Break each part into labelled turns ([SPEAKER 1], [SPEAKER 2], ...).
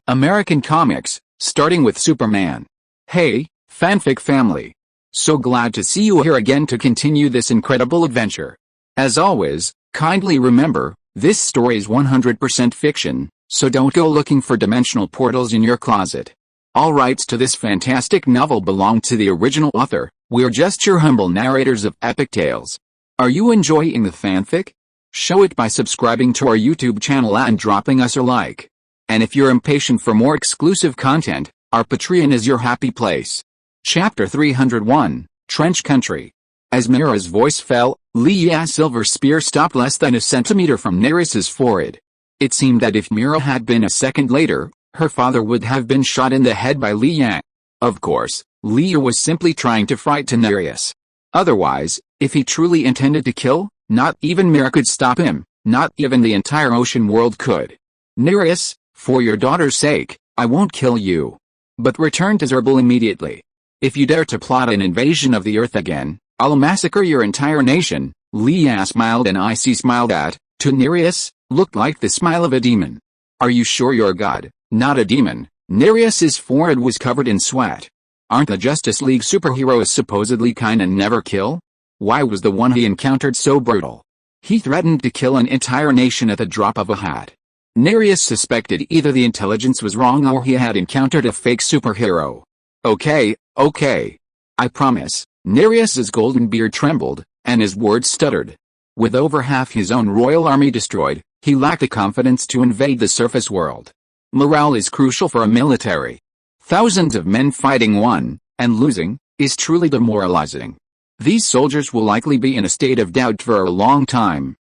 [SPEAKER 1] American comics, starting with Superman. Hey, fanfic family. So glad to see you here again to continue this incredible adventure. As always, kindly remember, this story is 100% fiction, so don't go looking for dimensional portals in your closet. All rights to this fantastic novel belong to the original author. We're just your humble narrators of epic tales. Are you enjoying the fanfic? Show it by subscribing to our YouTube channel and dropping us a like. And if you're impatient for more exclusive content, our Patreon is your happy place. Chapter 301, Trench Country. As Mira's voice fell, Leah's silver spear stopped less than a centimeter from Nereus's forehead. It seemed that if Mira had been a second later, her father would have been shot in the head by Leah. Of course, Leah was simply trying to frighten Nereus. Otherwise, if he truly intended to kill, not even Mira could stop him, not even the entire ocean world could. Nereus, for your daughter's sake, I won't kill you. But return to Zerbal immediately. If you dare to plot an invasion of the Earth again, I'll massacre your entire nation. Leah smiled, and Icy smiled to Nereus, looked like the smile of a demon. Are you sure you're a god, not a demon? Nereus's forehead was covered in sweat. Aren't the Justice League superheroes supposedly kind and never kill? Why was the one he encountered so brutal? He threatened to kill an entire nation at the drop of a hat. Nereus suspected either the intelligence was wrong or he had encountered a fake superhero. Okay. I promise. Nereus's golden beard trembled, and his words stuttered. With over half his own royal army destroyed, he lacked the confidence to invade the surface world. Morale is crucial for a military. Thousands of men fighting one, and losing, is truly demoralizing. These soldiers will likely be in a state of doubt for a long time.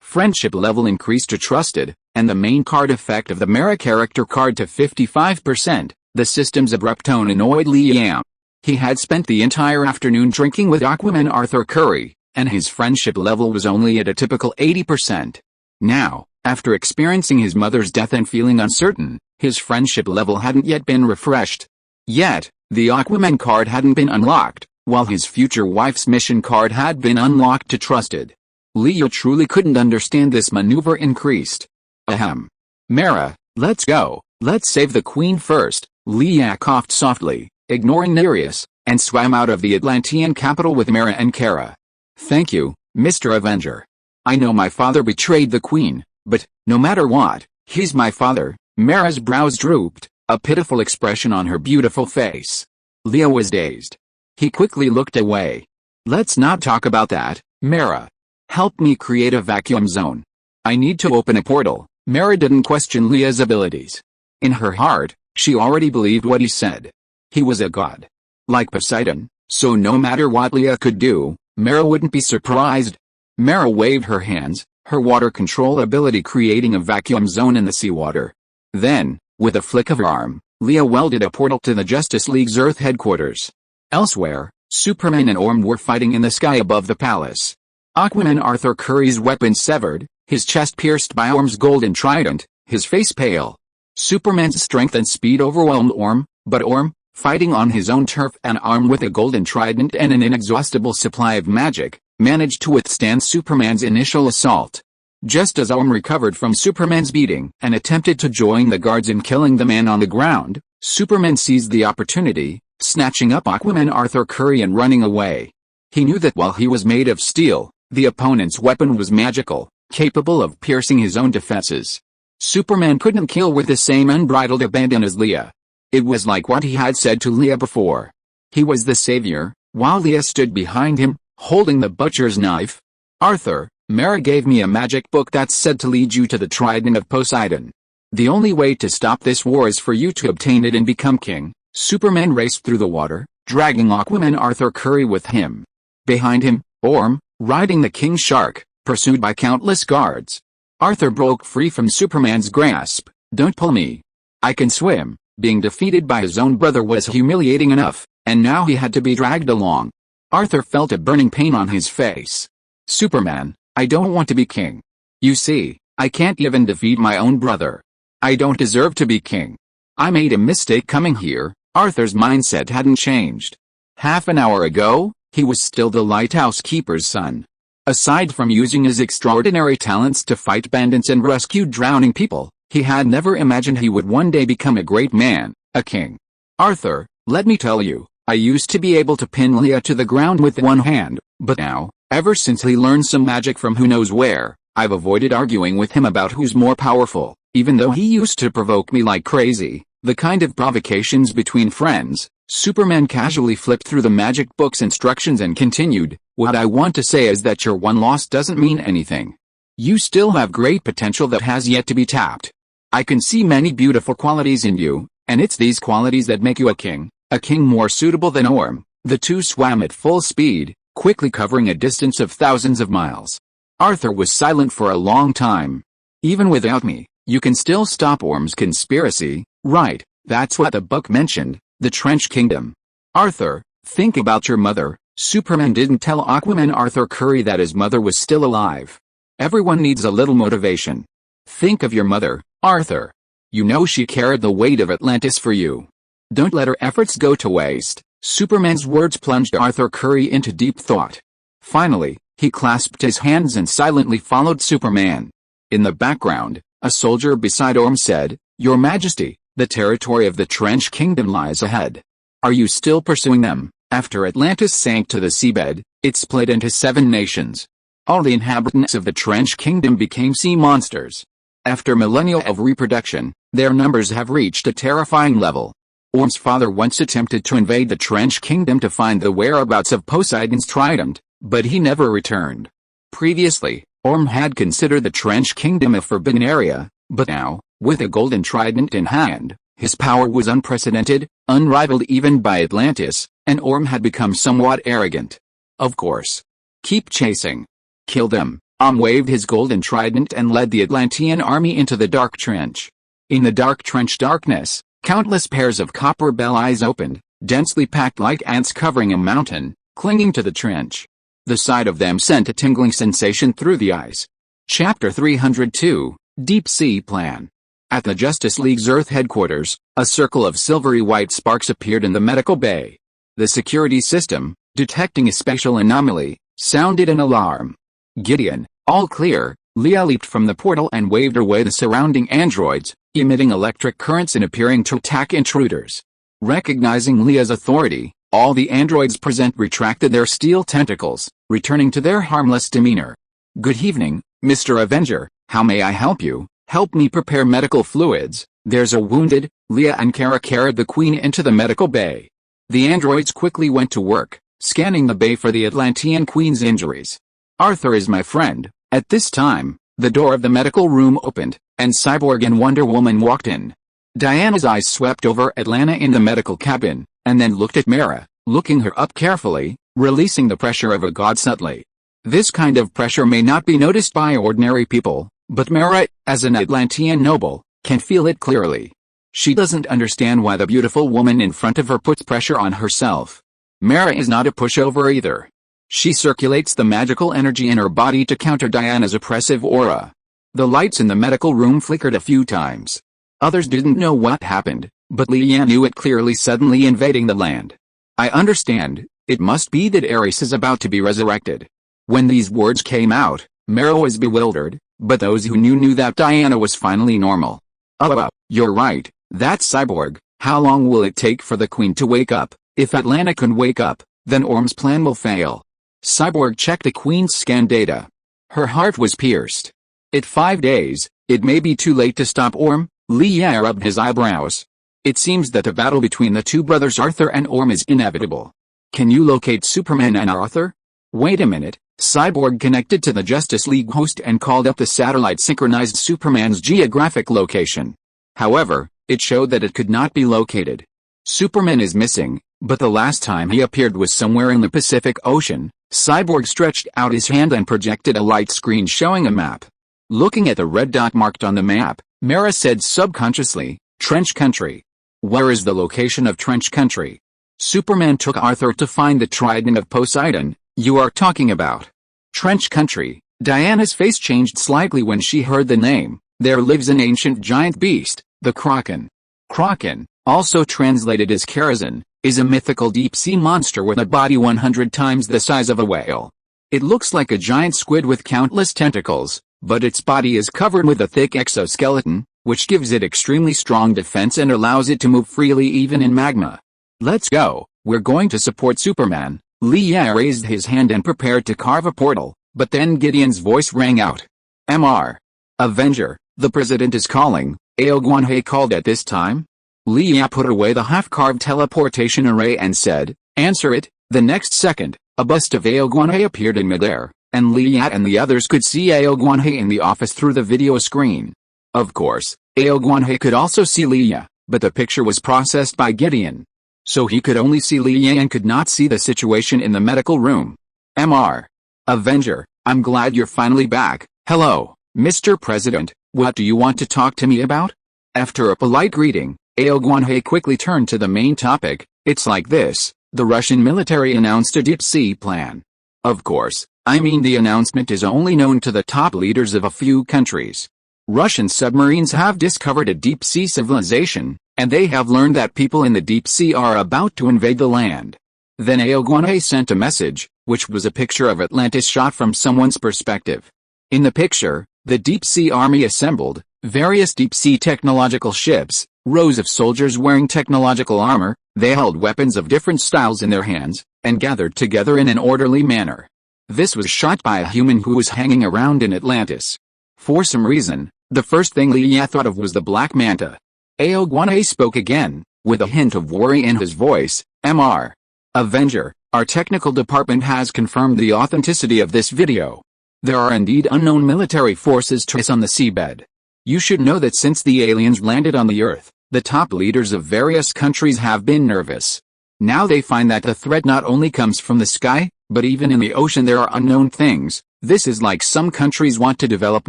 [SPEAKER 1] Friendship level increased to trusted, and the main card effect of the Mera character card to 55%. The system's abrupt tone annoyed Liam. He had spent the entire afternoon drinking with Aquaman Arthur Curry, and his friendship level was only at a typical 80%. Now, after experiencing his mother's death and feeling uncertain, his friendship level hadn't yet been refreshed. Yet, the Aquaman card hadn't been unlocked, while his future wife's mission card had been unlocked to trusted. Leo truly couldn't understand this maneuver increased. Ahem. Mera, let's go, let's save the queen first. Leah coughed softly, ignoring Nereus, and swam out of the Atlantean capital with Mera and Kara. Thank you, Mr. Avenger. I know my father betrayed the queen, but, no matter what, he's my father. Mera's brows drooped, a pitiful expression on her beautiful face. Leo was dazed. He quickly looked away. Let's not talk about that, Mera. Help me create a vacuum zone. I need to open a portal. Mera didn't question Leah's abilities. In her heart, she already believed what he said. He was a god. Like Poseidon, so no matter what Leah could do, Mera wouldn't be surprised. Mera waved her hands, her water control ability creating a vacuum zone in the seawater. Then, with a flick of her arm, Leah welded a portal to the Justice League's Earth headquarters. Elsewhere, Superman and Orm were fighting in the sky above the palace. Aquaman Arthur Curry's weapon severed, his chest pierced by Orm's golden trident, his face pale. Superman's strength and speed overwhelmed Orm, but Orm, fighting on his own turf and armed with a golden trident and an inexhaustible supply of magic, managed to withstand Superman's initial assault. Just as Orm recovered from Superman's beating and attempted to join the guards in killing the man on the ground, Superman seized the opportunity, snatching up Aquaman Arthur Curry and running away. He knew that while he was made of steel, the opponent's weapon was magical, capable of piercing his own defenses. Superman couldn't kill with the same unbridled abandon as Leah. It was like what he had said to Leah before. He was the savior, while Leah stood behind him, holding the butcher's knife. Arthur, Mera gave me a magic book that's said to lead you to the trident of Poseidon. The only way to stop this war is for you to obtain it and become king. Superman raced through the water, dragging Aquaman Arthur Curry with him. Behind him, Orm, riding the king shark, pursued by countless guards. Arthur broke free from Superman's grasp. Don't pull me. I can swim. Being defeated by his own brother was humiliating enough, and now he had to be dragged along. Arthur felt a burning pain on his face. Superman, I don't want to be king. You see, I can't even defeat my own brother. I don't deserve to be king. I made a mistake coming here. Arthur's mindset hadn't changed. Half an hour ago, he was still the lighthouse keeper's son. Aside from using his extraordinary talents to fight bandits and rescue drowning people, He had never imagined he would one day become a great man, a king. Arthur, let me tell you, I used to be able to pin Leah to the ground with one hand, but now, ever since he learned some magic from who knows where, I've avoided arguing with him about who's more powerful, even though he used to provoke me like crazy, the kind of provocations between friends. Superman casually flipped through the magic book's instructions and continued, what I want to say is that your one loss doesn't mean anything. You still have great potential that has yet to be tapped. I can see many beautiful qualities in you, and it's these qualities that make you a king more suitable than Orm. The two swam at full speed, quickly covering a distance of thousands of miles. Arthur was silent for a long time. Even without me, you can still stop Orm's conspiracy, right? That's what the book mentioned. The Trench Kingdom. Arthur, think about your mother. Superman didn't tell Aquaman Arthur Curry that his mother was still alive. Everyone needs a little motivation. Think of your mother, Arthur. You know she carried the weight of Atlantis for you. Don't let her efforts go to waste. Superman's words plunged Arthur Curry into deep thought. Finally, he clasped his hands and silently followed Superman. In the background, a soldier beside Orm said, Your Majesty, the territory of the Trench Kingdom lies ahead. Are you still pursuing them? After Atlantis sank to the seabed, it split into 7 nations. All the inhabitants of the Trench Kingdom became sea monsters. After millennia of reproduction, their numbers have reached a terrifying level. Orm's father once attempted to invade the Trench Kingdom to find the whereabouts of Poseidon's trident, but he never returned. Previously, Orm had considered the Trench Kingdom a forbidden area, but now, with a golden trident in hand, his power was unprecedented, unrivaled even by Atlantis, and Orm had become somewhat arrogant. Of course. Keep chasing. Kill them. Orm waved his golden trident and led the Atlantean army into the dark trench. In the dark trench darkness, countless pairs of copper bell eyes opened, densely packed like ants covering a mountain, clinging to the trench. The sight of them sent a tingling sensation through the eyes. Chapter 302, Deep Sea Plan. At the Justice League's Earth headquarters, a circle of silvery white sparks appeared in the medical bay. The security system, detecting a special anomaly, sounded an alarm. Gideon, all clear. Leah leaped from the portal and waved away the surrounding androids, emitting electric currents and appearing to attack intruders. Recognizing Leah's authority, all the androids present retracted their steel tentacles, returning to their harmless demeanor. Good evening, Mr. Avenger, how may I help you? Help me prepare medical fluids. There's a wounded. Leah and Kara carried the Queen into the medical bay. The androids quickly went to work, scanning the bay for the Atlantean Queen's injuries. Arthur is my friend. At this time, the door of the medical room opened, and Cyborg and Wonder Woman walked in. Diana's eyes swept over Atlanta in the medical cabin, and then looked at Mara, looking her up carefully, releasing the pressure of a god subtly. This kind of pressure may not be noticed by ordinary people, but Mara, as an Atlantean noble, can feel it clearly. She doesn't understand why the beautiful woman in front of her puts pressure on herself. Mara is not a pushover either. She circulates the magical energy in her body to counter Diana's oppressive aura. The lights in the medical room flickered a few times. Others didn't know what happened, but Leah knew it clearly, suddenly invading the land. I understand, it must be that Ares is about to be resurrected. When these words came out, Mara was bewildered, but those who knew that Diana was finally normal. Oh, you're right, that's Cyborg. How long will it take for the Queen to wake up? If Atlanta can wake up, then Orm's plan will fail. Cyborg checked the Queen's scan data. Her heart was pierced. At 5 days, it may be too late to stop Orm. Leah rubbed his eyebrows. It seems that the battle between the two brothers Arthur and Orm is inevitable. Can you locate Superman and Arthur? Wait a minute. Cyborg connected to the Justice League host and called up the satellite synchronized Superman's geographic location. However, it showed that it could not be located. Superman is missing, but the last time he appeared was somewhere in the Pacific Ocean. Cyborg stretched out his hand and projected a light screen showing a map. Looking at the red dot marked on the map, Mara said subconsciously, Trench Country. Where is the location of Trench Country? Superman took Arthur to find the trident of Poseidon you are talking about. Trench Country. Diana's face changed slightly when she heard the name. There lives an ancient giant beast, the Kraken. Kraken, also translated as Karazhan, is a mythical deep-sea monster with a body 100 times the size of a whale. It looks like a giant squid with countless tentacles, but its body is covered with a thick exoskeleton, which gives it extremely strong defense and allows it to move freely even in magma. Let's go, we're going to support Superman. Lee raised his hand and prepared to carve a portal, but then Gideon's voice rang out. Mr. Avenger, the president is calling. Aogwanhe called at this time. Lee put away the half-carved teleportation array and said, answer it. The next second, a bust of Aogwanhe appeared in midair, and Lee and the others could see Aogwanhe in the office through the video screen. Of course, Aogwanhe could also see Lee, but the picture was processed by Gideon. So he could only see Lee and could not see the situation in the medical room. Mr. Avenger, I'm glad you're finally back. Hello, Mr. President, what do you want to talk to me about? After a polite greeting, Aogwanhe quickly turned to the main topic. It's like this, the Russian military announced a deep-sea plan. Of course, I mean the announcement is only known to the top leaders of a few countries. Russian submarines have discovered a deep-sea civilization, and they have learned that people in the deep sea are about to invade the land. Then Aogwanhe sent a message, which was a picture of Atlantis shot from someone's perspective. In the picture, the deep-sea army assembled, various deep-sea technological ships, rows of soldiers wearing technological armor, they held weapons of different styles in their hands, and gathered together in an orderly manner. This was shot by a human who was hanging around in Atlantis. For some reason, the first thing Lee thought of was the Black Manta. Aogwanhe spoke again, with a hint of worry in his voice. Mr. Avenger, our technical department has confirmed the authenticity of this video. There are indeed unknown military forces trace on the seabed. You should know that since the aliens landed on the Earth, the top leaders of various countries have been nervous. Now they find that the threat not only comes from the sky, but even in the ocean there are unknown things. This is like some countries want to develop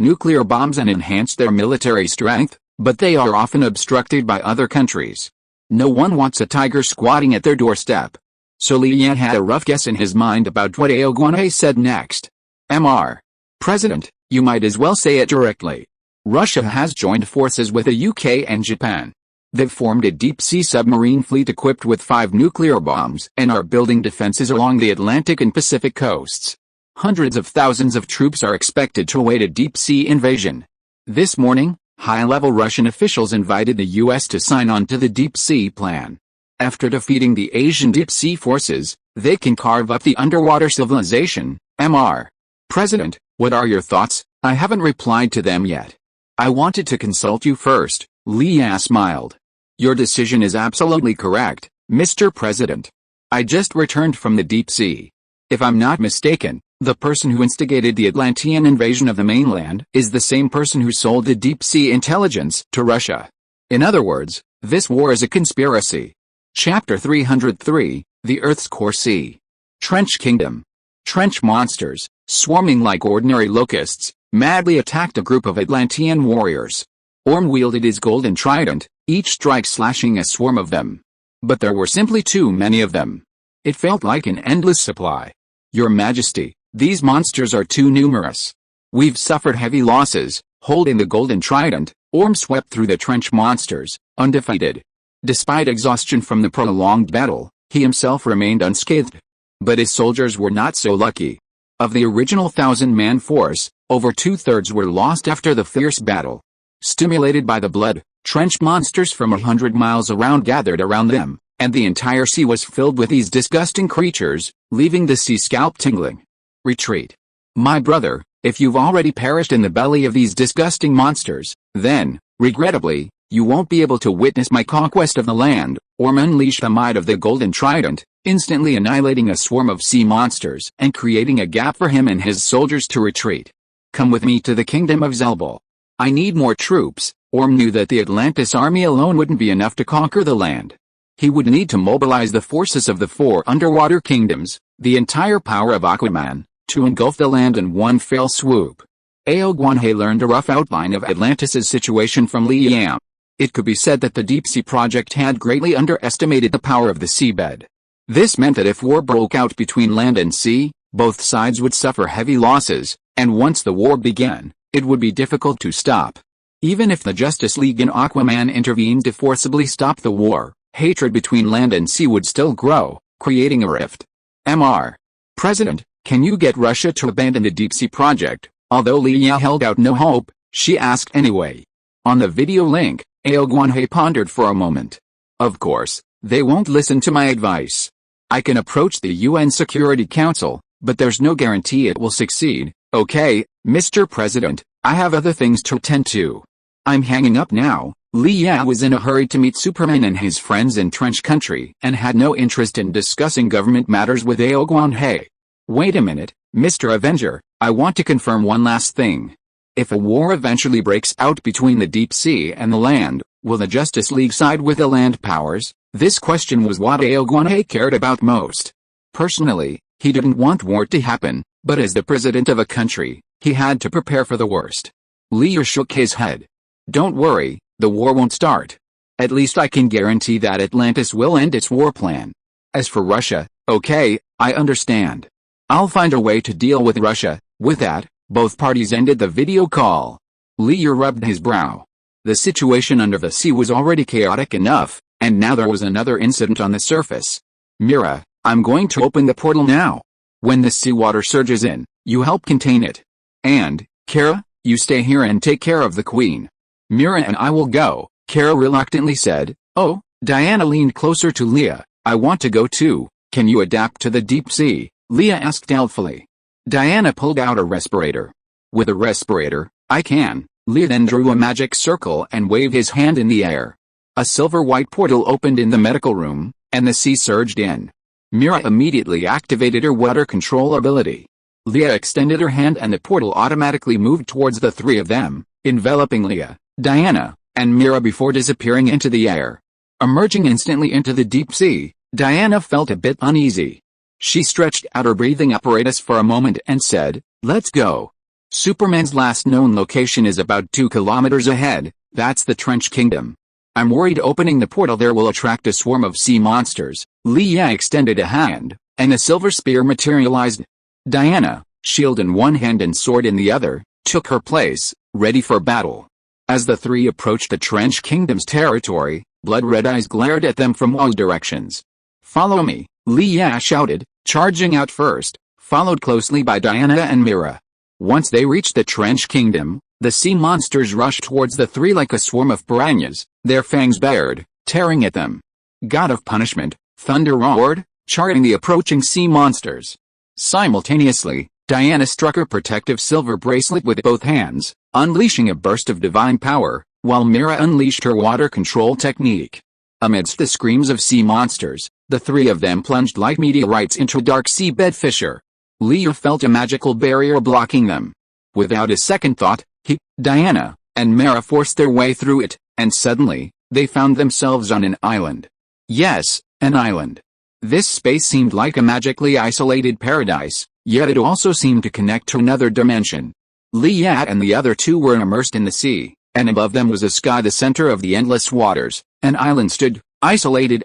[SPEAKER 1] nuclear bombs and enhance their military strength, but they are often obstructed by other countries. No one wants a tiger squatting at their doorstep. So Lee had a rough guess in his mind about what Aogwanhe said next. Mr. President, you might as well say it directly. Russia has joined forces with the UK and Japan. They've formed a deep-sea submarine fleet equipped with 5 nuclear bombs and are building defenses along the Atlantic and Pacific coasts. Hundreds of thousands of troops are expected to await a deep-sea invasion. This morning, high-level Russian officials invited the US to sign on to the deep-sea plan. After defeating the Asian deep-sea forces, they can carve up the underwater civilization. Mr. President, what are your thoughts? I haven't replied to them yet. I wanted to consult you first. Lee smiled. Your decision is absolutely correct, Mr. President. I just returned from the deep sea. If I'm not mistaken, the person who instigated the Atlantean invasion of the mainland is the same person who sold the deep-sea intelligence to Russia. In other words, this war is a conspiracy. Chapter 303, The Earth's Core Sea. Trench Kingdom. Trench monsters, swarming like ordinary locusts, madly attacked a group of Atlantean warriors. Orm wielded his golden trident, each strike slashing a swarm of them. But there were simply too many of them. It felt like an endless supply. Your Majesty, these monsters are too numerous. We've suffered heavy losses. Holding the golden trident, Orm swept through the trench monsters, undefeated. Despite exhaustion from the prolonged battle, he himself remained unscathed. But his soldiers were not so lucky. Of the original 1,000-man force, over 2/3 were lost after the fierce battle. Stimulated by the blood, trench monsters from 100 miles around gathered around them, and the entire sea was filled with these disgusting creatures, leaving the sea scalp tingling. Retreat. My brother, if you've already perished in the belly of these disgusting monsters, then, regrettably, you won't be able to witness my conquest of the land. Orm unleashed the might of the golden trident, instantly annihilating a swarm of sea monsters and creating a gap for him and his soldiers to retreat. Come with me to the kingdom of Zelbal. I need more troops. Orm knew that the Atlantis army alone wouldn't be enough to conquer the land. He would need to mobilize the forces of the 4 underwater kingdoms, the entire power of Aquaman, to engulf the land in one fell swoop. Aogwanhe learned a rough outline of Atlantis' situation from Liam. It could be said that the deep-sea project had greatly underestimated the power of the seabed. This meant that if war broke out between land and sea, both sides would suffer heavy losses, and once the war began, it would be difficult to stop. Even if the Justice League and Aquaman intervened to forcibly stop the war, hatred between land and sea would still grow, creating a rift. Mr. President, can you get Russia to abandon the deep-sea project? Although Leia held out no hope, she asked anyway. On the video link, Aogwanhe pondered for a moment. Of course, they won't listen to my advice. I can approach the UN Security Council, but there's no guarantee it will succeed. Okay, Mr. President, I have other things to attend to. I'm hanging up now. Li Ya was in a hurry to meet Superman and his friends in Trench Country and had no interest in discussing government matters with Aogwanhe. Wait a minute, Mr. Avenger, I want to confirm one last thing. If a war eventually breaks out between the deep sea and the land, will the Justice League side with the land powers? This question was what Aogwanhe cared about most. Personally, he didn't want war to happen, but as the president of a country, he had to prepare for the worst. Lear shook his head. Don't worry, the war won't start. At least I can guarantee that Atlantis will end its war plan. As for Russia, okay, I understand. I'll find a way to deal with Russia. With that, both parties ended the video call. Lear rubbed his brow. The situation under the sea was already chaotic enough, and now there was another incident on the surface. Mira, I'm going to open the portal now. When the seawater surges in, you help contain it. And, Kara, you stay here and take care of the Queen. Mira and I will go, Kara reluctantly said. Oh, Diana leaned closer to Leah. I want to go too. Can you adapt to the deep sea? Leah asked doubtfully. Diana pulled out a respirator. With a respirator, I can. Leah then drew a magic circle and waved his hand in the air. A silver-white portal opened in the medical room, and the sea surged in. Mira immediately activated her water control ability. Leah extended her hand and the portal automatically moved towards the three of them, enveloping Leah, Diana, and Mira before disappearing into the air. Emerging instantly into the deep sea, Diana felt a bit uneasy. She stretched out her breathing apparatus for a moment and said, "Let's go." Superman's last known location is about 2 kilometers ahead. That's the Trench Kingdom. I'm worried opening the portal there will attract a swarm of sea monsters. Leah extended a hand, and a silver spear materialized. Diana, shield in one hand and sword in the other, took her place, ready for battle. As the three approached the Trench Kingdom's territory, blood-red eyes glared at them from all directions. "Follow me," Leah shouted, charging out first, followed closely by Diana and Mira. Once they reached the Trench Kingdom, the sea monsters rushed towards the three like a swarm of piranhas, their fangs bared, tearing at them. God of Punishment, thunder roared, charting the approaching sea monsters. Simultaneously, Diana struck her protective silver bracelet with both hands, unleashing a burst of divine power, while Mira unleashed her water control technique. Amidst the screams of sea monsters, the three of them plunged like meteorites into a dark seabed fissure. Leah felt a magical barrier blocking them. Without a second thought, he, Diana, and Mira forced their way through it, and suddenly, they found themselves on an island. Yes, an island. This space seemed like a magically isolated paradise, yet it also seemed to connect to another dimension. Leah and the other two were immersed in the sea, and above them was a sky the center of the endless waters. An island stood, isolated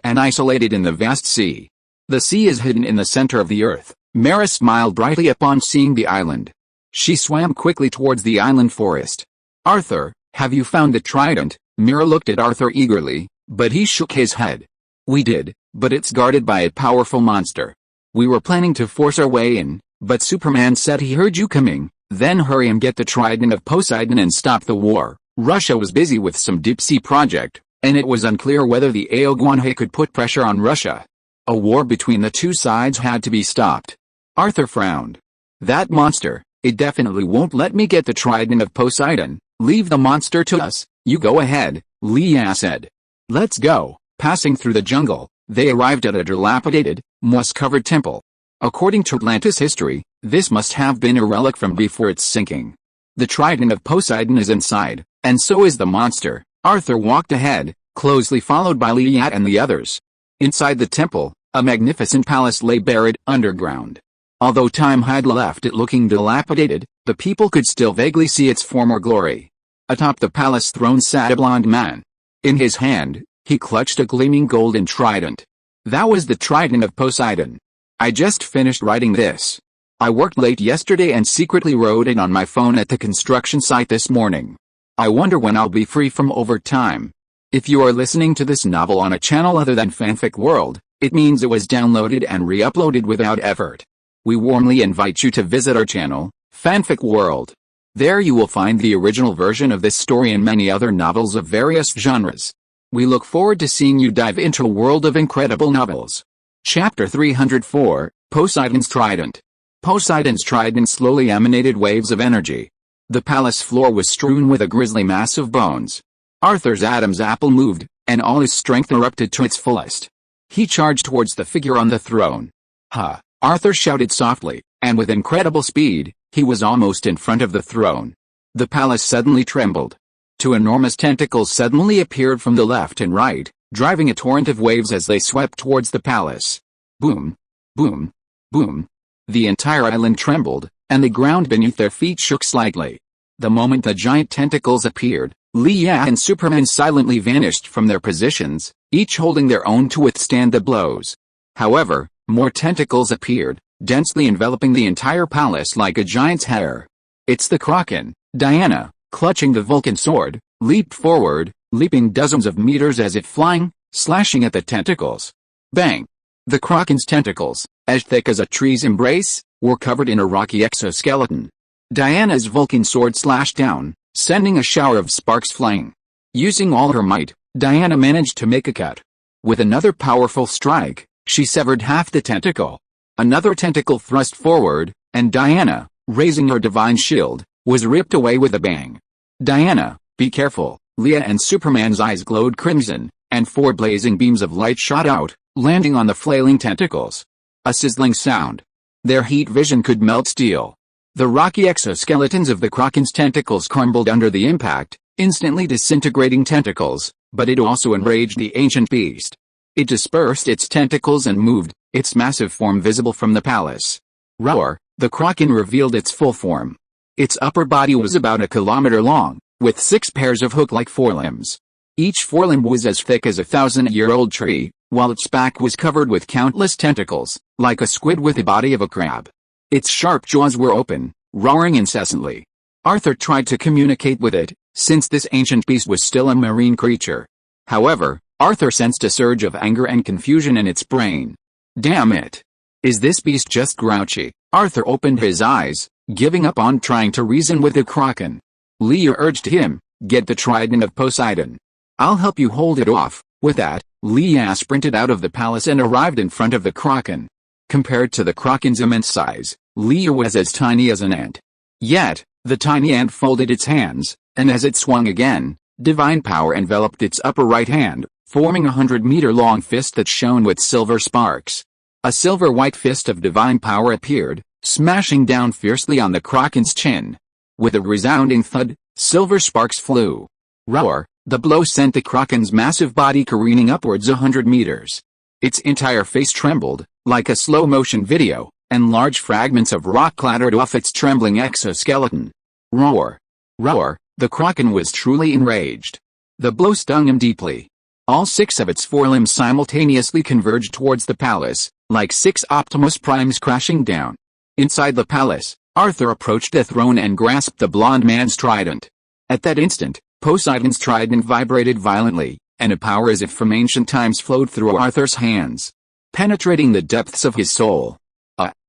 [SPEAKER 1] in the vast sea. The sea is hidden in the center of the earth. Mira smiled brightly upon seeing the island. She swam quickly towards the island forest. "Arthur, have you found the trident?" Mira looked at Arthur eagerly, but he shook his head. "We did, but it's guarded by a powerful monster. We were planning to force our way in, but Superman said he heard you coming, then hurry and get the trident of Poseidon and stop the war." Russia was busy with some deep-sea project, and it was unclear whether the Aogwanhe could put pressure on Russia. A war between the two sides had to be stopped. Arthur frowned. "That monster, it definitely won't let me get the trident of Poseidon. Leave the monster to us." "You go ahead," Leah said. "Let's go." Passing through the jungle, they arrived at a dilapidated, moss-covered temple. According to Atlantis history, this must have been a relic from before its sinking. The trident of Poseidon is inside, and so is the monster. Arthur walked ahead, closely followed by Leah and the others. Inside the temple, a magnificent palace lay buried underground. Although time had left it looking dilapidated, the people could still vaguely see its former glory. Atop the palace throne sat a blond man. In his hand, he clutched a gleaming golden trident. That was the trident of Poseidon. "I just finished writing this. I worked late yesterday and secretly wrote it on my phone at the construction site this morning. I wonder when I'll be free from overtime." If you are listening to this novel on a channel other than Fanfic World, it means it was downloaded and re-uploaded without effort. We warmly invite you to visit our channel, Fanfic World. There you will find the original version of this story and many other novels of various genres. We look forward to seeing you dive into a world of incredible novels. Chapter 304, Poseidon's Trident. Poseidon's trident slowly emanated waves of energy. The palace floor was strewn with a grisly mass of bones. Arthur's Adam's apple moved, and all his strength erupted to its fullest. He charged towards the figure on the throne. Ha! Arthur shouted softly, and with incredible speed, he was almost in front of the throne. The palace suddenly trembled. Two enormous tentacles suddenly appeared from the left and right, driving a torrent of waves as they swept towards the palace. Boom! Boom! Boom! The entire island trembled, and the ground beneath their feet shook slightly. The moment the giant tentacles appeared, Leah and Superman silently vanished from their positions, each holding their own to withstand the blows. However, more tentacles appeared, densely enveloping the entire palace like a giant's hair. It's the Kraken. Diana, clutching the Vulcan sword, leaped forward, leaping dozens of meters as it flying, slashing at the tentacles. Bang! The Kraken's tentacles, as thick as a tree's embrace, were covered in a rocky exoskeleton. Diana's Vulcan sword slashed down, sending a shower of sparks flying. Using all her might, Diana managed to make a cut. With another powerful strike, she severed half the tentacle. Another tentacle thrust forward, and Diana, raising her divine shield, was ripped away with a bang. Diana, be careful! Leah and Superman's eyes glowed crimson, and four blazing beams of light shot out, landing on the flailing tentacles. A sizzling sound. Their heat vision could melt steel. The rocky exoskeletons of the Kraken's tentacles crumbled under the impact, instantly disintegrating tentacles, but it also enraged the ancient beast. It dispersed its tentacles and moved, its massive form visible from the palace. Roar! The Kraken revealed its full form. Its upper body was about a kilometer long, with 6 pairs of hook-like forelimbs. Each forelimb was as thick as a 1,000-year-old tree, while its back was covered with countless tentacles, like a squid with the body of a crab. Its sharp jaws were open, roaring incessantly. Arthur tried to communicate with it, since this ancient beast was still a marine creature. However, Arthur sensed a surge of anger and confusion in its brain. Damn it! Is this beast just grouchy? Arthur opened his eyes, giving up on trying to reason with the Kraken. Leah urged him, get the trident of Poseidon. I'll help you hold it off. With that, Leah sprinted out of the palace and arrived in front of the Kraken. Compared to the Kraken's immense size, Leah was as tiny as an ant. Yet, the tiny ant folded its hands, and as it swung again, divine power enveloped its upper right hand, forming a 100-meter-long fist that shone with silver sparks. A silver-white fist of divine power appeared, smashing down fiercely on the Kraken's chin. With a resounding thud, silver sparks flew. Roar! The blow sent the Kraken's massive body careening upwards 100 meters. Its entire face trembled, like a slow-motion video, and large fragments of rock clattered off its trembling exoskeleton. Roar! Roar! The Kraken was truly enraged. The blow stung him deeply. All 6 of its forelimbs simultaneously converged towards the palace, like 6 Optimus Primes crashing down. Inside the palace, Arthur approached the throne and grasped the blond man's trident. At that instant, Poseidon's trident vibrated violently, and a power as if from ancient times flowed through Arthur's hands, penetrating the depths of his soul.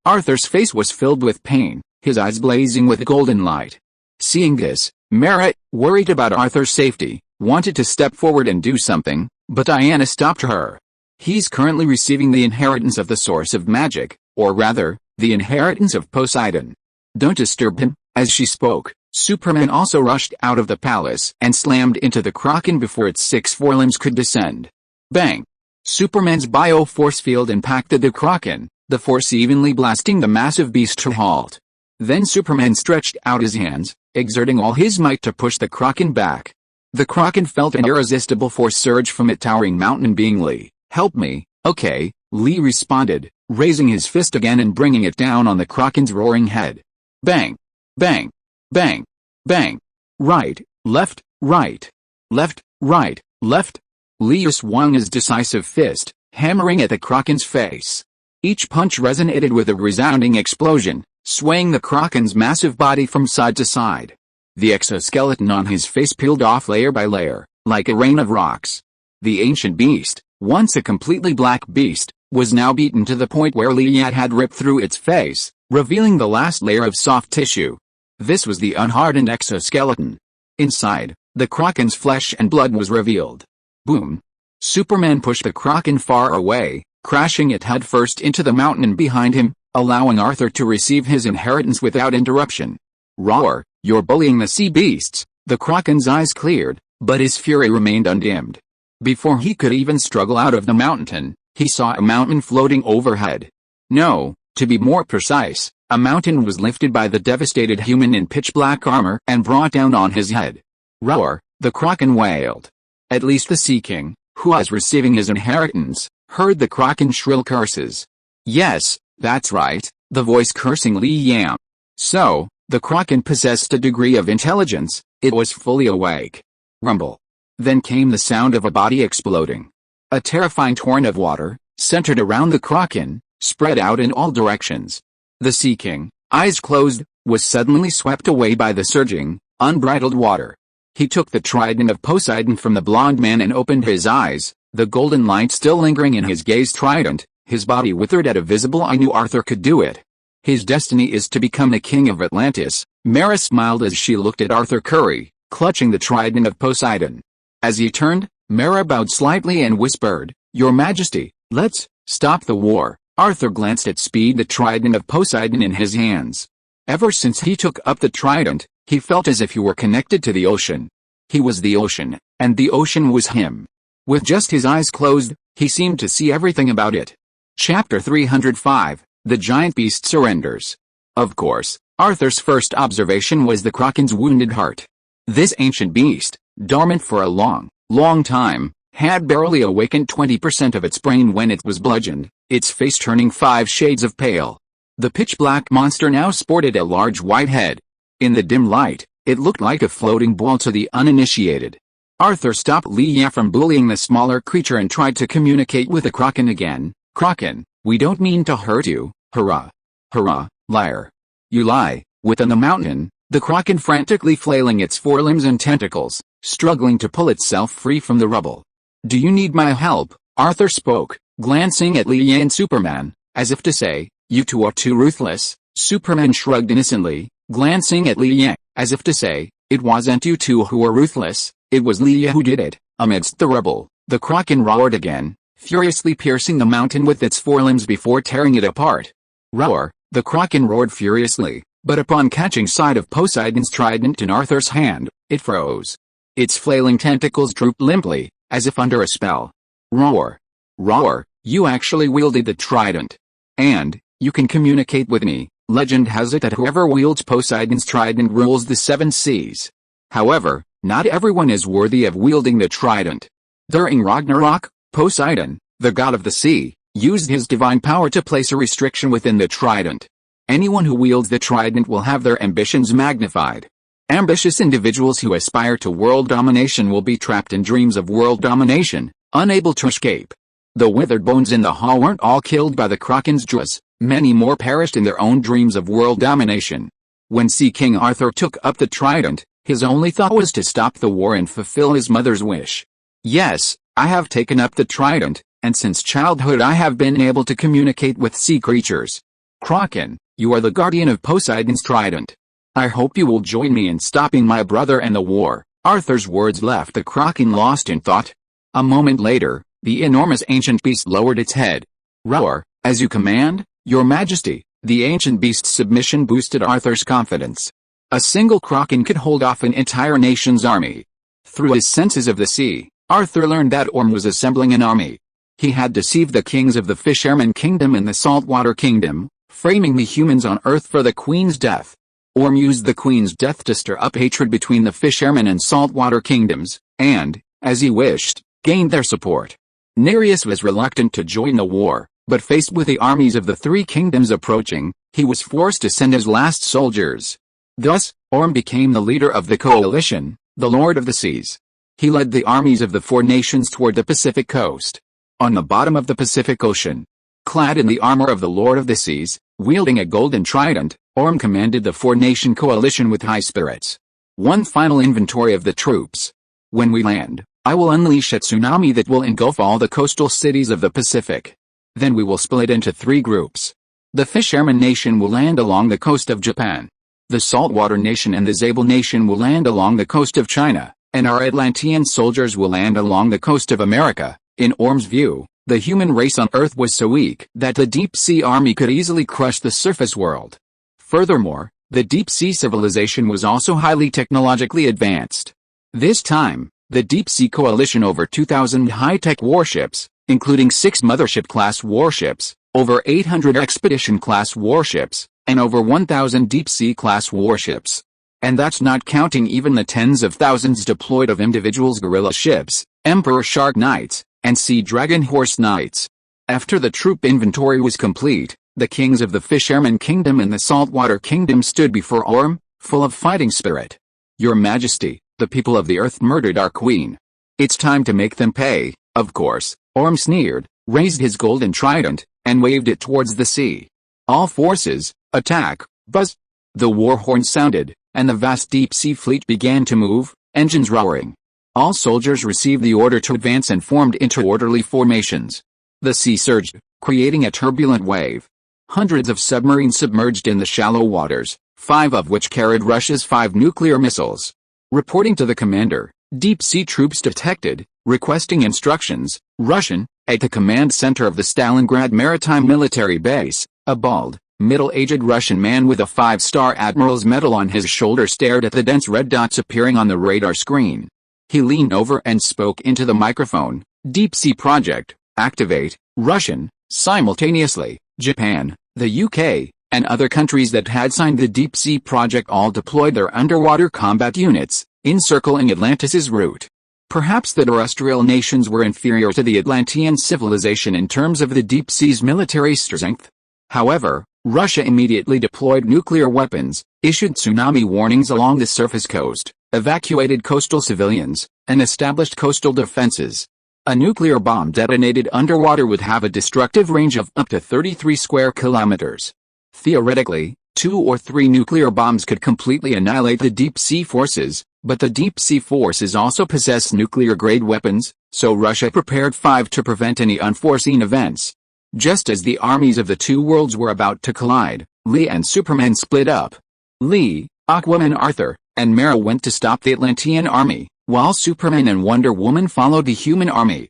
[SPEAKER 1] Arthur's face was filled with pain, his eyes blazing with golden light. Seeing this, Mara, worried about Arthur's safety, wanted to step forward and do something, but Diana stopped her. He's currently receiving the inheritance of the source of magic, or rather, the inheritance of Poseidon. Don't disturb him. As she spoke, Superman also rushed out of the palace and slammed into the Kraken before its 6 forelimbs could descend. Bang! Superman's bio-force field impacted the Kraken, the force evenly blasting the massive beast to halt. Then Superman stretched out his hands, exerting all his might to push the Kraken back. The Kraken felt an irresistible force surge from it towering mountain being. Lee, help me. Okay, Lee responded, raising his fist again and bringing it down on the Kraken's roaring head. Bang! Bang! Bang! Bang! Right, left, right. Left, right, left. Lee swung his decisive fist, hammering at the Kraken's face. Each punch resonated with a resounding explosion, swaying the Kraken's massive body from side to side. The exoskeleton on his face peeled off layer by layer, like a rain of rocks. The ancient beast, once a completely black beast, was now beaten to the point where Leah had ripped through its face, revealing the last layer of soft tissue. This was the unhardened exoskeleton. Inside, the Kraken's flesh and blood was revealed. Boom! Superman pushed the Kraken far away, crashing it headfirst into the mountain behind him, allowing Arthur to receive his inheritance without interruption. Roar! You're bullying the sea beasts! The Kraken's eyes cleared, but his fury remained undimmed. Before he could even struggle out of the mountain, he saw a mountain floating overhead. No, to be more precise, a mountain was lifted by the devastated human in pitch-black armor and brought down on his head. Roar! The Kraken wailed. At least the Sea King, who was receiving his inheritance, heard the Kraken's shrill curses. Yes, that's right, the voice cursing Li Yam. So, the Kraken possessed a degree of intelligence, it was fully awake. Rumble. Then came the sound of a body exploding. A terrifying torrent of water, centered around the Kraken, spread out in all directions. The Sea King, eyes closed, was suddenly swept away by the surging, unbridled water. He took the trident of Poseidon from the blond man and opened his eyes, the golden light still lingering in his gaze trident, his body withered at a visible I knew Arthur could do it. His destiny is to become the king of Atlantis. Mara smiled as she looked at Arthur Curry, clutching the trident of Poseidon. As he turned, Mara bowed slightly and whispered, Your Majesty, let's stop the war. Arthur glanced at Speed, the trident of Poseidon in his hands. Ever since he took up the trident, he felt as if he were connected to the ocean. He was the ocean, and the ocean was him. With just his eyes closed, he seemed to see everything about it. Chapter 305, The Giant Beast Surrenders. Of course, Arthur's first observation was the Kraken's wounded heart. This ancient beast, dormant for a long time, had barely awakened 20% of its brain when it was bludgeoned, its face turning 5 shades of pale. The pitch-black monster now sported a large white head. In the dim light, it looked like a floating ball to the uninitiated. Arthur stopped Li Ya from bullying the smaller creature and tried to communicate with the Kraken again. Kraken, we don't mean to hurt you. Hurrah! Hurrah, liar! You lie. Within the mountain, the Kraken frantically flailing its forelimbs and tentacles, struggling to pull itself free from the rubble. Do you need my help? Arthur spoke, glancing at Li Ya and Superman, as if to say, you two are too ruthless. Superman shrugged innocently, glancing at Li Ya, as if to say, it wasn't you two who were ruthless, it was Li Ya who did it. Amidst the rubble, the Kraken roared again, furiously piercing the mountain with its forelimbs before tearing it apart. Roar! The Kraken roared furiously, but upon catching sight of Poseidon's trident in Arthur's hand, it froze. Its flailing tentacles drooped limply, as if under a spell. Roar! Roar! You actually wielded the trident. And, you can communicate with me. Legend has it that whoever wields Poseidon's trident rules the 7 seas. However, not everyone is worthy of wielding the trident. During Ragnarok, Poseidon, the god of the sea, used his divine power to place a restriction within the trident. Anyone who wields the trident will have their ambitions magnified. Ambitious individuals who aspire to world domination will be trapped in dreams of world domination, unable to escape. The withered bones in the hall weren't all killed by the Kraken's jaws, many more perished in their own dreams of world domination. When Sea King Arthur took up the trident, his only thought was to stop the war and fulfill his mother's wish. Yes, I have taken up the trident, and since childhood I have been able to communicate with sea creatures. Kraken, you are the guardian of Poseidon's trident. I hope you will join me in stopping my brother and the war. Arthur's words left the Kraken lost in thought. A moment later, the enormous ancient beast lowered its head. Roar, as you command, Your Majesty. The ancient beast's submission boosted Arthur's confidence. A single Kraken could hold off an entire nation's army. Through his senses of the sea, Arthur learned that Orm was assembling an army. He had deceived the kings of the Fisherman Kingdom and the Saltwater Kingdom, framing the humans on Earth for the Queen's death. Orm used the Queen's death to stir up hatred between the Fisherman and Saltwater Kingdoms, and, as he wished, gained their support. Nereus was reluctant to join the war, but faced with the armies of the 3 kingdoms approaching, he was forced to send his last soldiers. Thus, Orm became the leader of the coalition, the Lord of the Seas. He led the armies of the 4 nations toward the Pacific coast. On the bottom of the Pacific Ocean, clad in the armor of the Lord of the Seas, wielding a golden trident, Orm commanded the 4-nation coalition with high spirits. One final inventory of the troops. When we land, I will unleash a tsunami that will engulf all the coastal cities of the Pacific. Then we will split into 3 groups. The Fisherman Nation will land along the coast of Japan. The Saltwater Nation and the Zabel Nation will land along the coast of China, and our Atlantean soldiers will land along the coast of America. In Orm's view, the human race on Earth was so weak that the deep-sea army could easily crush the surface world. Furthermore, the deep-sea civilization was also highly technologically advanced. This time, the deep-sea coalition over 2,000 high-tech warships, including 6 mothership-class warships, over 800 expedition-class warships, and over 1,000 deep-sea-class warships. And that's not counting even the tens of thousands deployed of individuals guerrilla ships, Emperor Shark Knights, and Sea Dragon Horse Knights. After the troop inventory was complete, the kings of the Fisherman Kingdom and the Saltwater Kingdom stood before Orm, full of fighting spirit. "Your Majesty, the people of the earth murdered our queen. It's time to make them pay." Of course, Orm sneered, raised his golden trident, and waved it towards the sea. "All forces, attack!" Buzz! The war horn sounded, and the vast deep-sea fleet began to move, engines roaring. All soldiers received the order to advance and formed into orderly formations. The sea surged, creating a turbulent wave. Hundreds of submarines submerged in the shallow waters, 5 of which carried Russia's 5 nuclear missiles. Reporting to the commander, deep-sea troops detected, requesting instructions, Russian, at the command center of the Stalingrad Maritime Military Base, a bald, middle-aged Russian man with a 5-star admiral's medal on his shoulder stared at the dense red dots appearing on the radar screen. He leaned over and spoke into the microphone. "Deep Sea Project, activate." Russian. Simultaneously, Japan, the UK, and other countries that had signed the Deep Sea Project all deployed their underwater combat units, encircling Atlantis's route. Perhaps the terrestrial nations were inferior to the Atlantean civilization in terms of the deep sea's military strength. However, Russia immediately deployed nuclear weapons, issued tsunami warnings along the surface coast, evacuated coastal civilians, and established coastal defenses. A nuclear bomb detonated underwater would have a destructive range of up to 33 square kilometers. Theoretically, 2 or 3 nuclear bombs could completely annihilate the deep-sea forces, but the deep-sea forces also possess nuclear-grade weapons, so Russia prepared 5 to prevent any unforeseen events. Just as the armies of the 2 worlds were about to collide, Lee and Superman split up. Lee, Aquaman Arthur, and Mera went to stop the Atlantean army, while Superman and Wonder Woman followed the human army.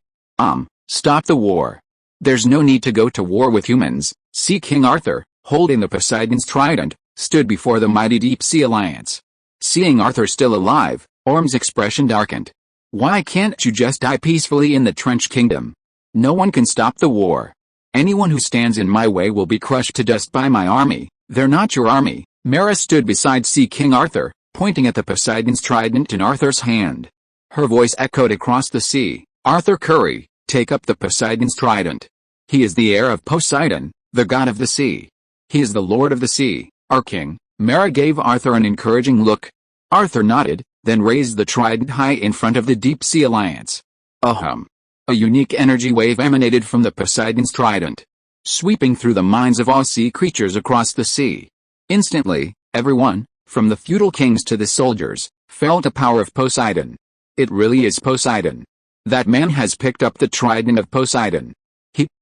[SPEAKER 1] Stop the war. There's no need to go to war with humans. See, King Arthur, holding the Poseidon's trident, stood before the mighty deep-sea alliance. Seeing Arthur still alive, Orm's expression darkened. "Why can't you just die peacefully in the Trench Kingdom? No one can stop the war. Anyone who stands in my way will be crushed to dust by my army. They're not your army." Mera stood beside Sea King Arthur, pointing at the Poseidon's trident in Arthur's hand. Her voice echoed across the sea. "Arthur Curry, take up the Poseidon's trident. He is the heir of Poseidon, the god of the sea. He is the lord of the sea, our king." Mera gave Arthur an encouraging look. Arthur nodded, then raised the trident high in front of the deep-sea alliance. A unique energy wave emanated from the Poseidon's trident, sweeping through the minds of all sea creatures across the sea. Instantly, everyone, from the feudal kings to the soldiers, felt the power of Poseidon. It really is Poseidon. That man has picked up the trident of Poseidon.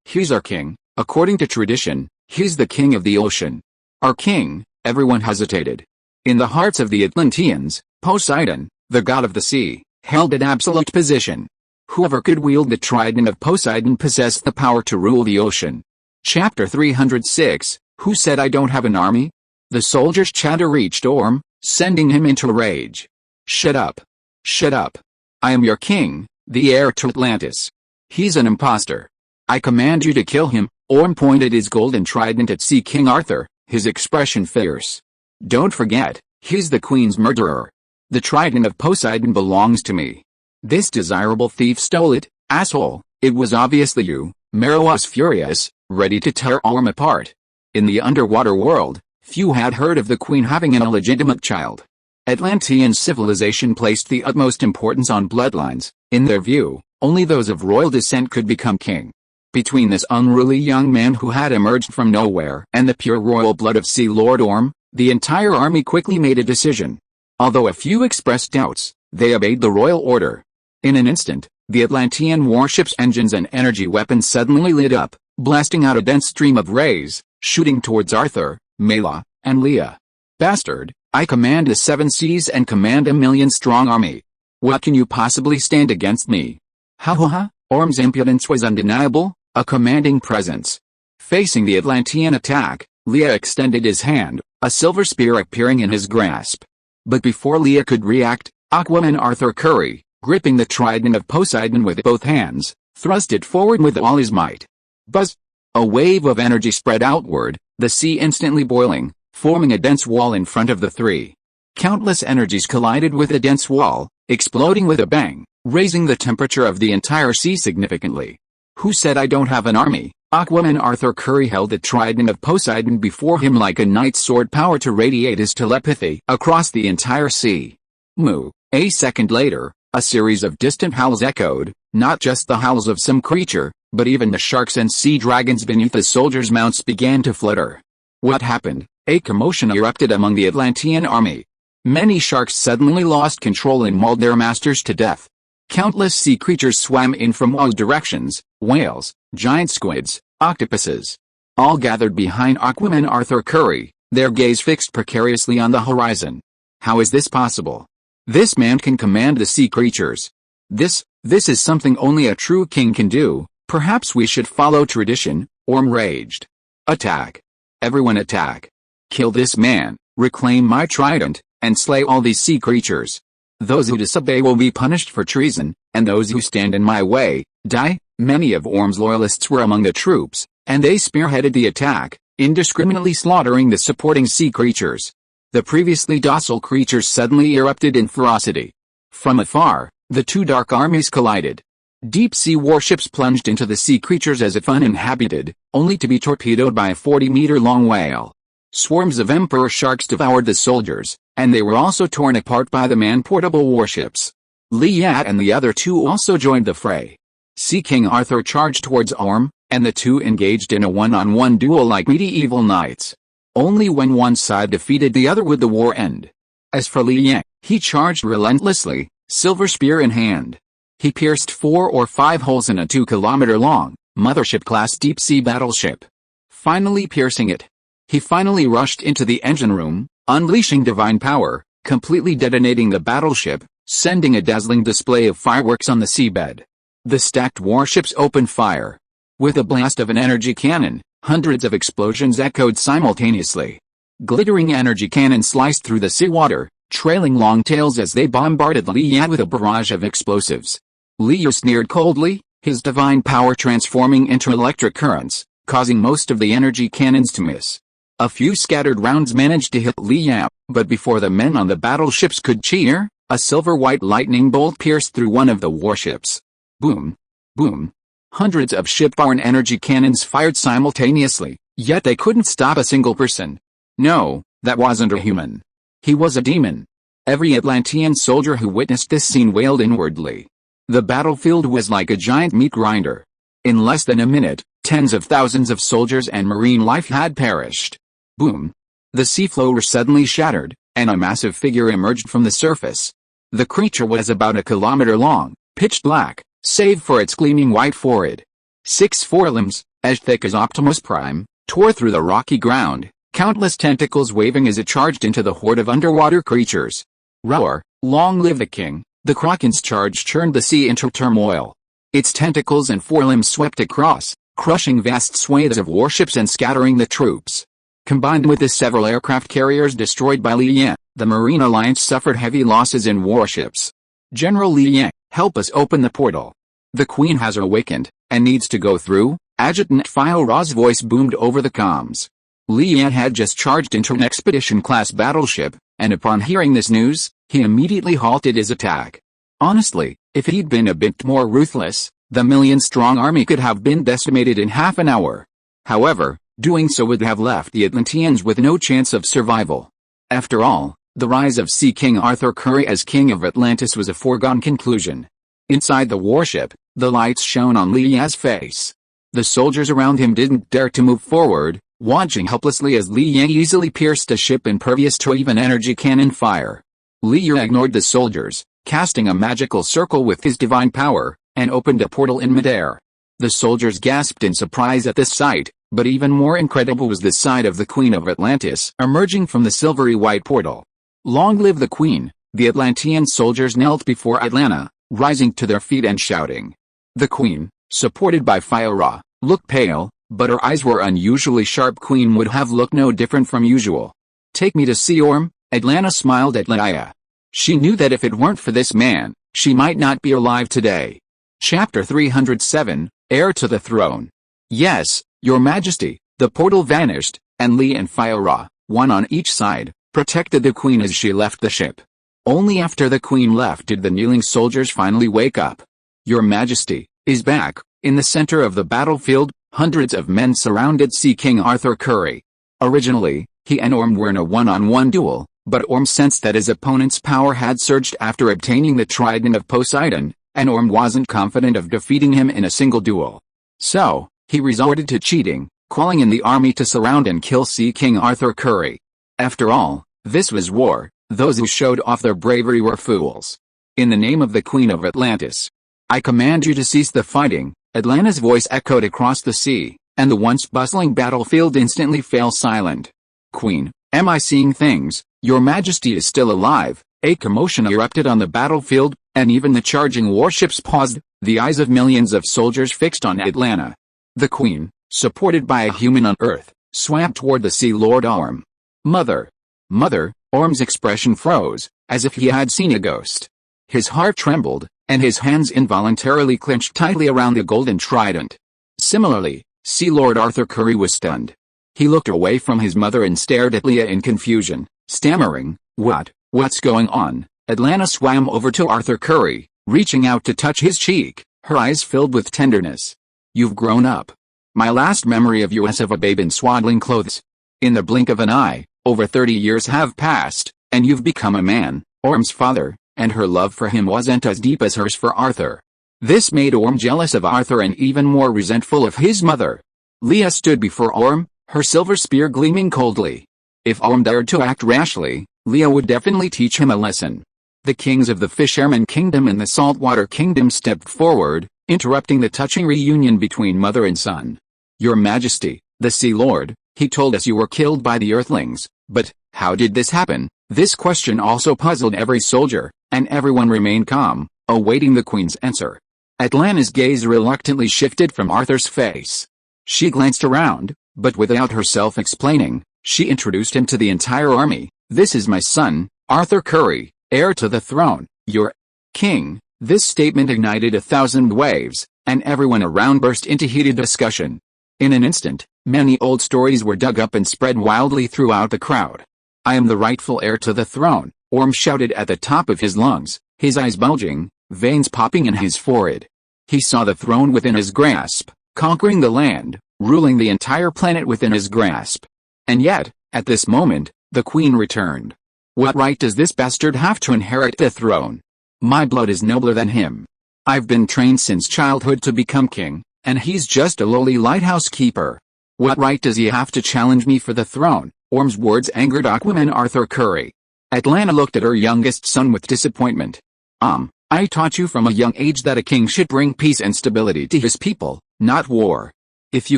[SPEAKER 1] He's our king. According to tradition, he's the king of the ocean. Our king. Everyone hesitated. In the hearts of the Atlanteans, Poseidon, the god of the sea, held an absolute position. Whoever could wield the trident of Poseidon possessed the power to rule the ocean. Chapter 306, Who Said I Don't Have an Army? The soldiers' chatter reached Orm, sending him into a rage. Shut up. Shut up. I am your king, the heir to Atlantis. He's an imposter. I command you to kill him. Orm pointed his golden trident at Sea King Arthur, his expression fierce. Don't forget, he's the queen's murderer. The trident of Poseidon belongs to me. This desirable thief stole it, asshole. It was obviously you. Mera was furious, ready to tear Orm apart. In the underwater world, few had heard of the queen having an illegitimate child. Atlantean civilization placed the utmost importance on bloodlines. In their view, only those of royal descent could become king. Between this unruly young man who had emerged from nowhere and the pure royal blood of Sea Lord Orm, the entire army quickly made a decision. Although a few expressed doubts, they obeyed the royal order. In an instant, the Atlantean warship's engines and energy weapons suddenly lit up, blasting out a dense stream of rays, shooting towards Arthur, Mela, and Leah. Bastard, I command the 7 seas and command a 1,000,000-strong army. What can you possibly stand against me? Ha ha ha, Orm's impudence was undeniable, a commanding presence. Facing the Atlantean attack, Leah extended his hand, a silver spear appearing in his grasp. But before Leah could react, Aquaman Arthur Curry, gripping the trident of Poseidon with both hands, thrust it forward with all his might. Buzz! A wave of energy spread outward, the sea instantly boiling, forming a dense wall in front of the three. Countless energies collided with the dense wall, exploding with a bang, raising the temperature of the entire sea significantly. Who said I don't have an army? Aquaman Arthur Curry held the trident of Poseidon before him like a knight's sword power to radiate his telepathy across the entire sea. Moo. A second later, a series of distant howls echoed, not just the howls of some creature, but even the sharks and sea dragons beneath the soldiers' mounts began to flutter. What happened? A commotion erupted among the Atlantean army. Many sharks suddenly lost control and mauled their masters to death. Countless sea creatures swam in from all directions, whales, giant squids, octopuses. All gathered behind Aquaman Arthur Curry, their gaze fixed precariously on the horizon. How is this possible? This man can command the sea creatures. This is something only a true king can do. Perhaps we should follow tradition, Orm raged. Attack. Everyone attack. Kill this man, reclaim my trident, and slay all these sea creatures. Those who disobey will be punished for treason, and those who stand in my way, die. Many of Orm's loyalists were among the troops, and they spearheaded the attack, indiscriminately slaughtering the supporting sea creatures. The previously docile creatures suddenly erupted in ferocity. From afar, the two dark armies collided. Deep-sea warships plunged into the sea creatures as if uninhabited, only to be torpedoed by a 40-meter-long whale. Swarms of emperor sharks devoured the soldiers, and they were also torn apart by the man-portable warships. Liat and the other two also joined the fray. Sea King Arthur charged towards Orm, and the two engaged in a one-on-one duel like medieval knights. Only when one side defeated the other would the war end. As for Liat, he charged relentlessly, silver spear in hand. He pierced 4 or 5 holes in a 2-kilometer-long, mothership-class deep-sea battleship. Finally piercing it, he finally rushed into the engine room, unleashing divine power, completely detonating the battleship, sending a dazzling display of fireworks on the seabed. The stacked warships opened fire. With a blast of an energy cannon, hundreds of explosions echoed simultaneously. Glittering energy cannons sliced through the seawater, trailing long tails as they bombarded Liat with a barrage of explosives. Liu sneered coldly, his divine power transforming into electric currents, causing most of the energy cannons to miss. A few scattered rounds managed to hit Liu, but before the men on the battleships could cheer, a silver-white lightning bolt pierced through one of the warships. Boom! Boom! Hundreds of shipborne energy cannons fired simultaneously, yet they couldn't stop a single person. No, that wasn't a human. He was a demon. Every Atlantean soldier who witnessed this scene wailed inwardly. The battlefield was like a giant meat grinder. In less than a minute, tens of thousands of soldiers and marine life had perished. Boom! The seafloor suddenly shattered, and a massive figure emerged from the surface. The creature was about a kilometer long, pitch black, save for its gleaming white forehead. 6 forelimbs, as thick as Optimus Prime, tore through the rocky ground, countless tentacles waving as it charged into the horde of underwater creatures. Roar, long live the king! The Kraken's charge churned the sea into turmoil. Its tentacles and forelimbs swept across, crushing vast swathes of warships and scattering the troops. Combined with the several aircraft carriers destroyed by Lian, the Marine Alliance suffered heavy losses in warships. General Lian, help us open the portal. The Queen has awakened, and needs to go through. Adjutant Phil Ra's voice boomed over the comms. Lian had just charged into an expedition-class battleship, and upon hearing this news, he immediately halted his attack. Honestly, if he'd been a bit more ruthless, the 1,000,000-strong army could have been decimated in half an hour. However, doing so would have left the Atlanteans with no chance of survival. After all, the rise of Sea King Arthur Curry as King of Atlantis was a foregone conclusion. Inside the warship, the lights shone on Lia's face. The soldiers around him didn't dare to move forward, watching helplessly as Lia easily pierced a ship impervious to even energy cannon fire. Lia ignored the soldiers, casting a magical circle with his divine power, and opened a portal in midair. The soldiers gasped in surprise at this sight, but even more incredible was the sight of the Queen of Atlantis emerging from the silvery white portal. Long live the Queen! The Atlantean soldiers knelt before Atlanta, rising to their feet and shouting. The Queen, supported by Fyra, looked pale, but her eyes were unusually sharp. Queen would have looked no different from usual. Take me to see Orm, Atlanta smiled at Leia. She knew that if it weren't for this man, she might not be alive today. Chapter 307, Heir to the Throne. Yes, Your Majesty. The portal vanished, and Lee and Fyra, one on each side, protected the Queen as she left the ship. Only after the Queen left did the kneeling soldiers finally wake up. Your Majesty is back. In the center of the battlefield, hundreds of men surrounded Sea King Arthur Curry. Originally, he and Orm were in a one-on-one duel, but Orm sensed that his opponent's power had surged after obtaining the Trident of Poseidon, and Orm wasn't confident of defeating him in a single duel. So, he resorted to cheating, calling in the army to surround and kill Sea King Arthur Curry. After all, this was war. Those who showed off their bravery were fools. In the name of the Queen of Atlantis, I command you to cease the fighting. Atlanta's voice echoed across the sea, and the once bustling battlefield instantly fell silent. Queen, am I seeing things? Your Majesty is still alive. A commotion erupted on the battlefield, and even the charging warships paused, the eyes of millions of soldiers fixed on Atlanta. The Queen, supported by a human on Earth, swam toward the Sea Lord Orm. Mother! Mother! Orm's expression froze, as if he had seen a ghost. His heart trembled, and his hands involuntarily clenched tightly around the golden trident. Similarly, Sea Lord Arthur Curry was stunned. He looked away from his mother and stared at Leia in confusion, stammering, What's going on? Atlanta swam over to Arthur Curry, reaching out to touch his cheek, her eyes filled with tenderness. You've grown up. My last memory of you is of a babe in swaddling clothes. In the blink of an eye, over 30 years have passed, and you've become a man, Orm's father, and her love for him wasn't as deep as hers for Arthur. This made Orm jealous of Arthur and even more resentful of his mother. Leia stood before Orm, her silver spear gleaming coldly. If Orm dared to act rashly, Leia would definitely teach him a lesson. The kings of the Fisherman Kingdom and the Saltwater Kingdom stepped forward, interrupting the touching reunion between mother and son. Your Majesty, the Sea Lord, he told us you were killed by the Earthlings, but how did this happen? This question also puzzled every soldier, and everyone remained calm, awaiting the Queen's answer. Atlanta's gaze reluctantly shifted from Arthur's face. She glanced around, but without herself explaining, she introduced him to the entire army. This is my son, Arthur Curry, heir to the throne, your king. This statement ignited 1,000 waves, and everyone around burst into heated discussion. In an instant, many old stories were dug up and spread wildly throughout the crowd. I am the rightful heir to the throne, Orm shouted at the top of his lungs, his eyes bulging, veins popping in his forehead. He saw the throne within his grasp, conquering the land, ruling the entire planet within his grasp. And yet, at this moment, the Queen returned. What right does this bastard have to inherit the throne? My blood is nobler than him. I've been trained since childhood to become king, and he's just a lowly lighthouse keeper. What right does he have to challenge me for the throne? Orm's words angered Aquaman Arthur Curry. Atlanta looked at her youngest son with disappointment. I taught you from a young age that a king should bring peace and stability to his people, not war. If you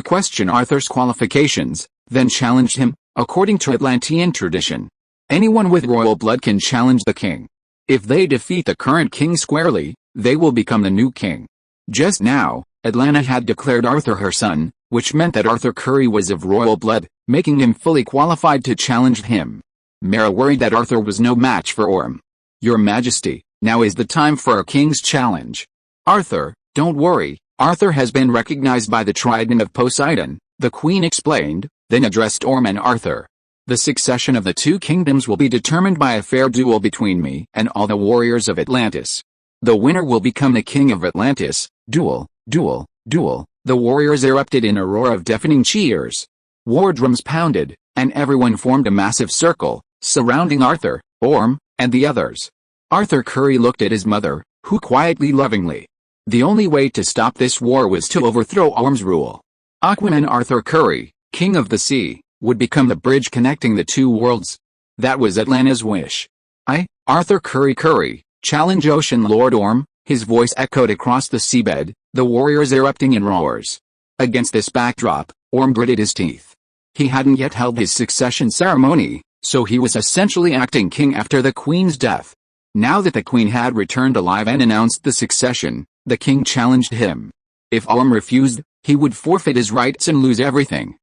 [SPEAKER 1] question Arthur's qualifications, then challenge him, according to Atlantean tradition. Anyone with royal blood can challenge the king. If they defeat the current king squarely, they will become the new king. Just now, Atlanta had declared Arthur her son, which meant that Arthur Curry was of royal blood, making him fully qualified to challenge him. Mara worried that Arthur was no match for Orm. Your Majesty, now is the time for a king's challenge. Arthur, don't worry, Arthur has been recognized by the Trident of Poseidon, the Queen explained, then addressed Orm and Arthur. The succession of the two kingdoms will be determined by a fair duel between me and all the warriors of Atlantis. The winner will become the king of Atlantis. Duel, duel, duel. The warriors erupted in a roar of deafening cheers. War drums pounded, and everyone formed a massive circle, surrounding Arthur, Orm, and the others. Arthur Curry looked at his mother, who quietly lovingly. The only way to stop this war was to overthrow Orm's rule. Aquaman Arthur Curry, king of the sea, would become the bridge connecting the two worlds. That was Atlanta's wish. I, Arthur Curry, challenge Ocean Lord Orm. His voice echoed across the seabed, the warriors erupting in roars. Against this backdrop, Orm gritted his teeth. He hadn't yet held his succession ceremony, So he was essentially acting king after the queen's death. Now that the queen had returned alive and announced the succession, the king challenged him. If Orm refused, he would forfeit his rights and lose everything.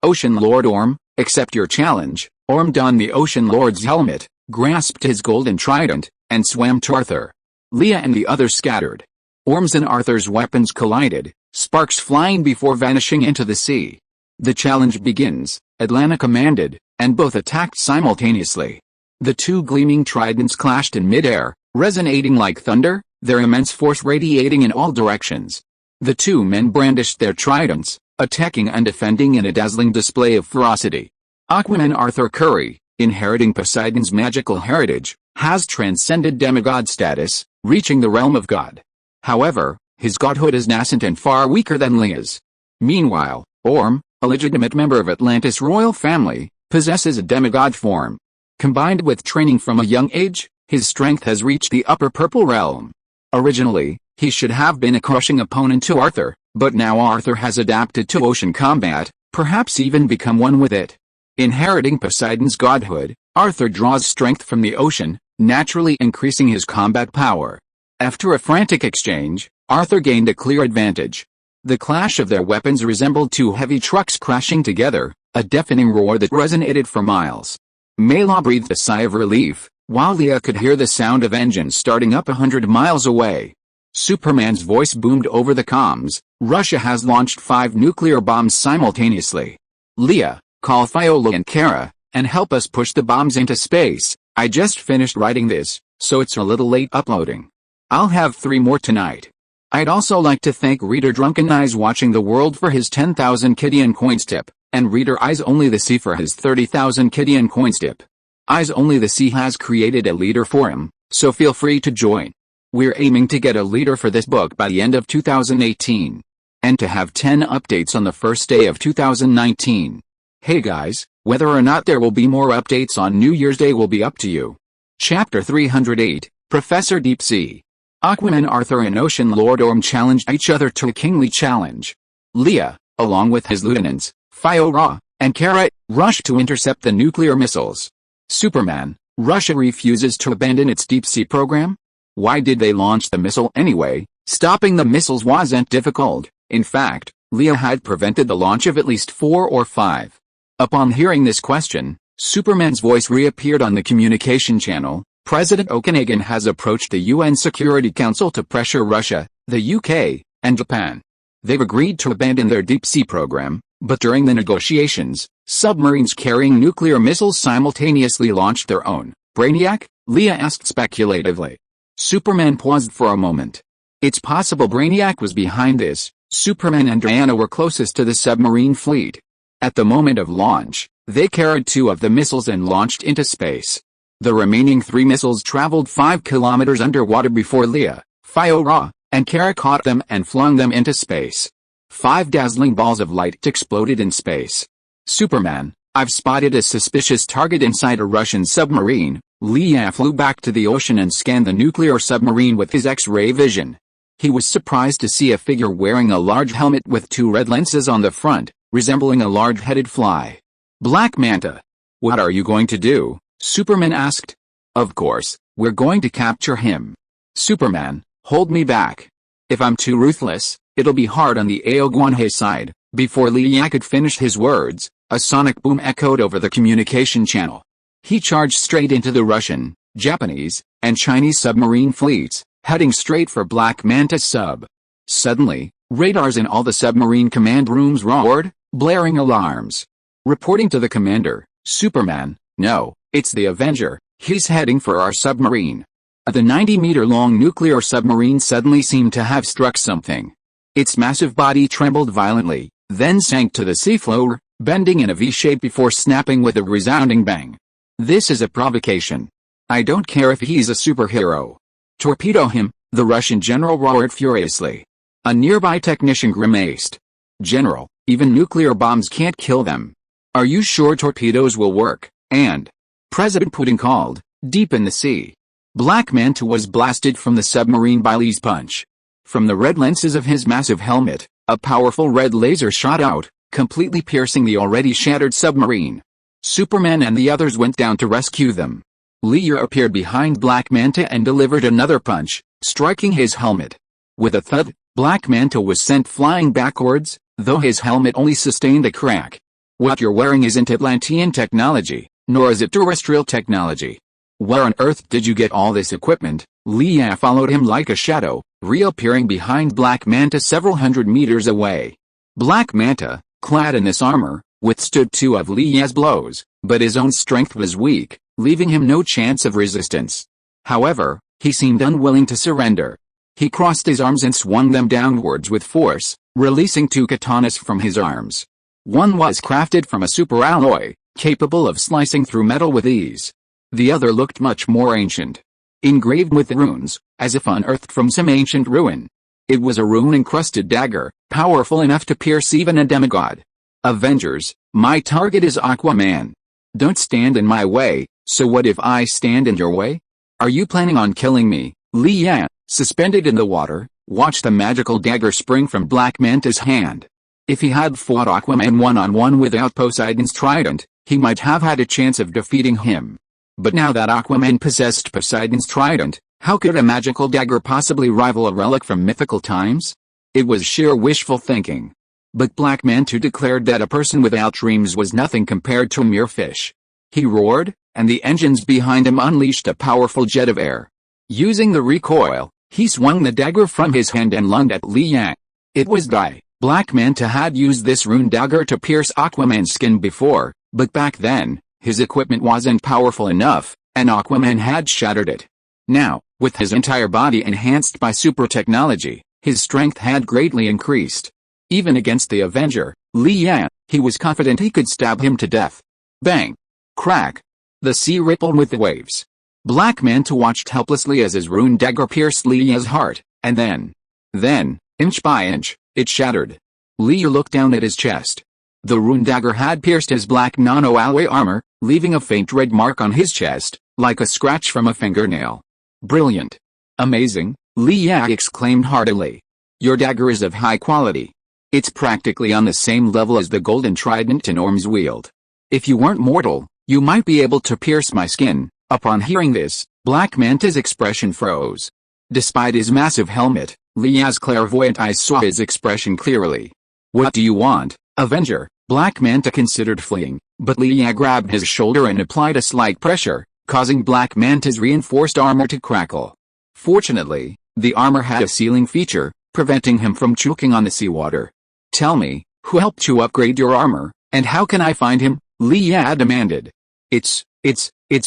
[SPEAKER 1] Ocean Lord Orm, accept your challenge. Orm donned the Ocean Lord's helmet, grasped his golden trident, and swam to Arthur. Leah and the others scattered. Orm's and Arthur's weapons collided, sparks flying before vanishing into the sea. The challenge begins, Atlanta commanded, and both attacked simultaneously. The two gleaming tridents clashed in midair, resonating like thunder, their immense force radiating in all directions. The two men brandished their tridents, attacking and defending in a dazzling display of ferocity. Aquaman Arthur Curry, inheriting Poseidon's magical heritage, has transcended demigod status, reaching the realm of God. However, his godhood is nascent and far weaker than Leah's. Meanwhile, Orm, a legitimate member of Atlantis' royal family, possesses a demigod form. Combined with training from a young age, his strength has reached the upper purple realm. Originally, he should have been a crushing opponent to Arthur, but now Arthur has adapted to ocean combat, perhaps even become one with it. Inheriting Poseidon's godhood, Arthur draws strength from the ocean, naturally increasing his combat power. After a frantic exchange, Arthur gained a clear advantage. The clash of their weapons resembled two heavy trucks crashing together, a deafening roar that resonated for miles. Mela breathed a sigh of relief, while Leah could hear the sound of engines starting up 100 miles away. Superman's voice boomed over the comms. Russia has launched 5 nuclear bombs simultaneously. Leah, call Viola and Kara, and help us push the bombs into space. I just finished writing this, so it's a little late uploading. I'll have 3 more tonight. I'd also like to thank Reader Drunken Eyes Watching the World for his 10,000 Kydian coins tip, and Reader Eyes Only the Sea for his 30,000 Kydian coins tip. Eyes Only the Sea has created a leader forum, so feel free to join. We're aiming to get a leader for this book by the end of 2018. And to have 10 updates on the first day of 2019. Hey guys, whether or not there will be more updates on New Year's Day will be up to you. Chapter 308, Professor Deep Sea. Aquaman Arthur and Ocean Lord Orm challenged each other to a kingly challenge. Leah, along with his lieutenants, Viola and Kara, rushed to intercept the nuclear missiles. Superman, Russia refuses to abandon its deep-sea program? Why did they launch the missile anyway? Stopping the missiles wasn't difficult. In fact, Leah had prevented the launch of at least 4 or 5. Upon hearing this question, Superman's voice reappeared on the communication channel. President Okanagan has approached the UN Security Council to pressure Russia, the UK, and Japan. They've agreed to abandon their deep-sea program, but during the negotiations, submarines carrying nuclear missiles simultaneously launched their own. Brainiac? Leah asked speculatively. Superman paused for a moment. It's possible Brainiac was behind this. Superman and Diana were closest to the submarine fleet. At the moment of launch, they carried 2 of the missiles and launched into space. The remaining 3 missiles traveled 5 kilometers underwater before Leah, Viola, and Kara caught them and flung them into space. 5 dazzling balls of light exploded in space. Superman, I've spotted a suspicious target inside a Russian submarine. Leah flew back to the ocean and scanned the nuclear submarine with his X-ray vision. He was surprised to see a figure wearing a large helmet with 2 red lenses on the front, resembling a large-headed fly. Black Manta. What are you going to do? Superman asked. Of course, we're going to capture him. Superman, hold me back. If I'm too ruthless, it'll be hard on the Aogwanhe side. Before Leah could finish his words, a sonic boom echoed over the communication channel. He charged straight into the Russian, Japanese, and Chinese submarine fleets, heading straight for Black Manta's sub. Suddenly, radars in all the submarine command rooms roared, blaring alarms. Reporting to the commander, Superman, no, it's the Avenger, he's heading for our submarine. The 90-meter-long nuclear submarine suddenly seemed to have struck something. Its massive body trembled violently, then sank to the seafloor, bending in a V-shape before snapping with a resounding bang. This is a provocation. I don't care if he's a superhero. Torpedo him, the Russian general roared furiously. A nearby technician grimaced. General, even nuclear bombs can't kill them. Are you sure torpedoes will work? And President Putin called, deep in the sea. Black Manta was blasted from the submarine by Lee's punch. From the red lenses of his massive helmet, a powerful red laser shot out, completely piercing the already shattered submarine. Superman and the others went down to rescue them. Lear appeared behind Black Manta and delivered another punch, striking his helmet. With a thud, Black Manta was sent flying backwards, though his helmet only sustained a crack. What you're wearing isn't Atlantean technology, nor is it terrestrial technology. Where on earth did you get all this equipment? Leah followed him like a shadow, reappearing behind Black Manta several hundred meters away. Black Manta, clad in this armor, withstood 2 of Leah's blows, but his own strength was weak, leaving him no chance of resistance. However, he seemed unwilling to surrender. He crossed his arms and swung them downwards with force, releasing 2 katanas from his arms. One was crafted from a super alloy, capable of slicing through metal with ease. The other looked much more ancient, engraved with runes, as if unearthed from some ancient ruin. It was a rune-encrusted dagger, powerful enough to pierce even a demigod. Avengers, my target is Aquaman. Don't stand in my way, so what if I stand in your way? Are you planning on killing me? Leah, suspended in the water, watched the magical dagger spring from Black Manta's hand. If he had fought Aquaman one-on-one without Poseidon's trident, he might have had a chance of defeating him. But now that Aquaman possessed Poseidon's trident, how could a magical dagger possibly rival a relic from mythical times? It was sheer wishful thinking. But Black Manta declared that a person without dreams was nothing compared to a mere fish. He roared, and the engines behind him unleashed a powerful jet of air. Using the recoil, he swung the dagger from his hand and lunged at Li Yang. It was die. Black Manta had used this rune dagger to pierce Aquaman's skin before, but back then, his equipment wasn't powerful enough, and Aquaman had shattered it. Now, with his entire body enhanced by super technology, his strength had greatly increased. Even against the Avenger, Li Yang, he was confident he could stab him to death. Bang! Crack! The sea rippled with the waves. Black Manta watched helplessly as his rune dagger pierced Lia's heart, and then, inch by inch, it shattered. Lia looked down at his chest. The rune dagger had pierced his black nano-alloy armor, leaving a faint red mark on his chest, like a scratch from a fingernail. Brilliant! Amazing! Lia exclaimed heartily. Your dagger is of high quality. It's practically on the same level as the golden trident Norms wield. If you weren't mortal, you might be able to pierce my skin. Upon hearing this, Black Manta's expression froze. Despite his massive helmet, Lia's clairvoyant eyes saw his expression clearly. What do you want, Avenger? Black Manta considered fleeing, but Lia grabbed his shoulder and applied a slight pressure, causing Black Manta's reinforced armor to crackle. Fortunately, the armor had a sealing feature, preventing him from choking on the seawater. Tell me, who helped you upgrade your armor, and how can I find him? Lia demanded. It's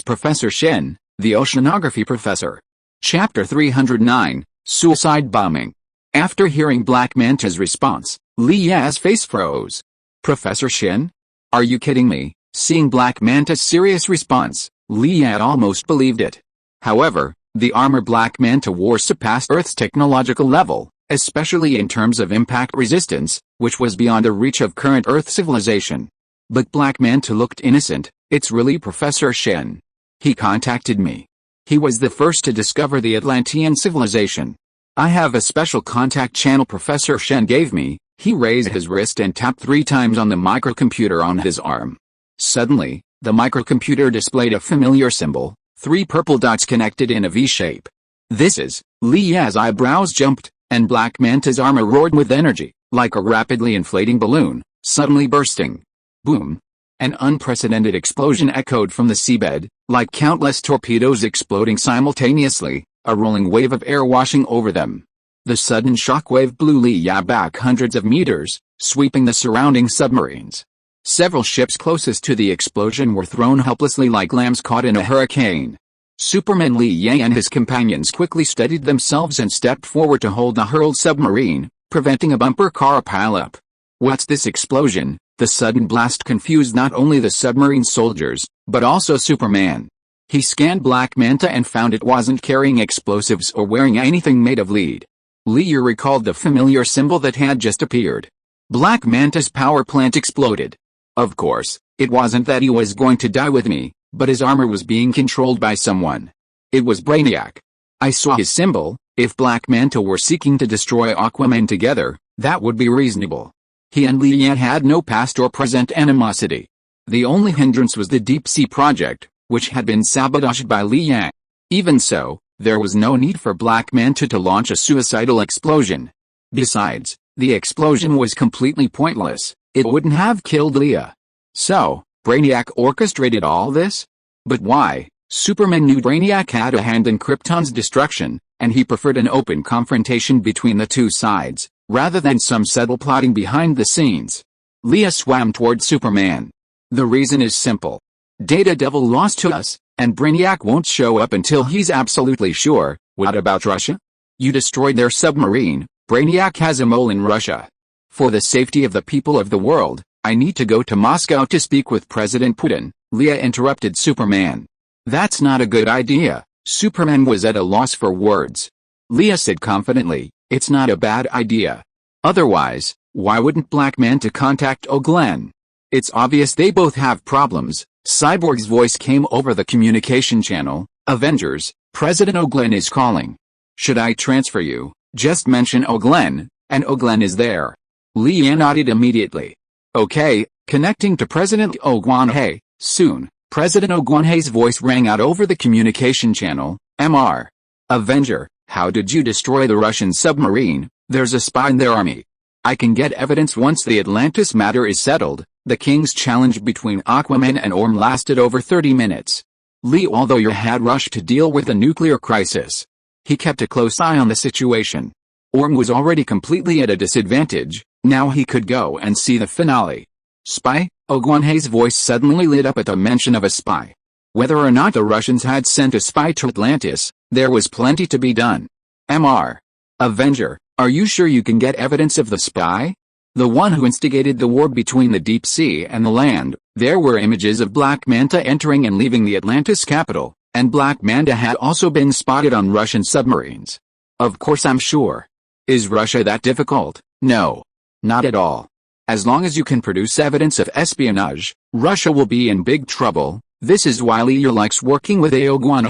[SPEAKER 1] Professor Shen, the oceanography professor. Chapter 309, Suicide Bombing. After hearing Black Manta's response, Lia's face froze. Professor Shen? Are you kidding me? Seeing Black Manta's serious response, Lia almost believed it. However, the armor Black Manta wore surpassed Earth's technological level, especially in terms of impact resistance, which was beyond the reach of current Earth civilization. But Black Manta looked innocent. It's really Professor Shen. He contacted me. He was the first to discover the Atlantean civilization. I have a special contact channel Professor Shen gave me. He raised his wrist and tapped 3 times on the microcomputer on his arm. Suddenly, the microcomputer displayed a familiar symbol, 3 purple dots connected in a V shape. This is, Lia's eyebrows jumped, and Black Manta's armor roared with energy, like a rapidly inflating balloon, suddenly bursting. Boom! An unprecedented explosion echoed from the seabed, like countless torpedoes exploding simultaneously, a rolling wave of air washing over them. The sudden shockwave blew Lia back hundreds of meters, sweeping the surrounding submarines. Several ships closest to the explosion were thrown helplessly like lambs caught in a hurricane. Superman Lia and his companions quickly steadied themselves and stepped forward to hold the hurled submarine, preventing a bumper car pileup. What's this explosion? The sudden blast confused not only the submarine soldiers, but also Superman. He scanned Black Manta and found it wasn't carrying explosives or wearing anything made of lead. Lia recalled the familiar symbol that had just appeared. Black Manta's power plant exploded. Of course, it wasn't that he was going to die with me, but his armor was being controlled by someone. It was Brainiac. I saw his symbol. If Black Manta were seeking to destroy Aquaman together, that would be reasonable. He and Lia had no past or present animosity. The only hindrance was the deep-sea project, which had been sabotaged by Li Yang. Even so, there was no need for Black Manta to launch a suicidal explosion. Besides, the explosion was completely pointless. It wouldn't have killed Leah. So, Brainiac orchestrated all this? But why? Superman knew Brainiac had a hand in Krypton's destruction, and he preferred an open confrontation between the two sides, rather than some subtle plotting behind the scenes. Leah swam toward Superman. The reason is simple. Data Devil lost to us, and Brainiac won't show up until he's absolutely sure. What about Russia? You destroyed their submarine. Brainiac has a mole in Russia. For the safety of the people of the world, I need to go to Moscow to speak with President Putin, Leah interrupted Superman. That's not a good idea. Superman was at a loss for words. Leah said confidently, it's not a bad idea. Otherwise, why wouldn't Black Manta contact O'Glenn? It's obvious they both have problems. Cyborg's voice came over the communication channel. Avengers, President O'Glenn is calling. Should I transfer you? Just mention O'Glenn, and O'Glenn is there. Leah nodded immediately. Okay, connecting to President O'Glenn. Soon, President O'Glen's voice rang out over the communication channel. Mr. Avenger, how did you destroy the Russian submarine? There's a spy in their army. I can get evidence once the Atlantis matter is settled. The King's challenge between Aquaman and Orm lasted over 30 minutes. Lee, although you had rushed to deal with the nuclear crisis, he kept a close eye on the situation. Orm was already completely at a disadvantage. Now he could go and see the finale. Spy? O'Gwen's voice suddenly lit up at the mention of a spy. Whether or not the Russians had sent a spy to Atlantis, there was plenty to be done. Mr. Avenger, are you sure you can get evidence of the spy? The one who instigated the war between the deep sea and the land. There were images of Black Manta entering and leaving the Atlantis capital, and Black Manta had also been spotted on Russian submarines. Of course I'm sure. Is Russia that difficult? No. Not at all. As long as you can produce evidence of espionage, Russia will be in big trouble. This is why Lear likes working with O'Gwen.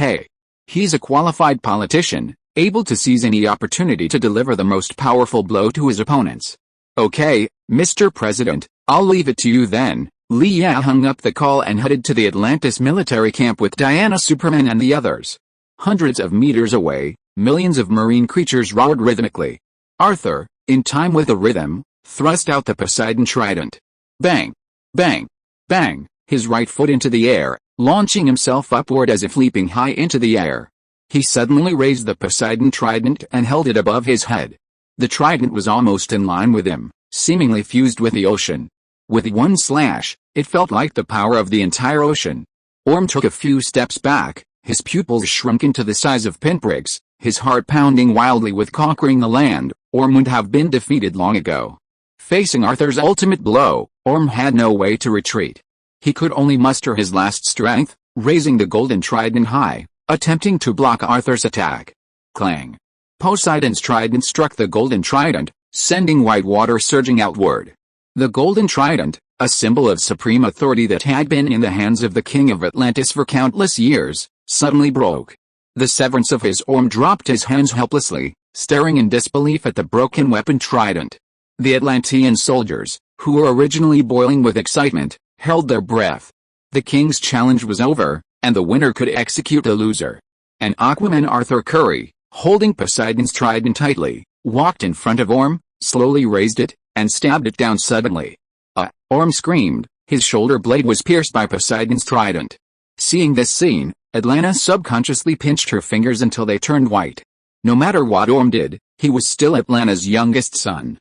[SPEAKER 1] He's a qualified politician, able to seize any opportunity to deliver the most powerful blow to his opponents. Okay, Mr. President, I'll leave it to you then. Leah hung up the call and headed to the Atlantis military camp with Diana, Superman and the others. Hundreds of meters away, millions of marine creatures roared rhythmically. Arthur, in time with the rhythm, thrust out the Poseidon trident. Bang! Bang! Bang! His right foot into the air, launching himself upward as if leaping high into the air. He suddenly raised the Poseidon trident and held it above his head. The trident was almost in line with him, seemingly fused with the ocean. With one slash, it felt like the power of the entire ocean. Orm took a few steps back, his pupils shrunk into the size of pinpricks, his heart pounding wildly with conquering the land. Orm would have been defeated long ago. Facing Arthur's ultimate blow, Orm had no way to retreat. He could only muster his last strength, raising the golden trident high, attempting to block Arthur's attack. Clang! Poseidon's trident struck the golden trident, sending white water surging outward. The golden trident, a symbol of supreme authority that had been in the hands of the king of Atlantis for countless years, suddenly broke. The severance of his arm dropped his hands helplessly, staring in disbelief at the broken weapon trident. The Atlantean soldiers, who were originally boiling with excitement, held their breath. The king's challenge was over, and the winner could execute the loser. And Aquaman Arthur Curry, holding Poseidon's trident tightly, walked in front of Orm, slowly raised it, and stabbed it down suddenly. Orm screamed. His shoulder blade was pierced by Poseidon's trident. Seeing this scene, Atlanta subconsciously pinched her fingers until they turned white. No matter what Orm did, he was still Atlanta's youngest son.